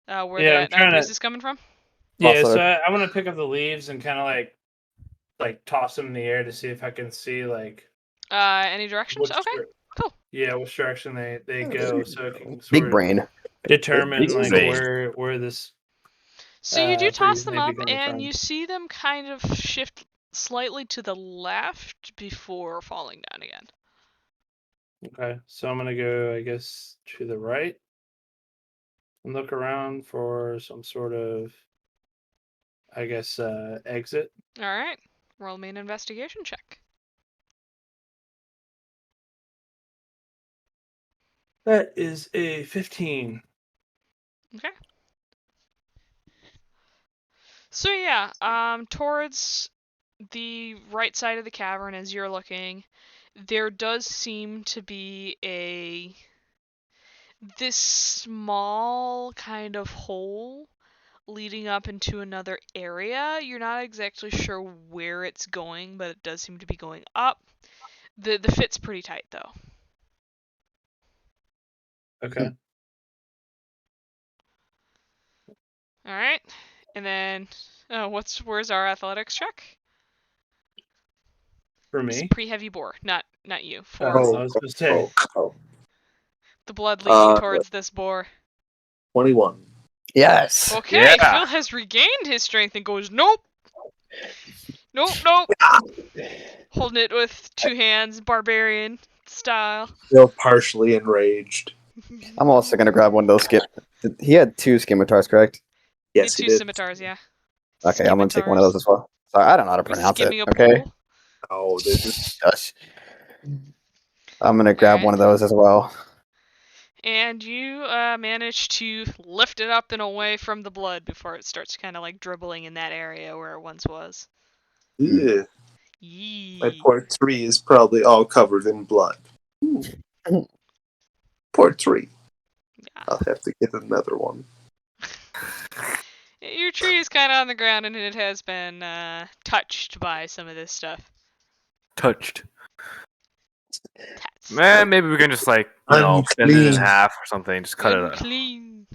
Yeah, I'm that trying breeze to- is coming from. Yeah, Also- so I want to pick up the leaves and kind of like toss them in the air to see if I can see like Any directions? which Okay, cool. Yeah, which direction they go, so it can Big sort of brain. determine Big like brain. where this. So you do toss breeze them may be up, coming and from. you see them kind of shift slightly to the left before falling down again. Okay, so I'm gonna go, I guess, to the right and look around for some sort of, I guess, exit. All right, roll me an investigation check. That is a 15. Okay. So yeah, towards the right side of the cavern as you're looking, there does seem to be this small kind of hole leading up into another area. You're not exactly sure where it's going, but it does seem to be going up. The fit's pretty tight though. Okay. All right, and then where's our athletics check? For It's me? pretty heavy boar, not you. For I was gonna say. the blood leading Uh, towards this boar. 21. Yes. Okay, Yeah. Phil has regained his strength and goes, nope. Nope. Holding it with two hands, barbarian style. Still partially enraged. I'm also going to grab one of those He had 2 scimitars, correct? Yes, two he did. scimitars, yeah. Okay, I'm going to take one of those as well. Sorry, I don't know how to Was pronounce it. skimming a Okay. pole. Oh, this is Shush. I'm going to grab Alright. one of those as well. And you manage to lift it up and away from the blood before it starts kind of like dribbling in that area where it once was. Ugh. My Yee. poor tree is probably all covered in blood. Poor tree. Yeah. I'll have to get another one. Your tree is kind of on the ground and it has been touched by some of this stuff. Touched. That's Man, maybe we can just like bend it in Unclean. half or something. Just cut it. unclean.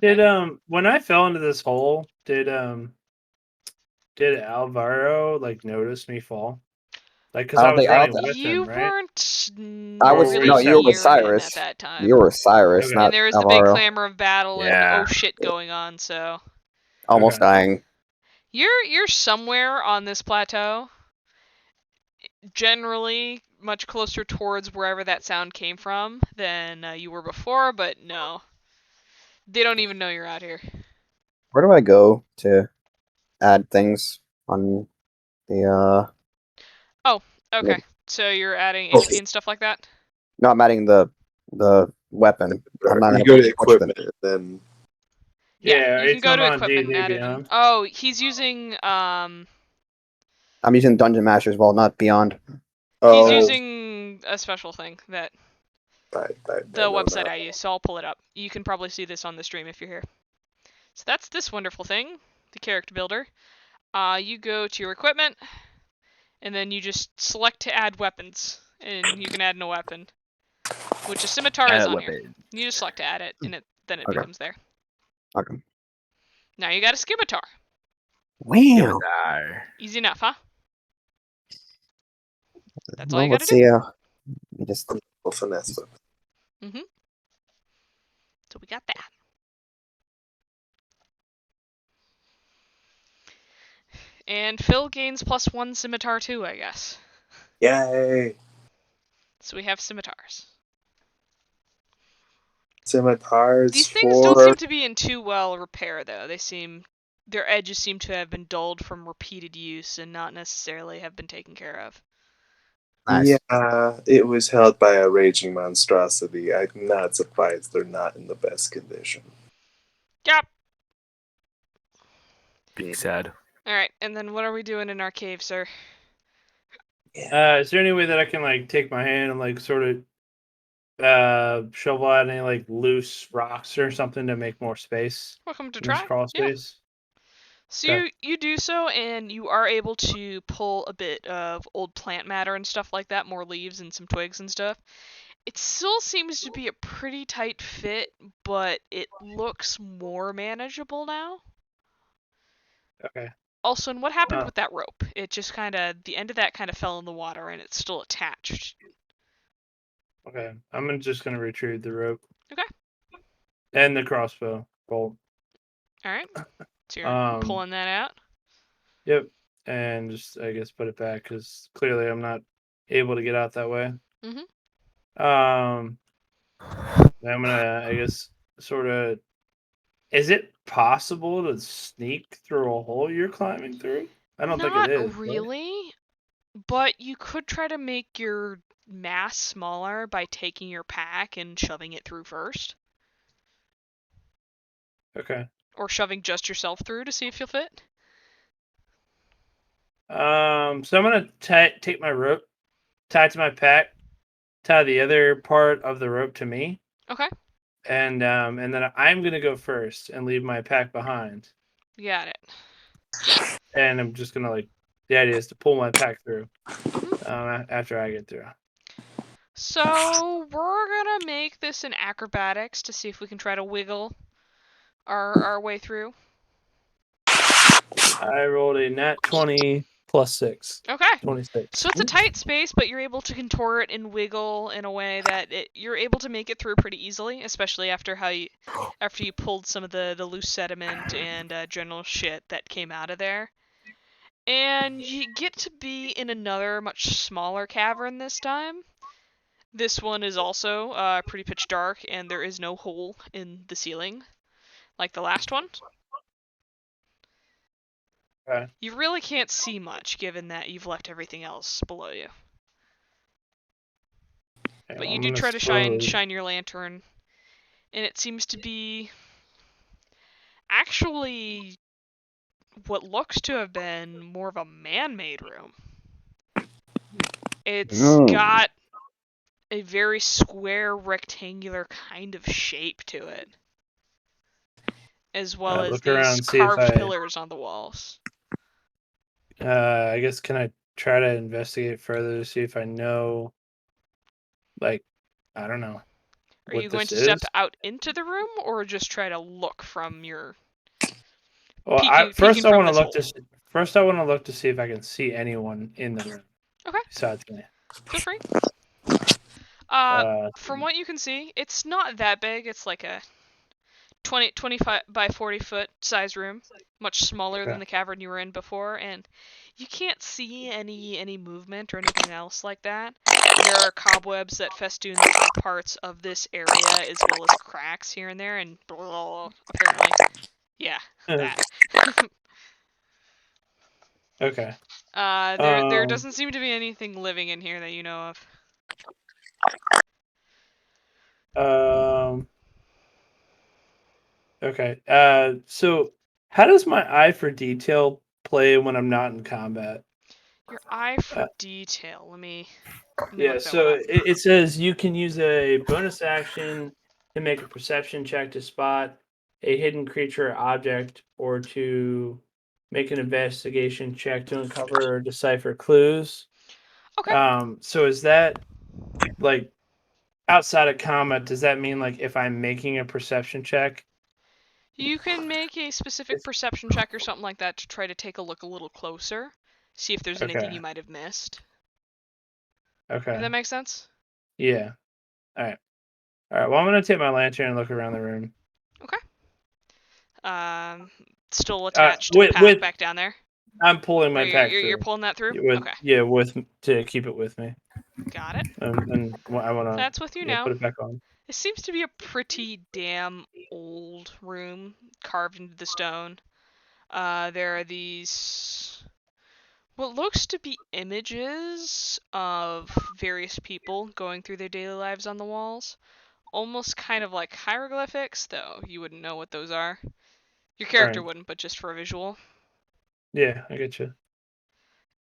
Did Okay. when I fell into this hole, did Alvaro like notice me fall? Like, cause I I don't was think. I don't. running with You him, right? weren't I Or was were really you no. You were with near separate? him at Cyrus. that time. You were with Cyrus, Okay. And not there was the big Alvaro. clamor of battle and Yeah. oh shit going on, so Almost Okay. dying. you're somewhere on this plateau. Generally much closer towards wherever that sound came from than you were before, but no. They don't even know you're out here. Where do I go to add things on the Oh, okay. like, So you're adding Okay. HP and stuff like that? no, I'm adding the weapon. I'm not You gonna go to switch them. equipment and then Yeah, You are you can go talking to about equipment and D&D add it in. Beyond? Oh, he's using I'm using Dungeon Master as well, not Beyond. he's oh, using a special thing that I the know website now. I use, so I'll pull it up. You can probably see this on the stream if you're here. So that's this wonderful thing, the character builder. You go to your equipment, and then you just select to add weapons, and you can add no weapon, which a scimitar is Add on here. weapon. You just select to add it, and then it Okay. becomes there. Okay. Now you got a scimitar. Wow. Easy enough, huh? That's all Well, you gotta let's do. see. Let me just. We'll finesse it. So we got that. And Phil gains +1 scimitar too, I guess. Yay! So we have scimitars. Scimitars These things don't for seem to be in too well repair though. Their edges seem to have been dulled from repeated use and not necessarily have been taken care of. Nice. Yeah, it was held by a raging monstrosity. I'm not surprised they're not in the best condition. Yep. Being sad. Alright, and then what are we doing in our cave, sir? Is there any way that I can like take my hand and like sort of shovel out any like loose rocks or something to make more space Welcome to in this try. crawl Yeah. space? So Okay. you do so, and you are able to pull a bit of old plant matter and stuff like that, more leaves and some twigs and stuff. It still seems to be a pretty tight fit, but it looks more manageable now. Okay. Also, and what happened Uh. with that rope? It just the end of that kind of fell in the water, and it's still attached. Okay. I'm just gonna retrieve the rope. Okay. And the crossbow bolt. Alright. So you're Um. pulling that out. Yep. And just I guess put it back because clearly I'm not able to get out that way. I'm gonna I guess sort of. Is it possible to sneak through a hole you're climbing through? I don't think it Not is. Right? really, but you could try to make your mass smaller by taking your pack and shoving it through first. Okay. Or shoving just yourself through to see if you'll fit. So I'm gonna take my rope, tie it to my pack, tie the other part of the rope to me. Okay. And then I'm gonna go first and leave my pack behind. You got it. And I'm just gonna the idea is to pull my pack through after I get through. So we're gonna make this an acrobatics to see if we can try to wiggle our way through. I rolled a nat 20 plus 6. Okay. 26. So it's a tight space, but you're able to contort it and wiggle in a way that you're able to make it through pretty easily, especially after you pulled some of the loose sediment and general shit that came out of there. And you get to be in another much smaller cavern this time. This one is also pretty pitch dark, and there is no hole in the ceiling like the last one. Okay. You really can't see much, given that you've left everything else below you. Okay, But well, you I'm do gonna try to slowly- shine your lantern and it seems to be actually what looks to have been more of a man-made room. It's got a very square, rectangular kind of shape to it, as well as Look around these and see if carved I. pillars on the walls. I guess can I try to investigate further to see if I know, like, I don't know, Are you what going this to step is. out into the room, or just try to look from your Well, peeking first I from want to this look hole? first I want to look to see if I can see anyone in the room Okay, besides me. feel free. Uh, From what you can see, it's not that big. It's like a 25 by 40 foot size room, much smaller than Okay. the cavern you were in before, and you can't see any movement or anything else like that. There are cobwebs that festoon the top parts of this area, as well as cracks here and there, and apparently, yeah, that. Okay. There doesn't seem to be anything living in here that you know of. Okay. So how does my eye for detail play when I'm not in combat? Your eye for Uh, detail. Let me yeah. look that one So up. it says you can use a bonus action to make a perception check to spot a hidden creature or object, or to make an investigation check to uncover or decipher clues. Okay. So is that like outside of combat? Does that mean like if I'm making a perception check? You can make a specific perception check or something like that to try to take a look a little closer, see if there's anything Okay. you might have missed. If Okay. that makes sense? Yeah. All right. All right. Well, I'm gonna take my lantern and look around the room. Okay. Still attached to the With path back down there? I'm pulling Or my pack you're through pulling that through? with Okay. with to keep it with me, Got it. and I want to That's with you now. put it back on. It seems to be a pretty damn old room carved into the stone. There are these what looks to be images of various people going through their daily lives on the walls. Almost kind of like hieroglyphics, though you wouldn't know what those are. Your character Right. wouldn't, but just for a visual. Yeah, I get you.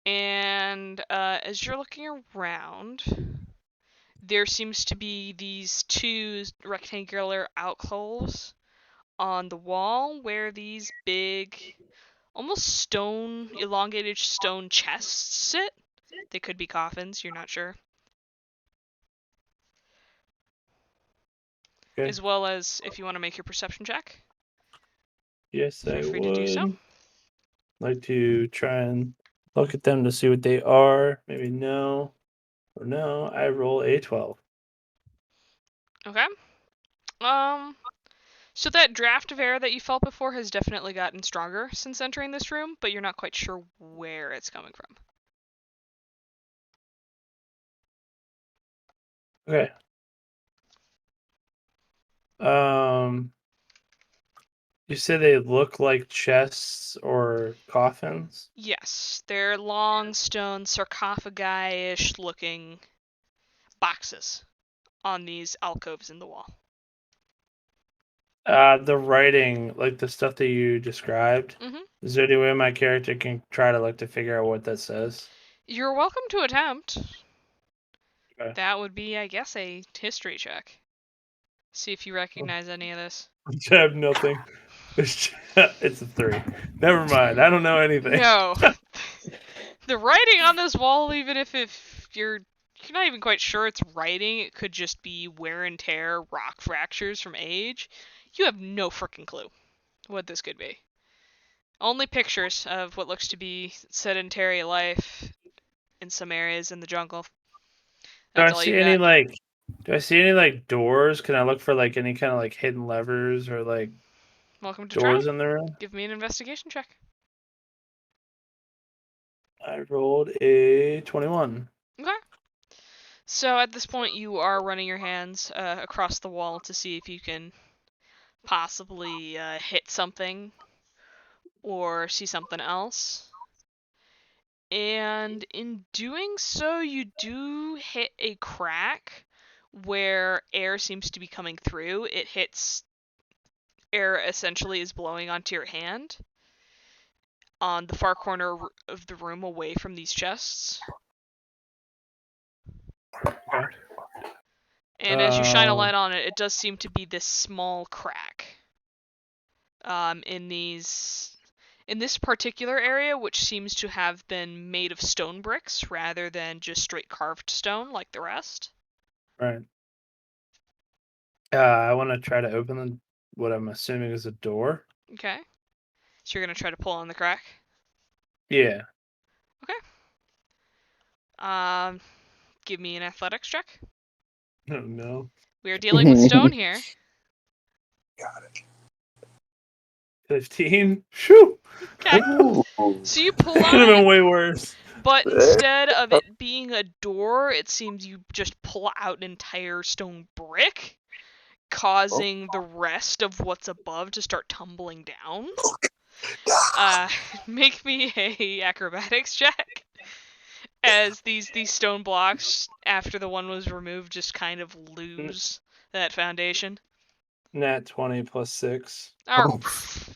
And as you're looking around, there seems to be these two rectangular alcoves on the wall where these big, almost stone, elongated stone chests sit. They could be coffins, you're not sure. Okay. As well as if you want to make your perception check, Yes, feel I free to do so. would like to try and look at them to see what they are. Maybe no or no. I roll a 12. Okay. So that draft of air that you felt before has definitely gotten stronger since entering this room, but you're not quite sure where it's coming from. Okay. You say they look like chests or coffins? Yes, they're long stone sarcophagi-ish looking boxes on these alcoves in the wall. The writing, like the stuff that you described, Mm-hmm. is there any way my character can try to look to figure out what that says? You're welcome to attempt. Okay. That would be, I guess, a history check. See if you recognize any of this. I have nothing. It's a 3. Never mind. I don't know anything. No. The writing on this wall, even if you're not even quite sure it's writing, it could just be wear and tear, rock fractures from age. You have no freaking clue what this could be. Only pictures of what looks to be sedentary life in some areas in the jungle. Do I That's all see you've any got. like do I see any like doors? Can I look for like any kind of like hidden levers or like Welcome to try. doors in the room? Give me an investigation check. I rolled a 21. Okay. So at this point, you are running your hands across the wall to see if you can possibly hit something or see something else. And in doing so, you do hit a crack where air seems to be coming through, it hits air essentially is blowing onto your hand on the far corner of the room away from these chests. Okay. And as you shine a light on it, it does seem to be this small crack in this particular area, which seems to have been made of stone bricks rather than just straight carved stone like the rest. Right. I want to try to open what I'm assuming is a door. Okay. So you're going to try to pull on the crack? Yeah. Give me an athletics check. Oh, no. We are dealing with stone here. Got it. 15? Phew! Okay. Ooh. So you pull Could on have been it, way worse. but instead of it being a door, it seems you just pull out an entire stone brick, causing the rest of what's above to start tumbling down. Make me a acrobatics check. As these stone blocks, after the one was removed, just kind of lose that foundation. Nat 20 plus 6. Oh, if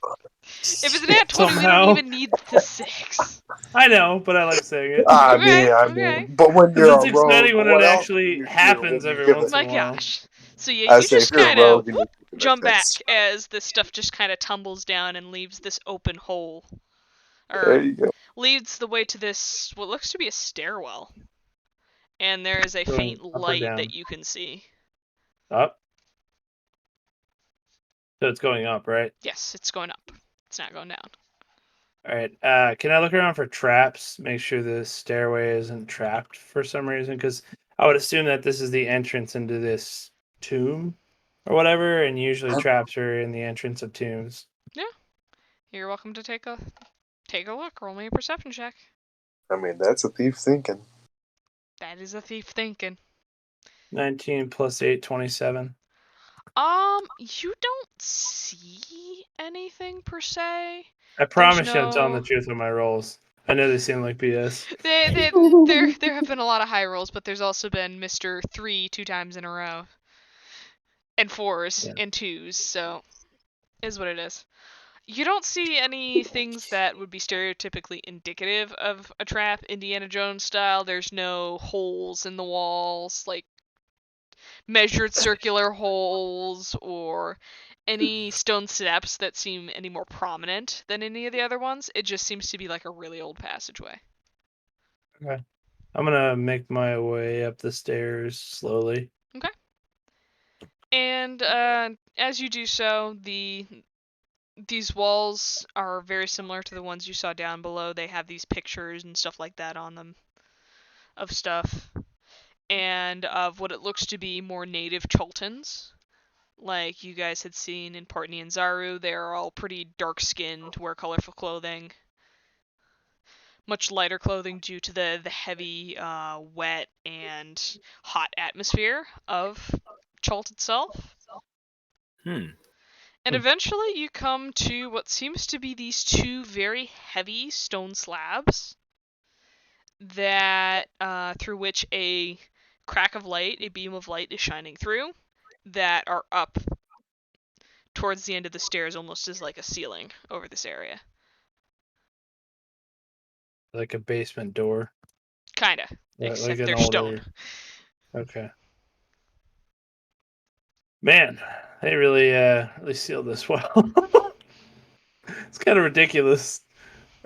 it's an nat 20, we don't Somehow. even need the 6. I know, but I like saying it. I Okay. mean, but when you're Because a it's rogue, exciting when what it else do actually you hear happens when you every give once it? in My a while. gosh. So yeah, I you say, just if you're a kind of rogue and you give it jump a back miss, as this stuff just kind of tumbles down and leaves this open hole. there Or you go. leads the way to this, what looks to be a stairwell. And there is a Going faint up or light down? that you can see. Up? So it's going up, right? Yes, it's going up. It's not going down. All right. Can I look around for traps? Make sure the stairway isn't trapped for some reason, because I would assume that this is the entrance into this tomb or whatever, and usually traps are in the entrance of tombs. Yeah. You're welcome to take a look. Roll me a perception check. I mean, that's a thief thinking. That is a thief thinking. 19 plus 8, 27. You don't see anything per se. I There's promise you I'm telling the no. truth on my rolls. I know they seem like BS. There have been a lot of high rolls, but there's also been Mr. 3 2 times in a row. And 4s Yeah. and 2s, so is what it is. You don't see any things that would be stereotypically indicative of a trap, Indiana Jones style. There's no holes in the walls, like measured circular holes, or any stone steps that seem any more prominent than any of the other ones. It just seems to be like a really old passageway. Okay. I'm gonna make my way up the stairs slowly. Okay. And as you do so, these walls are very similar to the ones you saw down below. They have these pictures and stuff like that on them of stuff, and of what it looks to be more native Choltons, like you guys had seen in Partney and Zaru. They're all pretty dark-skinned, wear colorful clothing, much lighter clothing due to the heavy, wet, and hot atmosphere of Cholt itself. And eventually you come to what seems to be these two very heavy stone slabs that through which a crack of light, a beam of light is shining through, that are up towards the end of the stairs, almost as like a ceiling over this area. Like a basement door. Kinda, Like except an they're older... stone. Okay. Man, they really sealed this well. It's kind of ridiculous.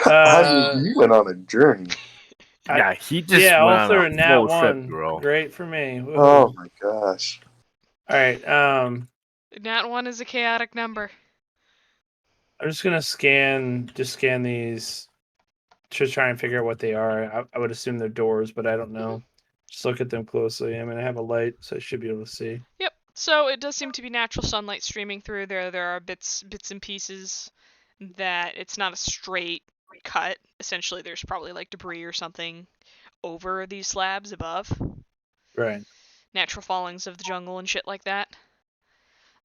I mean, you went on a journey. Yeah, he just Yeah, went all on through a a nat full trip, 1. bro. Great for me. Woohoo. Oh my gosh. All right. Nat 1 is a chaotic number. I'm just gonna scan these to try and figure out what they are. I would assume they're doors, but I don't know. Just look at them closely. I mean, I have a light, so I should be able to see. Yep. So it does seem to be natural sunlight streaming through there. There are bits and pieces that it's not a straight cut. Essentially, there's probably like debris or something over these slabs above. Right. Natural fallings of the jungle and shit like that.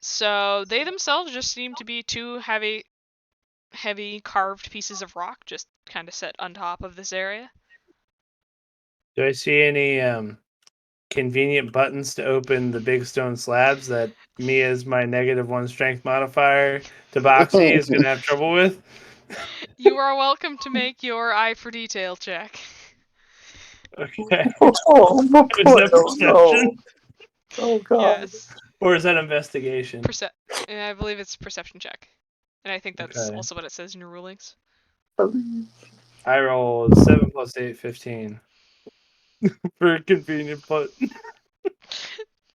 So they themselves just seem to be two heavy carved pieces of rock just kind of set on top of this area. Do I see any convenient buttons to open the big stone slabs that me, as my -1 strength modifier, Tabaxi is going to have trouble with. You are welcome to make your eye for detail check. Okay. Oh, my Is boy, that oh no. perception? Oh god. Yes. Or is that investigation? I believe it's perception check. And I think that's Okay. also what it says in your rulings. I rolled 7 + 8, 15. For a convenient button.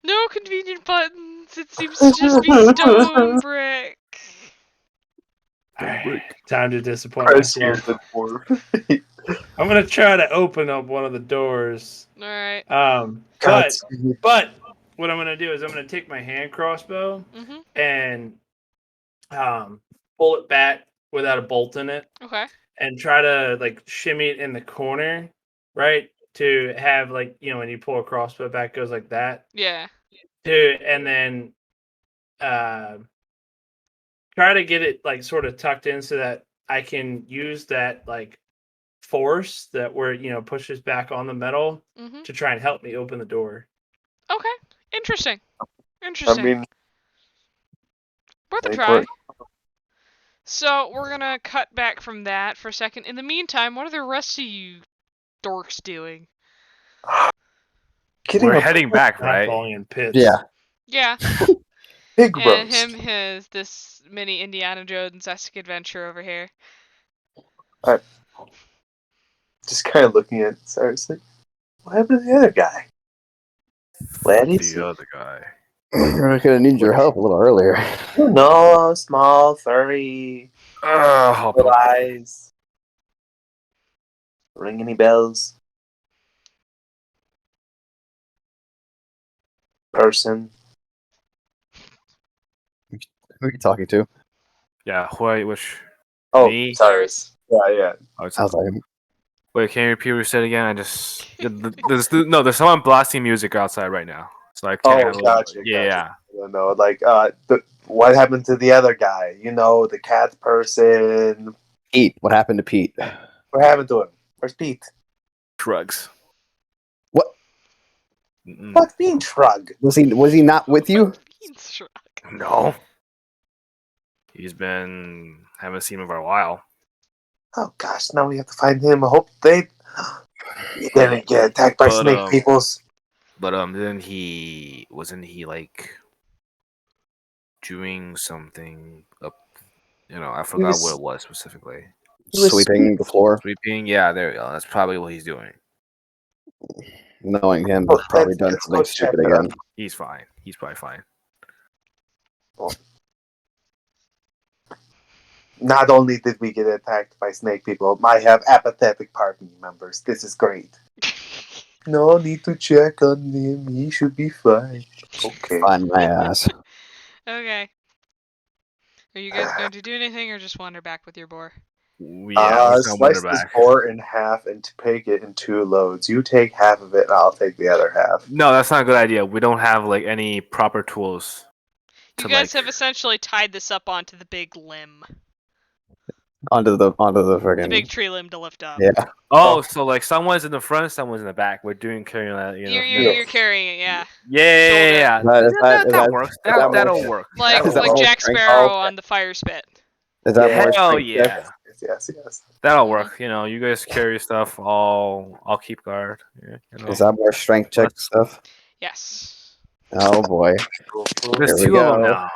No convenient buttons. It seems to just be stone brick. Alright, time to disappoint Press here, myself. the dwarf. I'm gonna try to open up one of the doors. All right. But what I'm gonna do is I'm gonna take my hand crossbow Mhm. and pull it back without a bolt in it, Okay. and try to like shimmy it in the corner, right? To have like when you pull a crossbow back, it goes like that. Yeah. And then try to get it like sort of tucked in so that I can use that like force that where pushes back on the metal Mhm. to try and help me open the door. Okay. Interesting. I Interesting. mean, Worth a make try. work. So we're gonna cut back from that for a second. In the meantime, what are the rest of you dorks doing? Getting We're a heading back, Not right? falling in pits. Yeah. Yeah. pig And roast. him has this mini Indiana Jones-esque adventure over here. Just kind of looking at Cyrus like, what happened to the other guy? Where is he? The other guy. We're gonna need your help a little earlier. No, small, furry, little eyes. Ring any bells? Person. Who are you talking to? Yeah, which? Oh, Me? Cyrus. Yeah. Oh, it's I was like, Wait, can you repeat what you said again? There's someone blasting music outside right now, so I can't Oh, have. gotcha. Yeah. No, like, what happened to the other guy? The cat person. Pete. What happened to Pete? What happened to him? Where's Pete? Drugs. What What's being shrug? was he not with you? Beans shrug. No. He's been haven't seen him for a while. Oh gosh, now we have to find him. I hope they didn't get attacked by But, snake peoples. But wasn't he like doing something up? I forgot what it was specifically. He was Sweeping the floor. Sweeping. Yeah, there we go. That's probably what he's doing. Knowing him, Oh, probably let's done go something check stupid it out. again. He's fine. He's probably fine. Not only did we get attacked by snake people, I have apathetic party members. This is great. No need to check on him. He should be fine. Okay. Find my ass. Okay. Are you guys going to do anything or just wander back with your boar? Yeah, we're gonna wander Slice this back. boar in half and take it in 2 loads. You take half of it, and I'll take the other half. No, that's not a good idea. We don't have like any proper tools. You guys have essentially tied this up onto the big limb. Onto the The friggin' big tree limb to lift up. yeah. Oh, so like someone's in the front, someone's in the back. We're carrying that. You're carrying it, yeah. Yeah. That works. That'll work. Like Is that like more Jack strength? Sparrow Oh, on the fire spit. Is that more Hell strength check? yeah. Yes. That'll work. You guys carry stuff. I'll keep guard. Yeah, Is that more strength check stuff? Yes. Oh boy. There's Here we 2 of them go. now.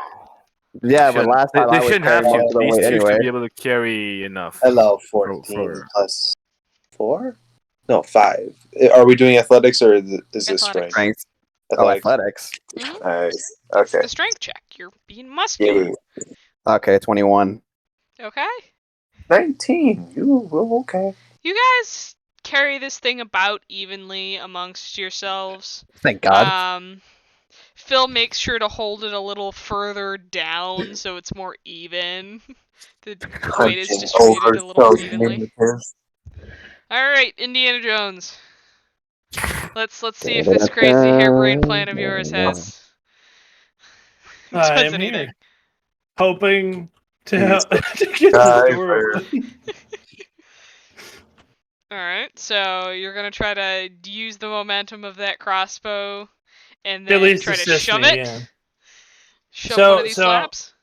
Yeah, but last time They I was shouldn't have carrying to. most of the These weight 2 anyway. should be able to carry enough. Hello, For- 14 plus 4? No, 5. Are we doing athletics or is this Athletics. strength? Strength. Oh, athletics. Mhm. Nice. Okay. The strength check. You're being muscular. Yeah. Okay, 21. Okay. 19. Okay. You guys carry this thing about evenly amongst yourselves. Thank God. Phil makes sure to hold it a little further down so it's more even. The weight is distributed a little more evenly. Alright, Indiana Jones. Let's see if this crazy harebrained plan of yours has I does am anything. here, hoping to He's help to get this door open. All right. So you're gonna try to use the momentum of that crossbow, and At then least try to assist shove me, it. yeah. Shove one of So, these so slabs.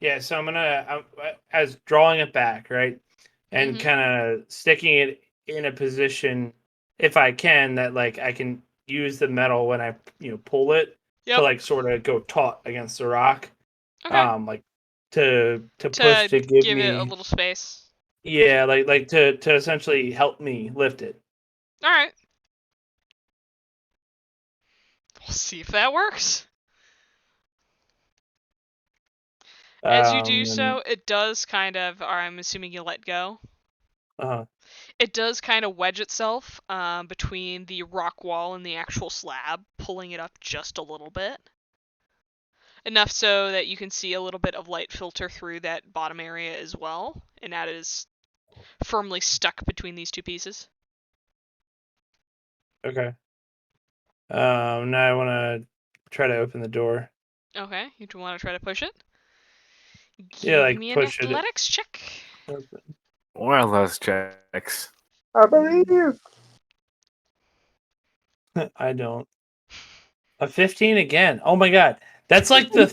yeah, so I'm as drawing it back, right, and Mhm. kind of sticking it in a position, if I can, that like I can use the metal when I pull it to Yep. like sort of go taut against the rock, Okay. like to push To to give give it a me, little space. yeah, like to essentially help me lift it. All right. We'll see if that works. As you do And so, it does kind of, or I'm assuming you let go. uh, It does kind of wedge itself between the rock wall and the actual slab, pulling it up just a little bit. Enough so that you can see a little bit of light filter through that bottom area as well, and that is firmly stuck between these two pieces. okay. Now I want to try to open the door. Okay, you want to try to push it? Yeah, Give like me an push it athletics check. open. One of those checks. I believe you. I don't. A 15 again. Oh my god. That's like the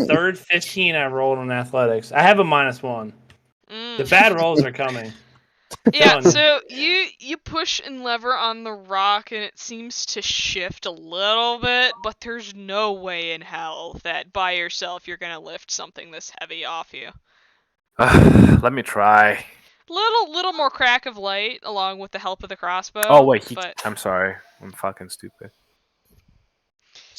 third 15 I rolled on athletics. I have a -1. The Mm. bad rolls are coming. Yeah, Telling you. so you push and lever on the rock and it seems to shift a little bit, but there's no way in hell that by yourself you're gonna lift something this heavy off you. Let me try. Little more crack of light along with the help of the crossbow. Oh wait, but I'm sorry. I'm fucking stupid.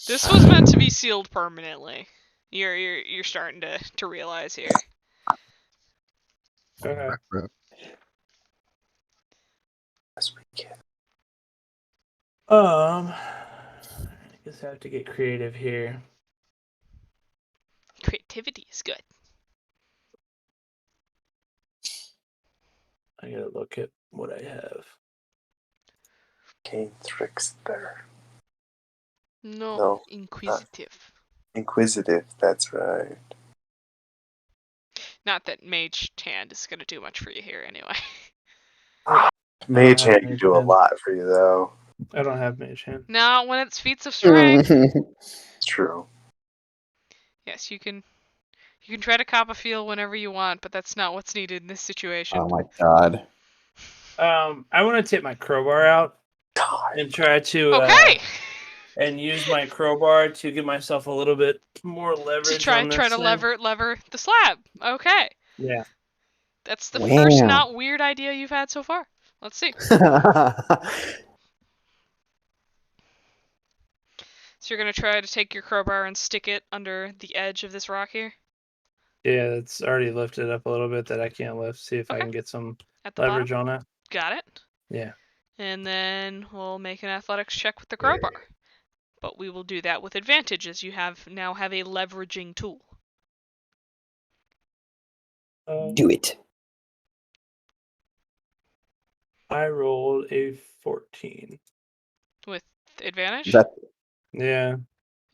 this was meant to be sealed permanently. You're starting to realize here. Okay. Yes, we can. I guess I have to get creative here. Creativity is good. I gotta look at what I have. Kane trickster. No, No, inquisitive. inquisitive. That's right. Not that mage hand is gonna do much for you here anyway. Mage have hand can mage do a hand. lot for you, though. I don't have mage hand. Now, when it's feats of strength, It's true. yes, you can try to cop a feel whenever you want, but that's not what's needed in this situation. Oh my god. I want to take my crowbar out God. and try to Okay. and use my crowbar to give myself a little bit more To leverage try on to this thing. lever the slab. Okay. Yeah. That's the first Wow. not weird idea you've had so far. Let's see. So you're gonna try to take your crowbar and stick it under the edge of this rock here Yeah, it's already lifted up a little bit that I can't lift. See if I Okay. can get some at the leverage bottom. on it. Got it. Yeah. And then we'll make an athletics check with the crowbar. But we will do that with advantage as you now have a leveraging tool. Do it. I rolled a 14. With advantage? Is that Yeah.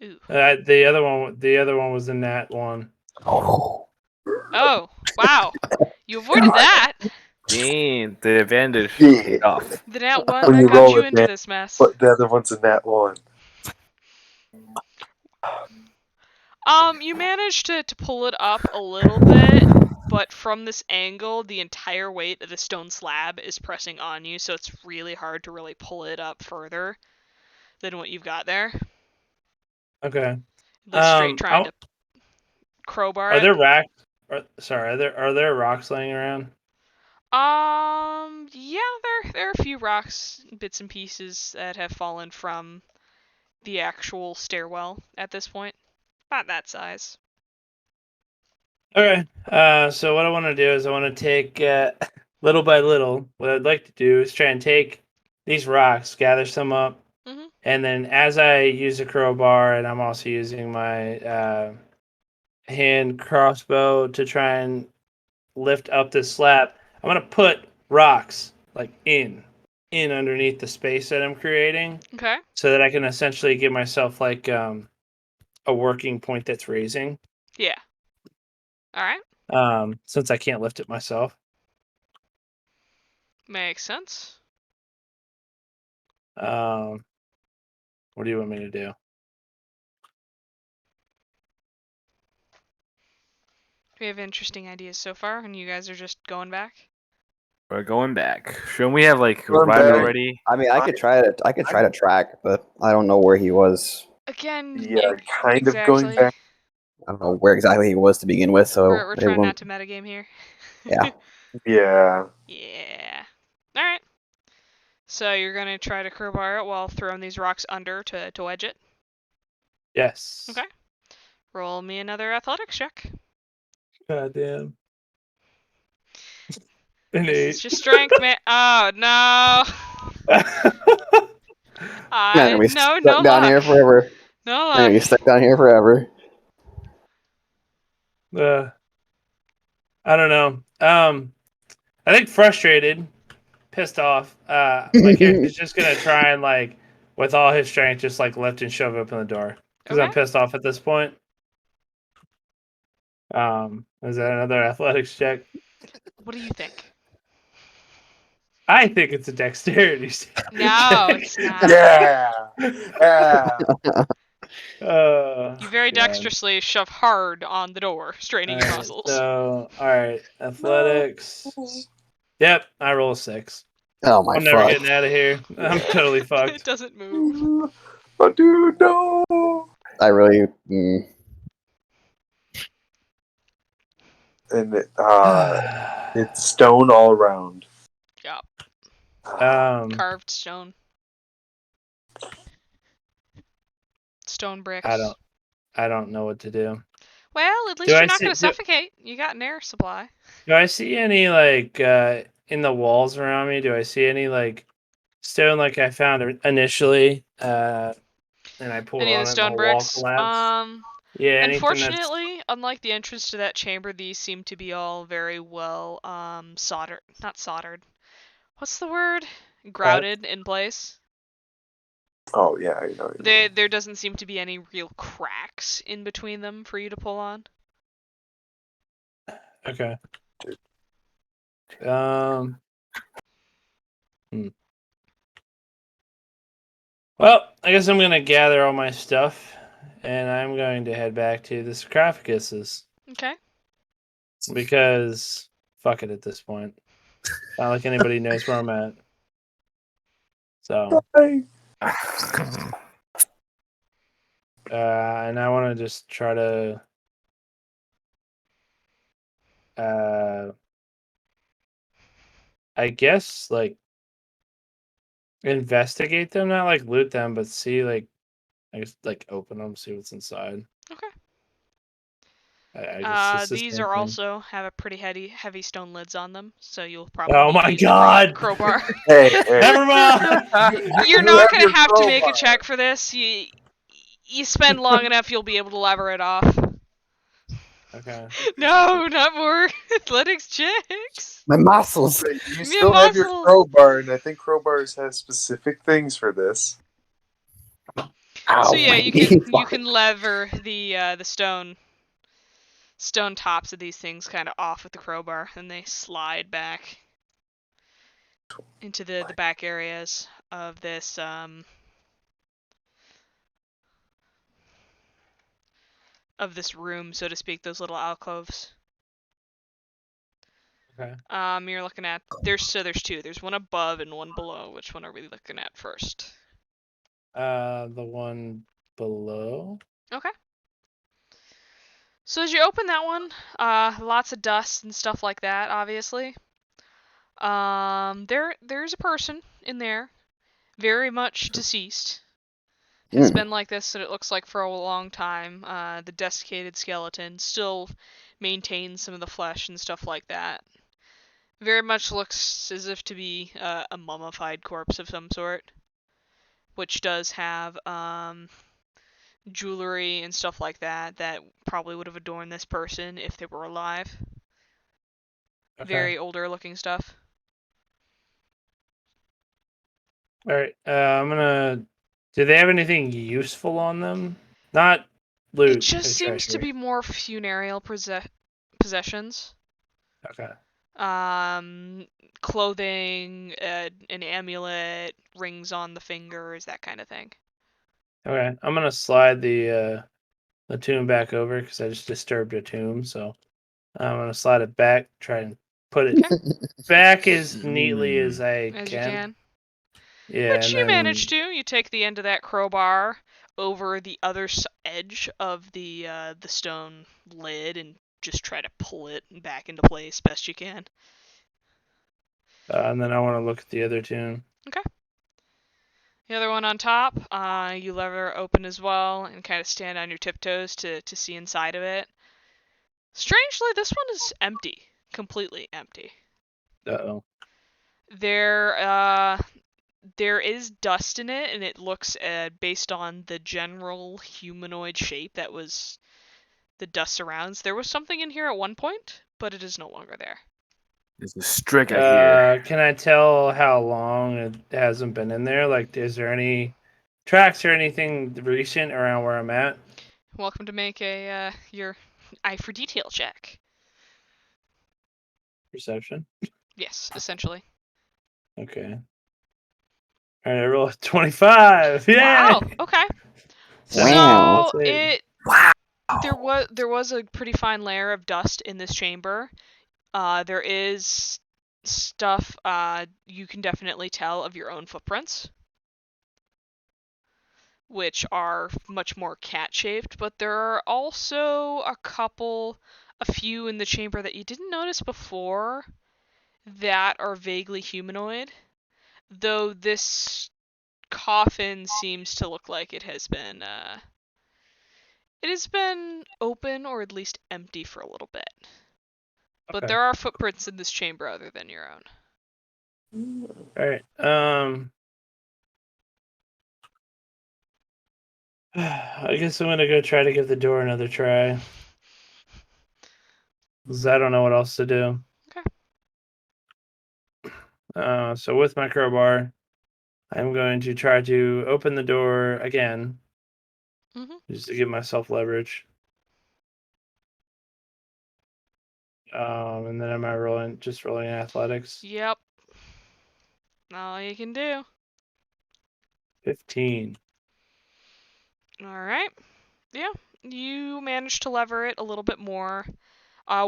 Ooh. The other one was the nat one. oh Oh, wow. You avoided that. Damn, the advantage Yeah. paid off. The nat one When that you got roll you it, into man. this mess. But the other one's a nat one. You managed to pull it up a little bit, but from this angle, the entire weight of the stone slab is pressing on you, so it's really hard to really pull it up further than what you've got there. Okay. Like straight trying to crowbar Are it. there racks? Are there rocks laying around? Yeah, there are a few rocks, bits and pieces that have fallen from the actual stairwell at this point. About that size. Okay. So what I want to do is I want to take little by little. What I'd like to do is try and take these rocks, gather some up, Mhm. and then as I use a crowbar, and I'm also using my hand crossbow to try and lift up this slab, I'm gonna put rocks like in underneath the space that I'm creating, Okay. so that I can essentially give myself like a working point that's raising. Yeah. All right. Since I can't lift it myself. Makes sense. What do you want me to do? We have interesting ideas so far, and you guys are just going back. We're going back. Shouldn't we have like Going arrived back. already? I mean, I could try to track, but I don't know where he was. Again, Yeah, kind of going exactly. back. I don't know where exactly he was to begin with. So We're it trying won't- not to metagame here. Yeah. Yeah. Yeah. All right. So you're gonna try to crowbar it while throwing these rocks under to wedge it. Yes. Okay. Roll me another athletics check. Goddamn. An This 8. is just strength, man. Oh no. I'm gonna be No stuck down here luck. forever. No I'm gonna be luck. stuck down here forever. I don't know. I think frustrated, pissed off. My character's just gonna try and like, with all his strength, just like lift and shove open the door because I'm Okay. pissed off at this point. Is that another athletics check? What do you think? I think it's a dexterity No, check. it's not. Yeah. Yeah. You very God. dexterously shove hard on the door, straining your Alright, muscles. so, all right, athletics. Yep, I roll a 6. Oh my I'm never fuck! getting out of here. I'm totally It fucked. doesn't move. Oh, dude, no. I really. And it's stone all around. Yup. I Carved stone. Stone bricks. don't know what to do. Well, at least Do you're I not see going to suffocate. You got an air supply. do I see any like in the walls around me? Do I see any like stone like I found initially? And I pulled Any of on the it and the stone wall bricks? collapsed. Yeah, anything that's Unfortunately, unlike the entrance to that chamber, these seem to be all very well soldered. Not soldered. What's the word? Grouted in place. Oh, yeah, I know. There doesn't seem to be any real cracks in between them for you to pull on. okay. Well, I guess I'm gonna gather all my stuff, and I'm going to head back to the sarcophaguses Okay. because fuck it at this point. Not like anybody knows where I'm at. So, and I want to just try to, I guess, like investigate them, not like loot them, but see like, I guess like open them, see what's inside. Okay. I guess it's the These same are thing. also have a pretty heavy stone lids on them, so you'll probably Oh need my to use a God! crowbar. Hey, Never mind. You're You not have gonna your have to make a crowbar. check for this. You spend long enough, you'll be able to lever it off. Okay. No, not more athletics checks. My muscles. You Me still have your muscles. crowbar, and I think crowbars have specific things for this. Ow, So yeah, my you knee. can lever the stone tops of these things kind of off with the crowbar, and they slide back into the back areas of this room, so to speak, those little alcoves. Okay. You're looking at there's two. There's one above and one below. Which one are we looking at first? The one below. Okay. So as you open that one, lots of dust and stuff like that, obviously. There's a person in there, very much deceased. Has been like this, and it looks like for a long time. The desiccated skeleton still maintains some of the flesh and stuff like that. Very much looks as if to be a mummified corpse of some sort, which does have jewelry and stuff like that that probably would have adorned this person if they were alive. Okay. Very older looking stuff. All right. I'm gonna. Do they have anything useful on them? Not loot. It just or seems to treasure. be more funereal possessions. Okay. clothing, an amulet, rings on the fingers, that kind of thing. Okay, I'm gonna slide the tomb back over because I just disturbed a tomb. So I'm gonna slide it back, try and put it Okay. back as neatly as I As you can. can. Yeah, Which and you then manage to. You take the end of that crowbar over the other edge of the stone lid and just try to pull it back into place best you can. and then I want to look at the other tomb. Okay. The other one on top, you lever open as well and kind of stand on your tiptoes to see inside of it. Strangely, this one is empty. Completely empty. Uh-oh. There is dust in it, and it looks, based on the general humanoid shape that was the dust surrounds. There was something in here at one point, but it is no longer there. There's a strick I hear. Can I tell how long it hasn't been in there? Like, is there any tracks or anything recent around where I'm at? Welcome to make a your eye for detail check. Perception. Yes, essentially. Okay. All right, I roll a 25. Yeah. Wow. Okay. Wow. So it Wow. there was a pretty fine layer of dust in this chamber. There is stuff you can definitely tell of your own footprints, which are much more cat-shaped, but there are also a few in the chamber that you didn't notice before that are vaguely humanoid, though this coffin seems to look like it has been open or at least empty for a little bit. But Okay. there are footprints in this chamber other than your own. All right. I guess I'm gonna go try to give the door another try. Because I don't know what else to do. Okay. So with my crowbar, I'm going to try to open the door again, just to give myself leverage. And then am I rolling athletics? Yep. All you can do. 15. Alright. Yeah. You managed to lever it a little bit more.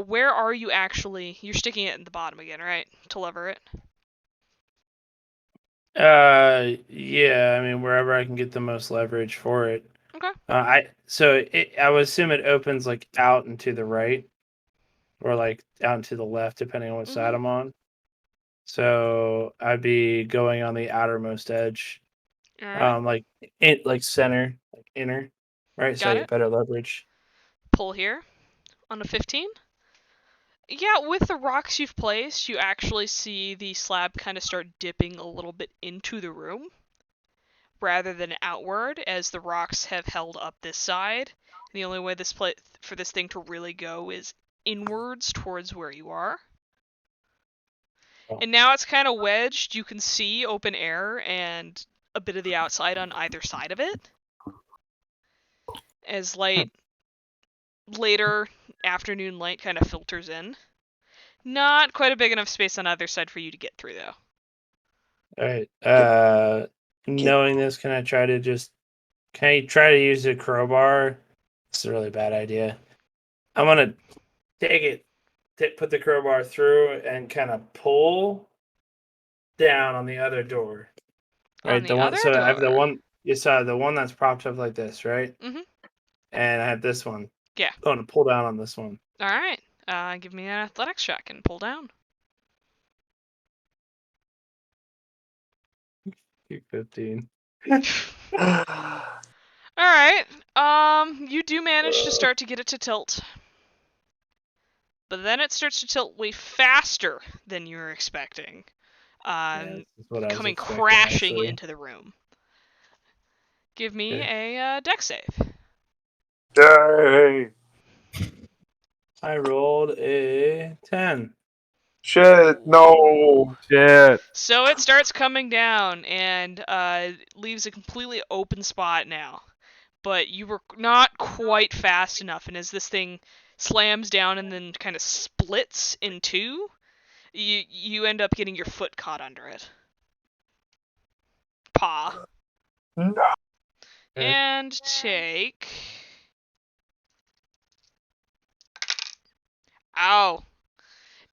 Where are you actually? You're sticking it in the bottom again, right? To lever it. Yeah. I mean, wherever I can get the most leverage for it. Okay. I would assume it opens like out and to the right, or like out and to the left, depending on what side I'm on. So I'd be going on the outermost edge, Alright. like center, like inner, right? So I Got get it. better leverage. Pull here on a 15. Yeah, with the rocks you've placed, you actually see the slab kind of start dipping a little bit into the room rather than outward, as the rocks have held up this side. And the only way for this thing to really go is inwards towards where you are. Oh. And now it's kind of wedged. You can see open air and a bit of the outside on either side of it. As later afternoon light kind of filters in. Not quite a big enough space on either side for you to get through, though. All right. Knowing this, can I try to use a crowbar? It's a really bad idea. I'm gonna take it, put the crowbar through, and kind of pull down on the other door. Right, On the other So I have the door. one. You saw the one that's propped up like this, right? Mhm. And I have this one. Yeah. I'm gonna pull down on this one. All right. Give me an athletics check and pull down. 15. All right. You do manage to start to get it to tilt, but then it starts to tilt way faster than you were expecting. This is what I was Coming expecting, crashing actually. into the room. Give me Okay. a dex save. Dang. I rolled a 10. Shit, no. Shit. So it starts coming down and leaves a completely open spot now. But you were not quite fast enough, and as this thing slams down and then kind of splits in two, You end up getting your foot caught under it. Paw. No. And take. Ow.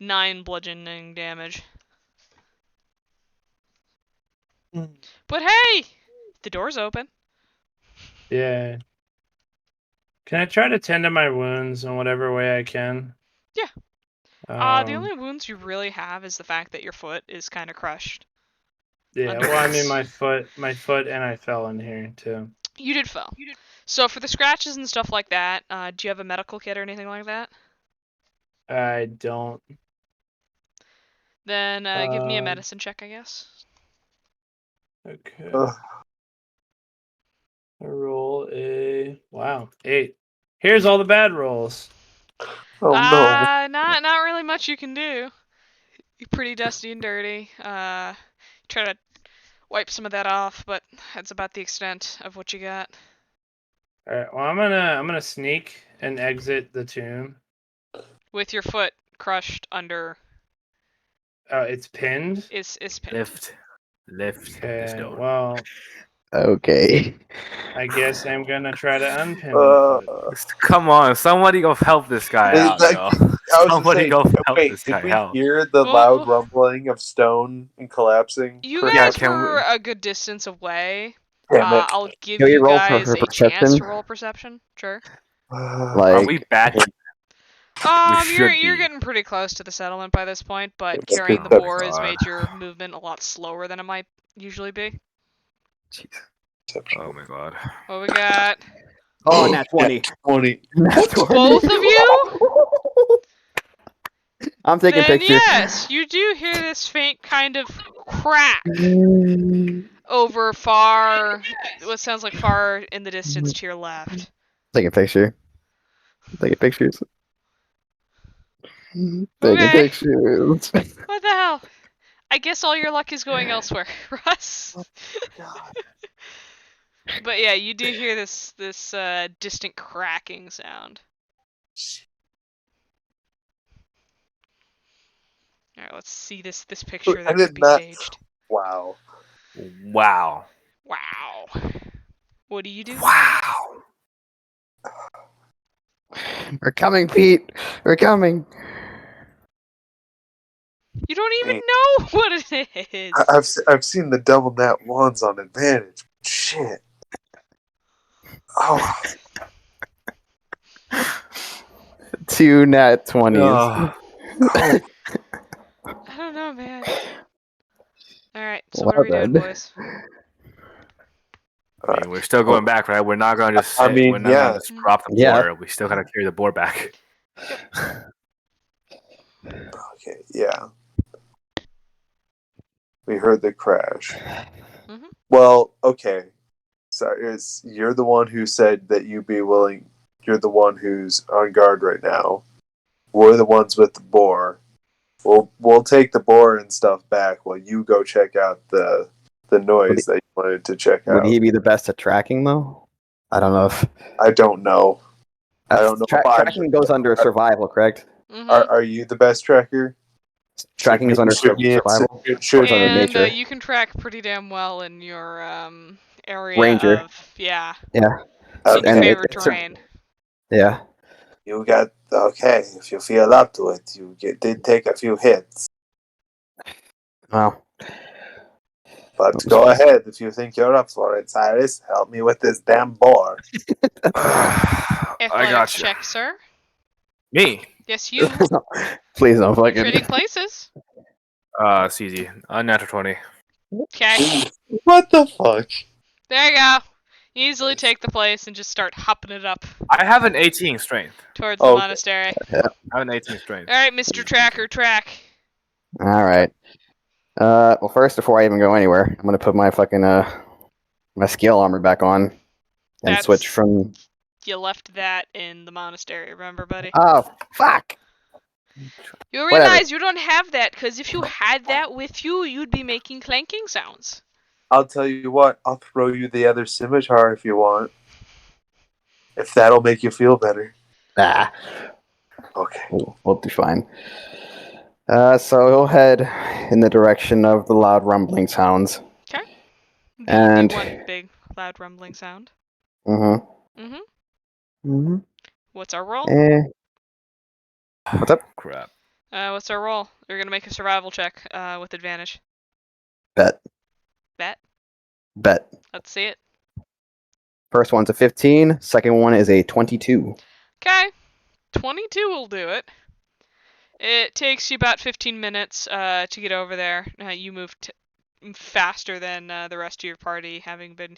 9 bludgeoning damage. But hey! The door's open. Yeah. Can I try to tend to my wounds in whatever way I can? Yeah. The only wounds you really have is the fact that your foot is kind of crushed. Yeah, well, I mean my foot, and I fell in here too. You did fall. So for the scratches and stuff like that, do you have a medical kit or anything like that? I don't. Then give me a medicine check, I guess. Okay. Ugh. I roll a 8. Here's all the bad rolls. Oh no. Not really much you can do. You're pretty dusty and dirty. Try to wipe some of that off, but that's about the extent of what you got. All right. Well, I'm gonna sneak and exit the tomb. With your foot crushed under. It's pinned. Is pinned. Lift this Okay. door. Well, Okay. I guess I'm gonna try to unpin my foot. Come on, somebody go help this guy Is out, that- yo. I was gonna Somebody say, go help wait, this did guy we out. hear the Well, loud well- rumbling of stone and collapsing? You Correct. guys can were we- a good distance away. Damn it. I'll give Can we you roll guys for a chance perception? to roll perception. Sure. Are Like, we bad? You're should be. getting pretty close to the settlement by this point, but It's carrying the good. boar has God. made your movement a lot slower than it might usually be. Oh my god. What we got? oh, nat 20. 20. Nat 20. Both of you? I'm taking Then pictures. yes, you do hear this faint kind of crack over what sounds like far in the distance to your left. Take a picture. Taking pictures. Taking Okay. pictures. What the hell? I guess all your luck is going elsewhere, Russ. But yeah, you do hear this distant cracking sound. All right, let's see this picture I that did could be not- staged. Wow. Wow. Wow. What do you do? Wow. We're coming, Pete. We're coming. You don't even know what it is. I've seen the double nat ones on advantage. Shit. Oh. 2 nat 20s. Oh. I don't know, man. All right, so what are we Well doing, then. boys? I mean, we're still going back, right? We're not going to just I sit. mean, We're not yeah. going to just drop the Yeah. board. We still got to carry the board back. Okay, yeah. We heard the crash. Mhm. Well, okay. So you're the one who said that you'd be willing. You're the one who's on guard right now. We're the ones with the boar. We'll take the boar and stuff back while you go check out the noise that you wanted to check Would out. he be the best at tracking, though? I don't know if. I don't know. I don't know if I'm- Tracking goes under survival, correct? Mhm. Are you the best tracker? Tracking is under survival. Should under And nature. you can track pretty damn well in your area Ranger. of Yeah. in your And favorite it's- terrain. Yeah. You got okay. If you feel up to it, did take a few hits. Well, But go ahead if you think you're up for it, Cyrus. Help me with this damn boar. I Athletics got you. check, sir. Me. Yes, you. please don't fucking. Trading places. It's easy. Unnatural 20. Okay. What the fuck? There you go. You easily take the place and just start hopping it up I have an 18 strength. towards the Okay. monastery. I have an 18 strength. All right, Mr. Tracker, track. All right. Well, first, before I even go anywhere, I'm gonna put my fucking my scale armor back on and That's- switch from. You left that in the monastery, remember, buddy? Oh fuck! You whatever. realize you don't have that, because if you had that with you, you'd be making clanking sounds. I'll tell you what. I'll throw you the other scimitar if you want. If that'll make you feel better. Ah, Okay. we'll do fine. So he'll head in the direction of the loud rumbling sounds. Okay. And- the one big loud rumbling sound. Mm-hmm. Mm-hmm. Mm-hmm. What's our roll? What's up? Crap. What's our roll? You're gonna make a survival check with advantage. Bet. Bet. Let's see it. First one's a 15. Second one is a 22. Okay. 22 will do it. It takes you about 15 minutes to get over there. You move faster than the rest of your party, having been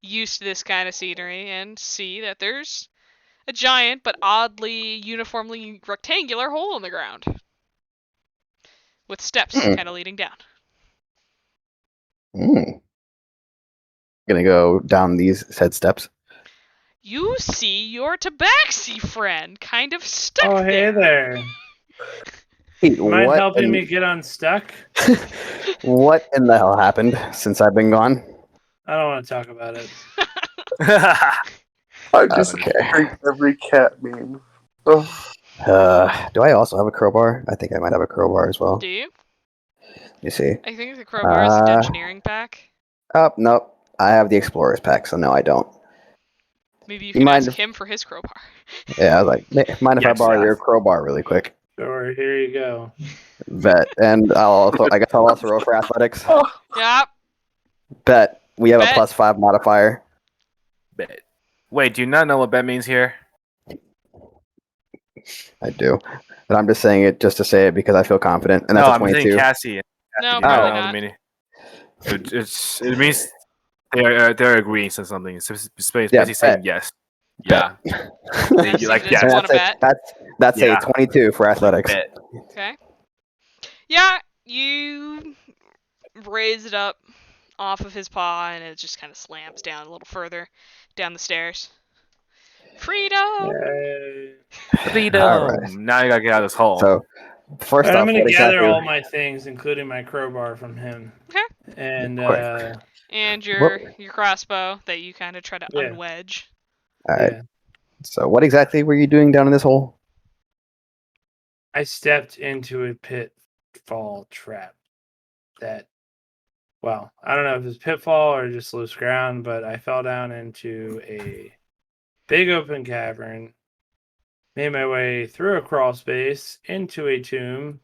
used to this kind of scenery, and see that there's a giant but oddly uniformly rectangular hole in the ground with steps kind of leading down. Gonna go down these said steps. You see your tabaxi friend kind of stuck Oh, hey there. Wait, Mind what helping in- me get unstuck? What in the hell happened since I've been gone? I don't want to talk about it. I just Okay. every cat meme. Ugh. Do I also have a crowbar? I think I might have a crowbar as well. Do you? You see. I think the crowbar is the engineering pack. Oh, nope. I have the explorer's pack, so no, I don't. Maybe you You can mind ask him for his crowbar. Yeah, I was like, mind if I Yes, borrow Seth. your crowbar really quick? Sure, here you go. Bet. And I guess I'll also roll for athletics. Yep. Bet. We have Bet. a +5 modifier. Bet. Wait, do you not know what bet means here? I do. But I'm just saying it just to say it because I feel confident. And that's No, a I'm saying 22. Cassie. No, Do you probably know the not. meaning? It means they're agreeing to something. It's basically Yeah, saying bet. yes. Bet. Yeah. Cassie like doesn't yes. want to bet. That's Yeah. a 22 for athletics. Bet. Okay. Yeah, you raise it up off of his paw, and it just kind of slams down a little further down the stairs. Freedom! Yay. Freedom. All right. Now you gotta get out of this hole. So, first Alright, off, I'm going what to gather exactly? all my things, including my crowbar, from him. Okay. And, Quick. And What- your crossbow that you kind of try to Yeah. unwedge. All right. yeah. So, what exactly were you doing down in this hole? I stepped into a pitfall trap that, well, I don't know if it's pitfall or just loose ground, but I fell down into a big open cavern, made my way through a crawl space into a tomb,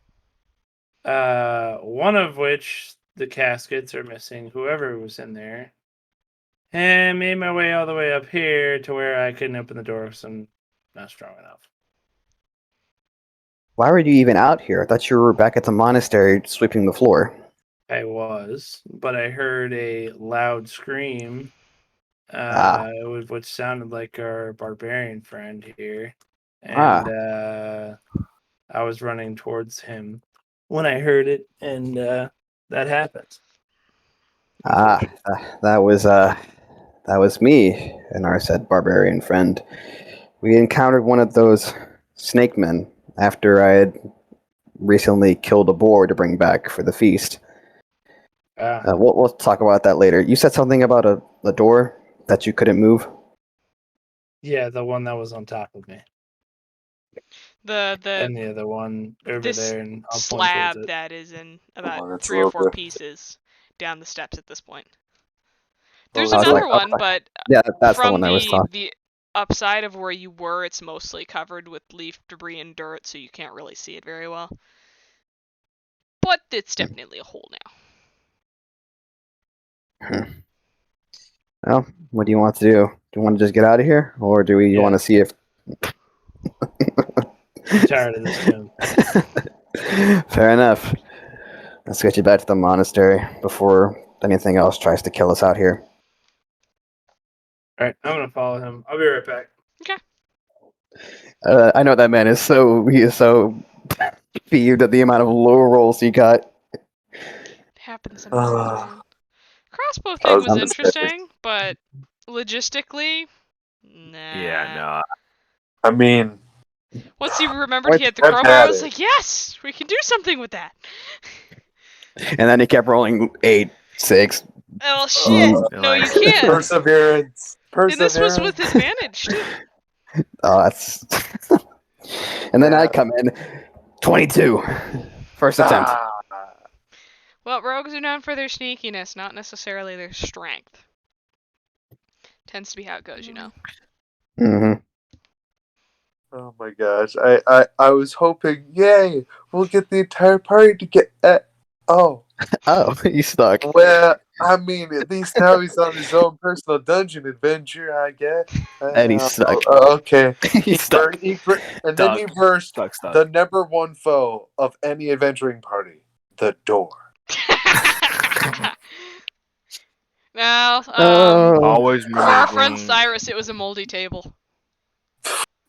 one of which the caskets are missing, whoever was in there, and made my way all the way up here to where I couldn't open the door because I'm not strong enough. Why were you even out here? I thought you were back at the monastery sweeping the floor. I was, but I heard a loud scream, which sounded like our barbarian friend here, and I was running towards him when I heard it, and that happened. That was me and our said barbarian friend. We encountered one of those snake men after I had recently killed a boar to bring back for the feast. We'll talk about that later. You said something about a door that you couldn't move? Yeah, the one that was on top of me. And the other one over this there, and I'll point slab towards it. that is in one about that's 3 a or little 4 bit- pieces down the steps at this point. There's I was another like, one, okay. but Yeah, that's the from one I was talking. the upside of where you were, it's mostly covered with leaf debris and dirt, so you can't really see it very well. But it's definitely a hole now. Well, what do you want to do? Do you want to just get out of here? Or do we Yeah. want to see if... I'm tired of this tomb. Fair enough. Let's get you back to the monastery before anything else tries to kill us out here. All right, I'm gonna follow him. I'll be right back. I know that man is so peeved at the amount of low rolls he got. It happens sometimes, man. Crossbow I thing was was gonna say. interesting, but logistically, nah. Yeah, no. I mean, Once he remembered he had the I'm crowbar, I at was it. like, yes, we can do something with that. And then he kept rolling 8, 6. Oh shit! No, you can't. Perseverance. And this was with advantage too. Oh, that's... And then Yeah. I come in, 22. First attempt. Well, rogues are known for their sneakiness, not necessarily their strength. Tends to be how it goes, you know. Mm-hmm. Oh my gosh. I was hoping, yay, we'll get the entire party to get oh. Oh, he's stuck. Well, I mean, at least now he's on his own personal dungeon adventure, I guess. And he's stuck. Okay. He's stuck. And then he versed Stuck. the number one foe of any adventuring party, the door. Now, Oh. Always for remember our friend green. Cyrus, it was a moldy table.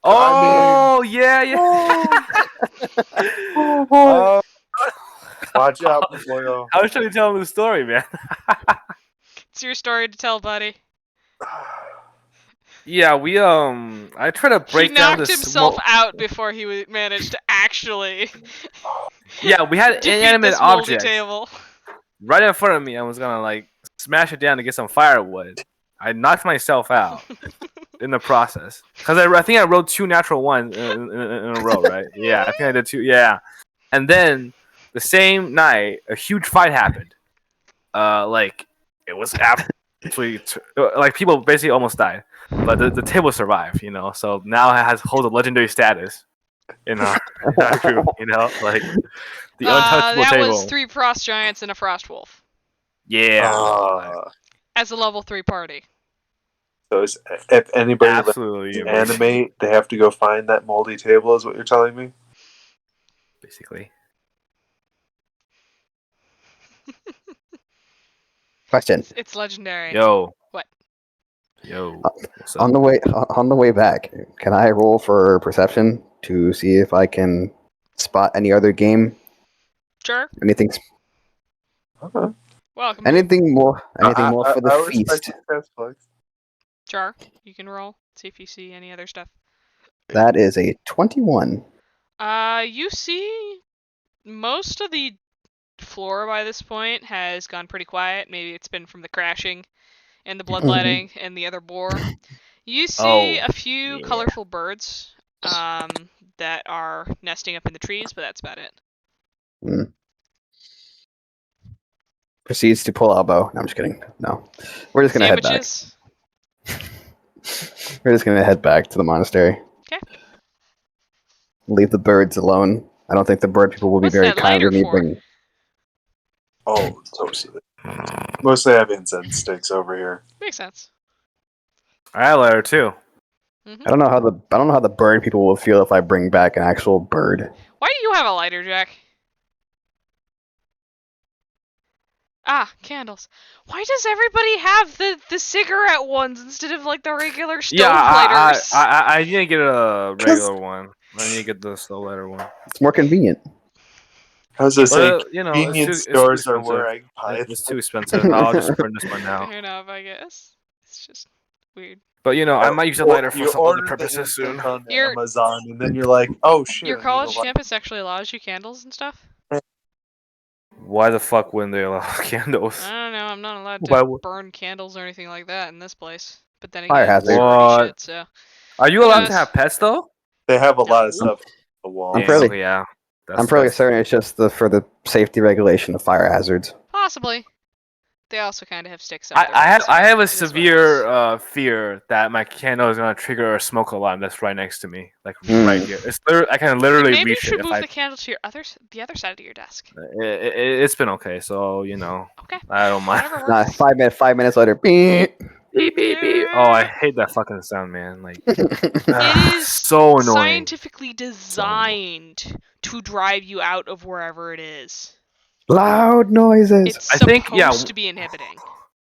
Oh, yeah. Oh boy. Oh, Watch out, boyo. how should we tell him the story, man? It's your story to tell, buddy. Yeah, we I tried to break He down knocked this. himself out before he managed to actually Yeah, we had defeat inanimate this moldy objects table. right in front of me. I was gonna like smash it down to get some firewood. I knocked myself out in the process because I think I rolled 2 natural ones in a row, right? Yeah, I think I did 2. Yeah, and then the same night, a huge fight happened. Like it was absolutely like people basically almost died, but the table survived. You know, so now it holds a legendary status in our group. You know, like the untouchable that table. was 3 frost giants and a frost wolf Yeah. as a level 3 party. So if anybody Absolutely to amazing. animate, they have to go find that moldy table, is what you're telling me? Basically. Question. It's legendary. Yo. What? Yo. What's up? On the way back, can I roll for perception to see if I can spot any other game? Sure. Anything Okay. Welcome. anything more for the I respect feast? your test, Flex. Char, you can roll. See if you see any other stuff. That is a 21. You see most of the floor by this point has gone pretty quiet. Maybe it's been from the crashing and the bloodletting and the other boar. You see a few colorful birds that are nesting up in the trees, but that's about it. Proceeds to pull elbow. No, I'm just kidding. No. We're just gonna head back. Sandwiches. We're just gonna head back to the monastery. Okay. Leave the birds alone. I don't think the bird people will be What's very that kind lighter with me for? bringing. Oh, totally. Mostly have incense sticks over here. Makes sense. I let her too. I don't know how the bird people will feel if I bring back an actual bird. Why do you have a lighter, Jack? Ah, candles. Why does everybody have the cigarette ones instead of like the regular stove lighters? I need to get a regular one. I need to get the slow lighter one. It's more convenient. I was just saying, You know, convenience it's too stores are expensive. where I buy It's too expensive. I'll just print this one now. Fair enough, I guess. It's just weird. But you know, I might use a lighter for you some other order the purposes soon. incense on Your- Amazon, and then you're like, oh shit. Your I need a college light. campus actually allows you candles and stuff? Why the fuck wouldn't they allow candles? I don't know, I'm not allowed Why to would- burn candles or anything like that in this place. But then Fire again, it's hazard. already What? shit, so. Are you allowed Yes. to have pets though? They have a lot No. of stuff on the wall. I'm Damn, fairly- yeah. I'm fairly certain it's just for the safety regulation of fire hazards. Possibly. They also kind of have sticks up there. I have a It is what it severe fear that my candle is gonna trigger a smoke alarm that's right next to me, like right here. It's I can literally Maybe you reach should it if move the candle to the other side of your desk. It's been okay, so you know Okay. I don't mind. Whatever Nah, works. 5 minutes later. Beep. Beep, beep, beep. Oh, I hate that fucking sound, man. Like It is so annoying. scientifically designed to drive you out of wherever it is. Loud noises. It's I think, yeah, supposed to be inhibiting.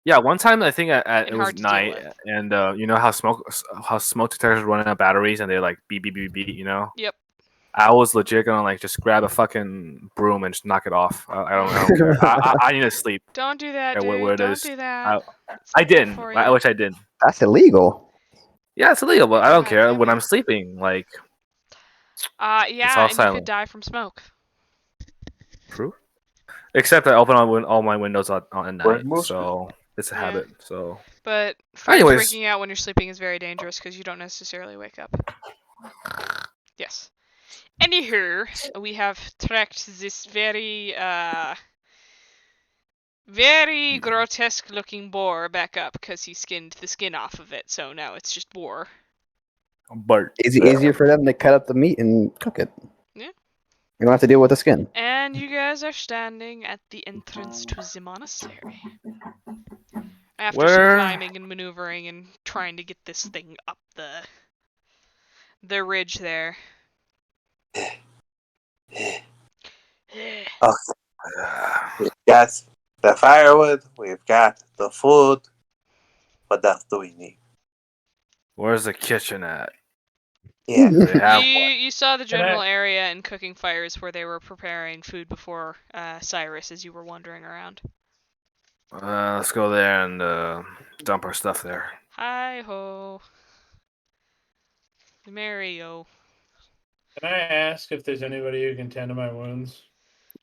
Yeah, one time I think it And was hard to deal night, with. and you know how smoke detectors run out of batteries and they like beep beep beep beep. You know. Yep. I was legit gonna like just grab a fucking broom and just knock it off. I don't care. I need to sleep. Don't do that, Yeah, dude. where it Don't is. do that. It's I not good didn't. for I you. wish I did. That's illegal. Yeah, it's illegal, but I don't God care damn when it. I'm sleeping. Like, Yeah, all and you could silent. die from smoke. true. Except I open all my windows at When night, most so it's a Yeah. habit. So But Anyways. freaking out when you're sleeping is very dangerous because you don't necessarily wake up. Yes. Anywho, we have tracked this very grotesque looking boar back up because he skinned the skin off of it, so now it's just boar. Bart. Easier for them to cut up the meat and cook it. Yeah. You don't have to deal with the skin. And you guys are standing at the entrance to the monastery. After some Where- climbing and maneuvering and trying to get this thing up the ridge there. We've got the firewood, we've got the food. What else do we need? Where's the kitchen at? Yeah. Do they have You saw the Can I- general area and cooking fires where they were preparing food before Cyrus as you were wandering around. let's go there and dump our stuff there. Hi ho. Mario. Can I ask if there's anybody who can tend to my wounds?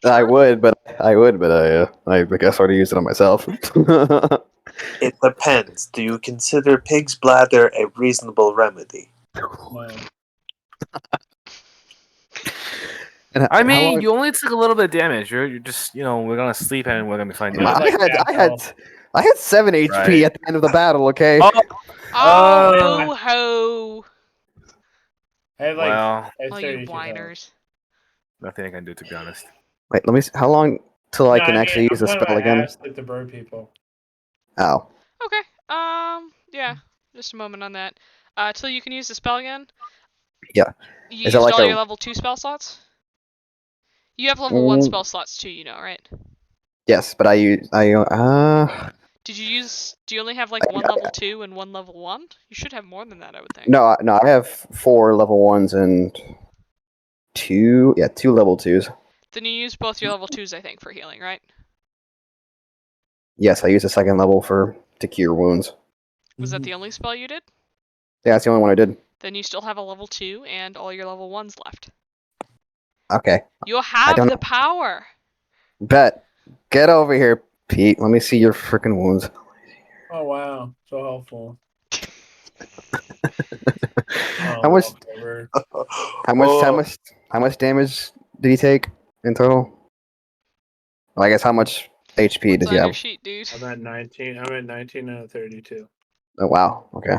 I would, but I guess I already used it on myself. It depends. Do you consider pig's bladder a reasonable remedy? No. And I how mean, long- you only took a little bit of damage. You're just, we're gonna sleep and we're gonna be fine. Yeah. I had 7 HP Right. at the end of the battle. Okay. Oh, Uh, boo ho! I had like well, I had Oh, 32 you health. whiners. nothing I can do, to be honest. Wait, let me. How long till I No, can mean, actually use the I'm talking spell about again? ask, like the bird people. Oh. Okay. Yeah. Just a moment on that. Till you can use the spell again. Yeah. You Is it used like all a- your level 2 spell slots. You have level 1 Mm. spell slots too, you know, right? Yes, but Do you only have like one Yeah. level 2 and one level 1? You should have more than that, I would think. no, I have 4 level 1s and 2 level 2s. Then you use both your level 2s, I think, for healing, right? Yes, I use a second level to cure wounds. Was that the only spell you did? Yeah, that's the only one I did. Then you still have a level 2 and all your level 1s left. Okay. You'll have don't- the power! Bet. Get over here, Pete. Let me see your freaking wounds. Oh wow, so helpful. How much? Over. How much damage did he take in total? Well, I guess how much HP What's did you on your have? sheet, dude? I'm at 19. I'm at 19 out of 32. Oh wow. Okay.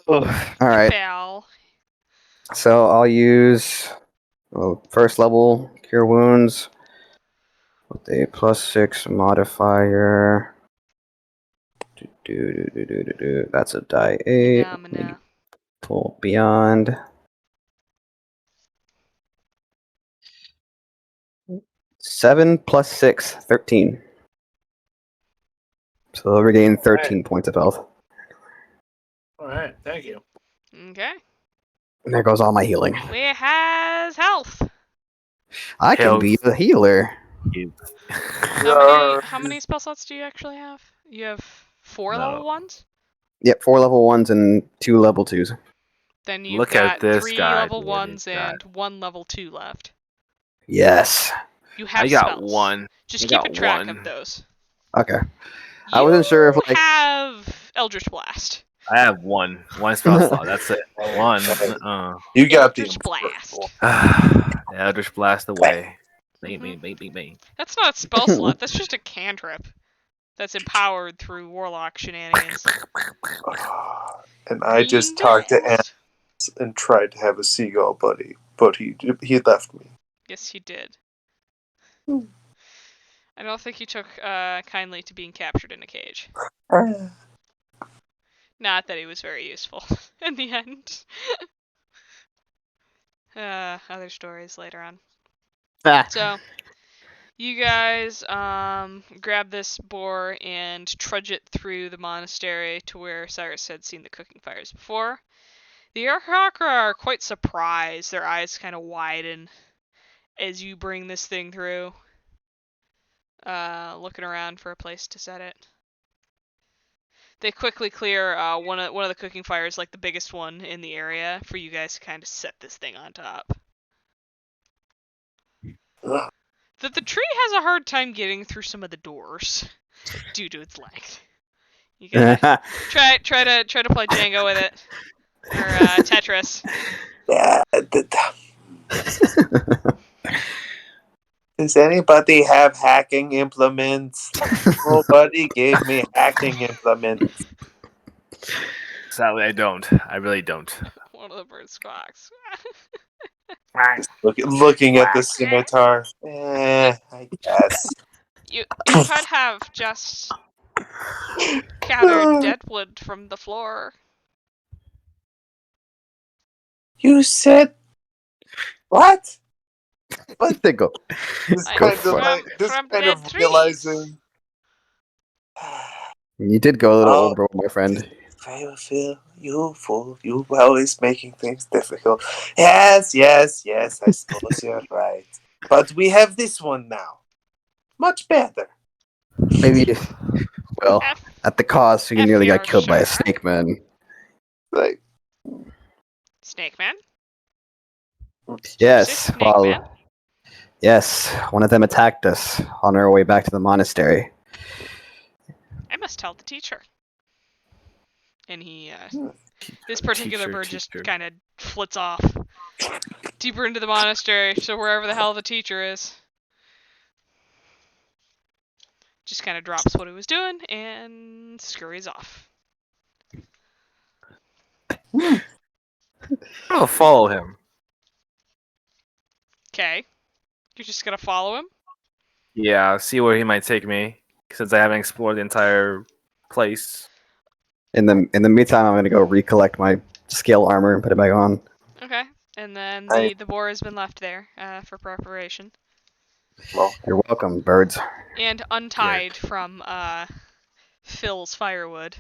All right. Foul. So I'll use first level cure wounds with a +6 modifier. That's a die 8. Phenomena. Pull beyond. Seven plus 6, 13. So they'll regain 13 points of health. All right, thank you. Okay. And there goes all my healing. We has health. I can Health. be the healer. How many spell slots do you actually have? You have 4 No. level 1s? Yep, 4 level 1s and 2 level 2s. Then you've Look got at this 3 guy, level dude, 1s this guy. and 1 level 2 left. Yes. You have I got spells. one. Just I keep got a track one. of those. Okay. I wasn't sure if, You like- have Eldritch Blast. I have one spell slot. That's it. One. You got the Eldritch Blast. Eldritch blast away. Bang, Mhm. bang, bang, bang, bang. That's not a spell slot. That's just a cantrip. That's empowered through warlock shenanigans. And I just talked to Green Ant and tried to have a seagull buddy, but he left me. Yes, he did. I don't think he took kindly to being captured in a cage. Not that he was very useful in the end. Other stories later on. So, you guys grab this boar and trudge it through the monastery to where Cyrus had seen the cooking fires before. The Arakocra are quite surprised. Their eyes kind of widen as you bring this thing through. Looking around for a place to set it. They quickly clear one of the cooking fires, like the biggest one in the area, for you guys to kind of set this thing on top. The tree has a hard time getting through some of the doors due to its length. You gotta try to play Django with it or Tetris. Yeah, Does anybody have hacking implements? Nobody gave me hacking implements. Sadly, I don't. I really don't. One of the birds squawks. Just looking at the scimitar. I guess. You could have just gathered dead wood from the floor. You said what? What? They go. This Like, Go kind for of it. like this from kind dead of trees. realizing. You did go a little Oh. overboard, my friend. Phil, you fool! You always making things difficult. Yes, I suppose you're right. But we have this one now. Much better. Maybe, well, F- at the cost, you F nearly got you're killed by a sure. snake man. Like, Snake Man? Yes, Snake well, Man? yes, one of them attacked us on our way back to the monastery. I must tell the teacher. And he, Hmm. this particular Teacher, bird just teacher. kind of flits off deeper into the monastery, so wherever the hell the teacher is. Just kind of drops what he was doing and scurries off. I'll follow him. Okay. You're just gonna follow him? Yeah, see where he might take me, since I haven't explored the entire place. In the meantime, I'm gonna go recollect my scale armor and put it back on. Okay. And then I- the boar has been left there for preparation. well, You're welcome, birds. And untied from Phil's firewood.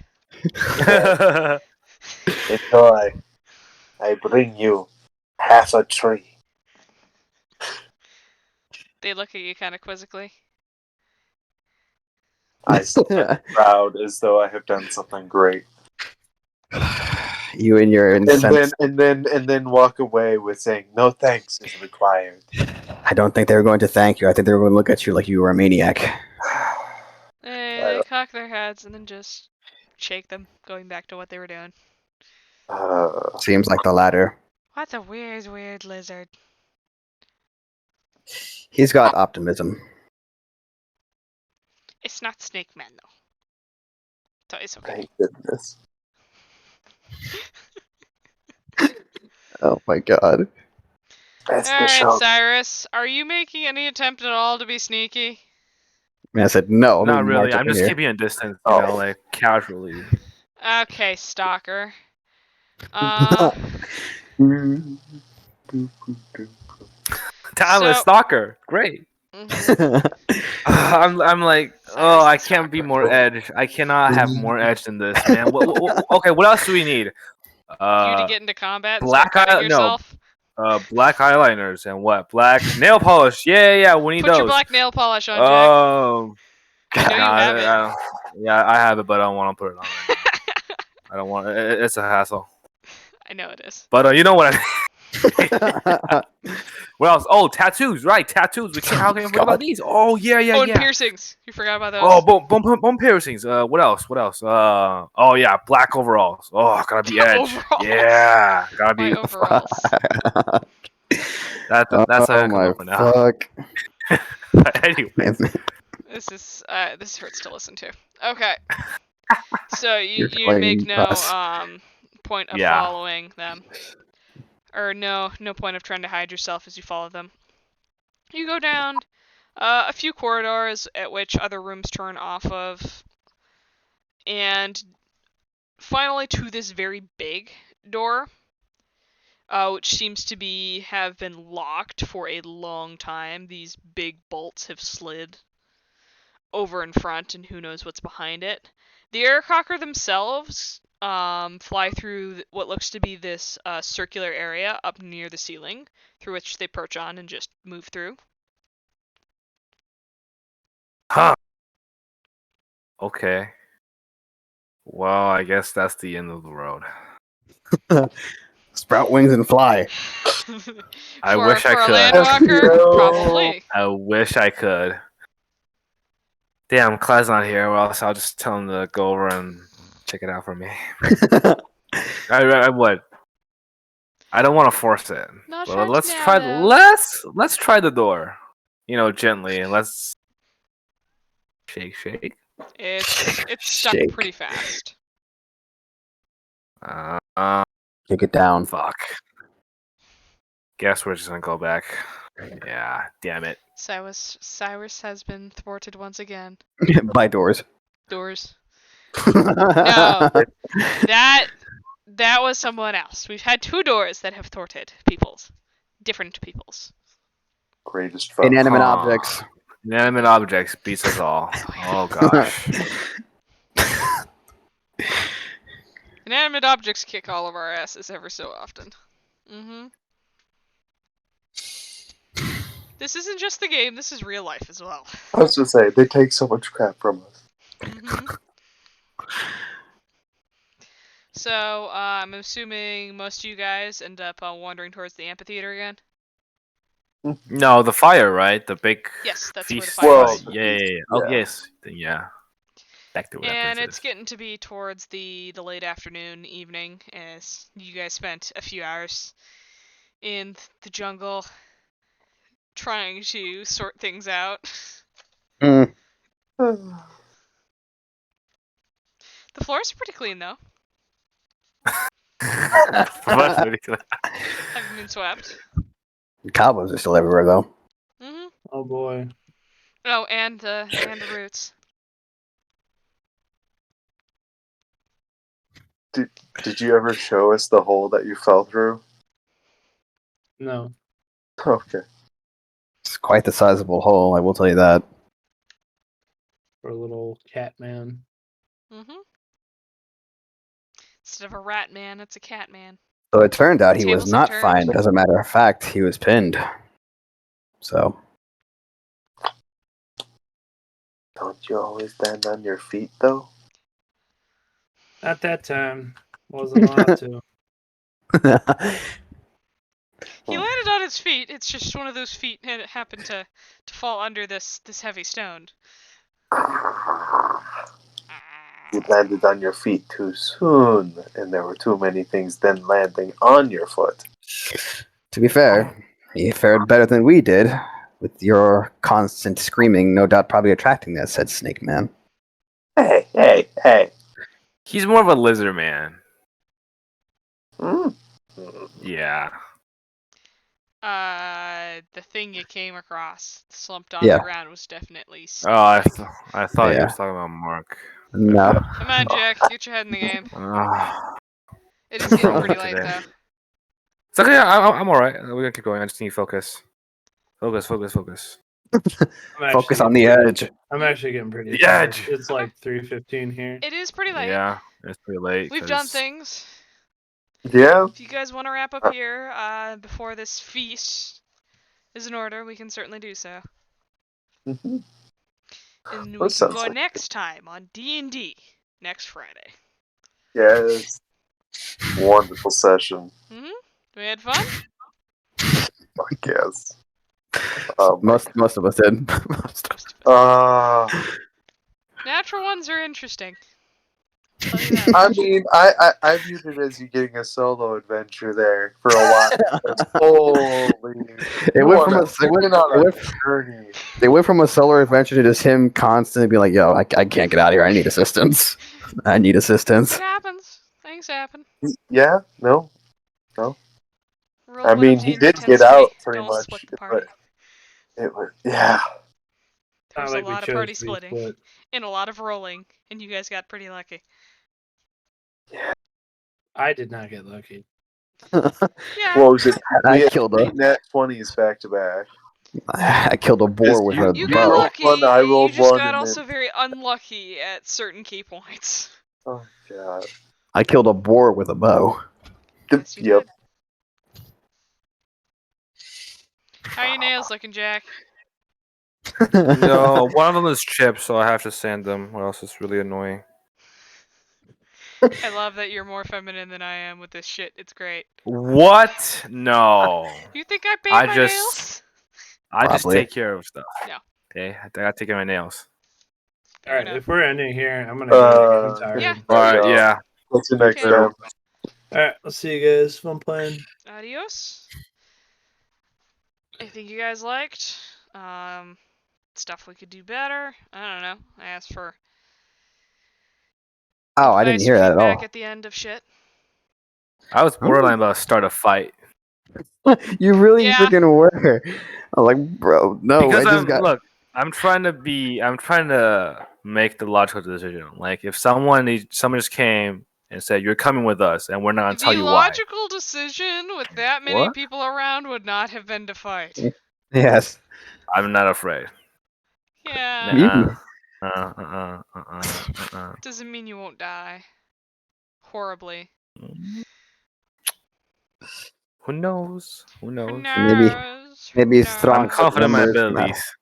enjoy. I bring you half a tree. They look at you kind of quizzically. I stand proud as though I have done something great. You and your incense. And then walk away with saying no thanks is required. I don't think they were going to thank you. I think they were going to look at you like you were a maniac. They cock their heads and then just shake them, going back to what they were doing. Seems like the latter. What a weird lizard. He's got optimism. It's not Snake Man, though. So it's okay. Thank goodness. Oh my god. That's the Alright, show. Cyrus, are you making any attempt at all to be sneaky? I said no. Not really. March up I'm in just here. keeping a distance, Oh. like casually. Okay, stalker. Uh, Talent So- stalker, great. mhm. I'm like, Cyrus I the can't be stalker. more edge. I cannot have more edge than this, man. Okay, what else do we need? You to get into combat and black start cutting eye- no. yourself? Black eyeliners and what? Black nail polish. Yeah, we need Put your those. black nail polish on, Jack. I know you Nah, have it. yeah, I have it, but I don't want to put it on right now. I don't want it. It's a hassle. I know it is. But you know what? What else? Oh, tattoos. Right, tattoos. How can we forget about these? Oh, yeah. Oh, and piercings. You forgot about those. Oh, bone piercings. What else? Oh yeah, black overalls. Oh, gotta be edge. Overalls. Yeah, gotta be. My overalls. That's Oh how I come my up for now. fuck. Anyway, This hurts to listen to. Okay. So you You're make playing no us. point of Yeah. following them. Or no point of trying to hide yourself as you follow them. You go down a few corridors at which other rooms turn off of, and finally to this very big door, which seems to have been locked for a long time. These big bolts have slid over in front, and who knows what's behind it. The aircocker themselves fly through what looks to be this circular area up near the ceiling, through which they perch on and just move through. huh? Okay. Well, I guess that's the end of the road. Sprout wings and fly. I For- wish I for a could. landwalker, No. probably. I wish I could. Damn, Clyde's not here. Well, I'll just tell him to go over and check it out for me. I would. I don't want to force it. No, But try to let's now, try. though. Let's try the door. Gently, and let's shake, shake. It's stuck Shake. pretty fast. Take it down. Fuck. Guess we're just gonna go back. Yeah, damn it. Cyrus has been thwarted once again. By doors. Doors. No, that was someone else. We've had 2 doors that have thwarted peoples, different peoples. Greatest foe. Inanimate Huh. objects. Inanimate objects beats us all. Oh gosh. Inanimate objects kick all of our asses ever so often. This isn't just the game. This is real life as well. I was just saying, they take so much crap from us. So, I'm assuming most of you guys end up wandering towards the amphitheater again? No, the fire, right? The big Yes, that's where the feast. fire Well, is. Yeah. Oh yeah. yes. Then yeah. Back to whatever And this it's is. getting to be towards the late afternoon, evening, as you guys spent a few hours in the jungle trying to sort things out. Mm. The floors are pretty clean, though. Haven't been swept. Cobwebs are still everywhere, though. Oh boy. Oh, and the roots. Did you ever show us the hole that you fell through? No. Okay. It's quite the sizable hole, I will tell you that. For a little cat man. Instead of a rat man, it's a cat man. So it turned out he was Tables have not turned. fined. As a matter of fact, he was pinned. So. Don't you always stand on your feet, though? At that time, wasn't allowed to. He landed on his feet. It's just one of those feet that happened to fall under this heavy stone. You landed on your feet too soon, and there were too many things then landing on your foot. To be fair, he fared better than we did, with your constant screaming, no doubt probably attracting that said Snake Man. Hey. He's more of a lizard man. Mm. Yeah. The thing you came across, slumped on Yeah. the ground, was definitely. Oh, I thought he Yeah. was talking about Mark. No. Come on, Jack, get your head in the game. It is What's getting wrong pretty with late, today? though. It's okay. I'm all right. We're gonna keep going. I just need focus. Focus. Focus on the edge. I'm actually getting pretty The tired. edge. It's like 3:15 here. It is pretty late. Yeah, it's pretty late. We've done 'cause- things. Yeah. If you guys want to wrap up here before this feast is in order, we can certainly do so. Mhm. And we That can sounds go like next time on D&D next Friday. Yes. Wonderful session, We had fun? I guess. Most of us did. Natural ones are interesting. Tell you that. I mean, I viewed it as you getting a solo adventure there for a while. Holy! It went from journey. a solar adventure to just him constantly being like, "Yo, I can't get out of here. I need assistance. I need assistance." It happens. Things happen. Yeah. No. Rule I one mean, of he D&D did tends get to be, out pretty don't much, split the party. but it was yeah. There's Not like a we lot of chose party to be splitting split. and a lot of rolling, and you guys got pretty lucky. I did not get lucky. Yeah. What was it? I We had killed 8 nat 20s back to back. I killed a boar with a You You got bow. rolled lucky. one, I You rolled just one, got and also then- very unlucky at certain key points. Oh god. I killed a boar with a bow. Yes, you Yep. did. How are your nails looking, Jack? No, one of them is chipped, so I have to sand them, or else it's really annoying. I love that you're more feminine than I am with this shit. It's great. What? No. You think I paint I my just- nails? I just Probably. take care of stuff. No. Okay, I gotta take care of my nails. Fair Alright, enough. if we're ending here, I'm gonna go. I'm tired. Yeah. All right, go. yeah. What's the next Okay. time? All right, I'll see you guys. Fun playing. Adios. Anything you guys liked? Stuff we could do better? I don't know. I asked for Oh, I didn't advice or hear that at feedback all. at the end of shit. I was borderline about to start a fight You really Yeah. freaking were. I was like, bro, no, I because just got. I'm trying to make the logical decision. Like if someone just came and said you're coming with us and we're not gonna tell The you why. logical decision with that many What? people around would not have been to fight. Yes. I'm not afraid. Yeah. You. Doesn't mean you won't die. Horribly. Who knows? Who Who knows? knows? Who maybe I'm strong knows? confident in my numbers matter. abilities.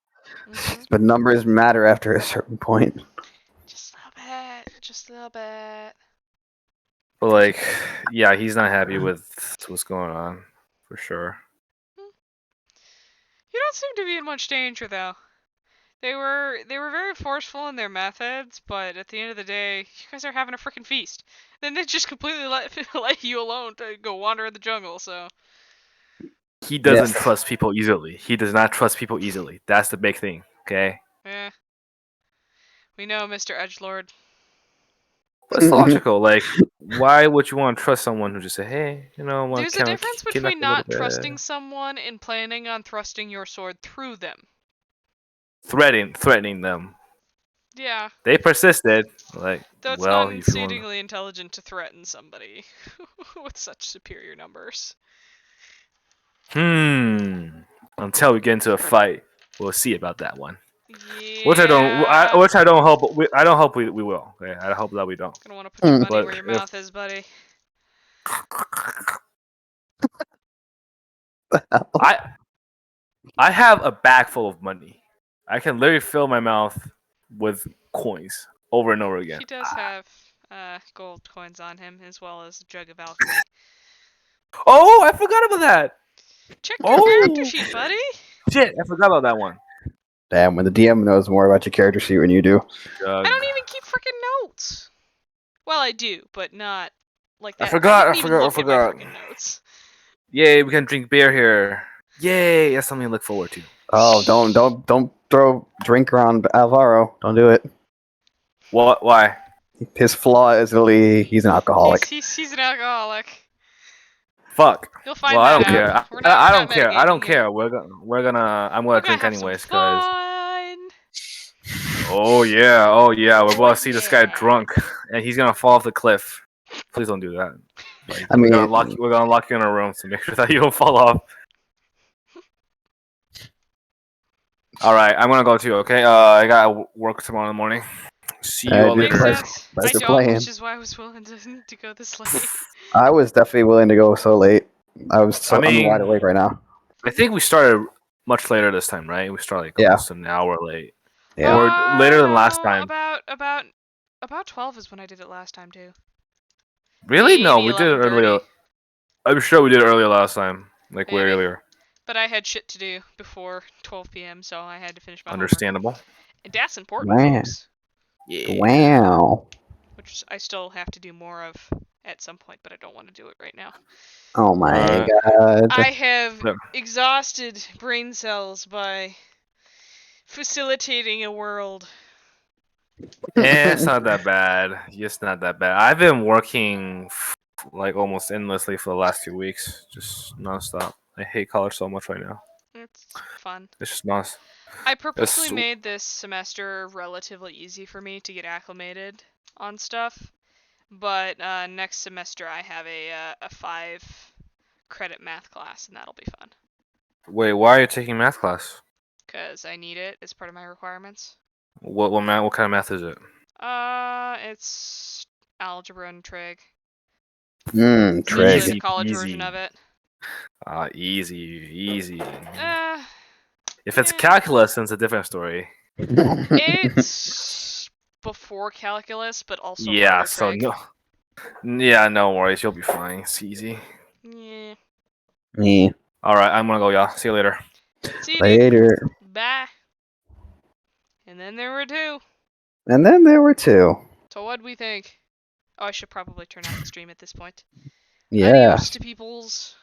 But numbers matter after a certain point. Just a little bit. Just a little bit. But like, yeah, he's not happy with what's going on, for sure. You don't seem to be in much danger, though. They were very forceful in their methods, but at the end of the day, you guys are having a freaking feast. Then they just completely let you alone to go wander in the jungle. So He doesn't Yes. trust people easily. He does not trust people easily. That's the big thing. Okay. yeah, we know, Mr. Edgelord. But it's logical. Like, why would you want to trust someone who just say, "Hey, you know, I want There's to a kind of difference kidnap between you a little not bit." trusting someone and planning on thrusting your sword through them. Threatening them. Yeah, They persisted. Like, though it's not well, if you want. exceedingly intelligent to threaten somebody with such superior numbers. Until we get into a fight, we'll see about that one. Yeah. Which I don't hope. I don't hope we will. Okay? I hope that we don't. Gonna want to put your money But where your if mouth is, buddy. I have a bag full of money, I can literally fill my mouth with coins over and over again. He does have gold coins on him, as well as a jug of alchemy. Oh, I forgot about that. Check your character Oh sheet, buddy. shit, I forgot about that one. Damn, when the DM knows more about your character sheet than you do. I don't even keep freaking notes. Well, I do, but not like that. I wouldn't even look forgot. at my freaking notes. Yay, we can drink beer here. Yay, that's something to look forward to. Oh, don't throw drink around Alvaro. Don't do it. What? Why? His flaw is really he's an alcoholic. He's an alcoholic. Fuck. You'll find Well, I that don't care. out. I we're don't not care. I don't metagaming here. care. I'm gonna drink have some anyways, cause. fun. Oh yeah. We're about to see this guy Yeah. drunk, and he's gonna fall off the cliff. Please don't do that. Like, I mean, we're gonna lock you in a room to make sure that you don't fall off. All right, I'm gonna go too. Okay. I got work tomorrow in the morning. See you all dude, Makes later. sense. Thanks I for don't, playing. which is why I was willing to go this late. I was definitely willing to go so late. I'm wide awake right now. I think we started much later this time, right? We started like Yeah. almost an hour late. Yeah. Or later than last No, time. About 12 is when I did it last time too. Really? No, Maybe we did it 11:30. earlier. I'm sure we did it earlier last time. Like way Maybe. earlier. But I had shit to do before 12 p.m., so I had to finish my Understandable. homework. And that's important, Man. folks. Yeah. Wow. Which I still have to do more of at some point, but I don't want to do it right now. Oh my Right. god. I have Yeah. exhausted brain cells by facilitating a world. It's not that bad. It's not that bad. I've been working like almost endlessly for the last 2 weeks, just nonstop. I hate college so much right now. It's fun. It's just nonstop. I purposely It's- made this semester relatively easy for me to get acclimated on stuff, but next semester I have a 5-credit math class, and that'll be fun. Wait, why are you taking math class? Because I need it as part of my requirements. What kind of math is it? It's algebra and trig. Trig. Usually Easy the college peasy. version of it. Easy. Uh, If it's yeah. calculus, then it's a different story. It's before calculus, but also Yeah, harder so trig. no. Yeah, no worries. You'll be fine. It's easy. Yeah. Me. Alright, I'm gonna go, y'all. See you later. See you, dude. Later. Bye. And then there were two. And then there were two. So what'd we think? Oh, I should probably turn off the stream at this point. Yeah. Adios to peoples.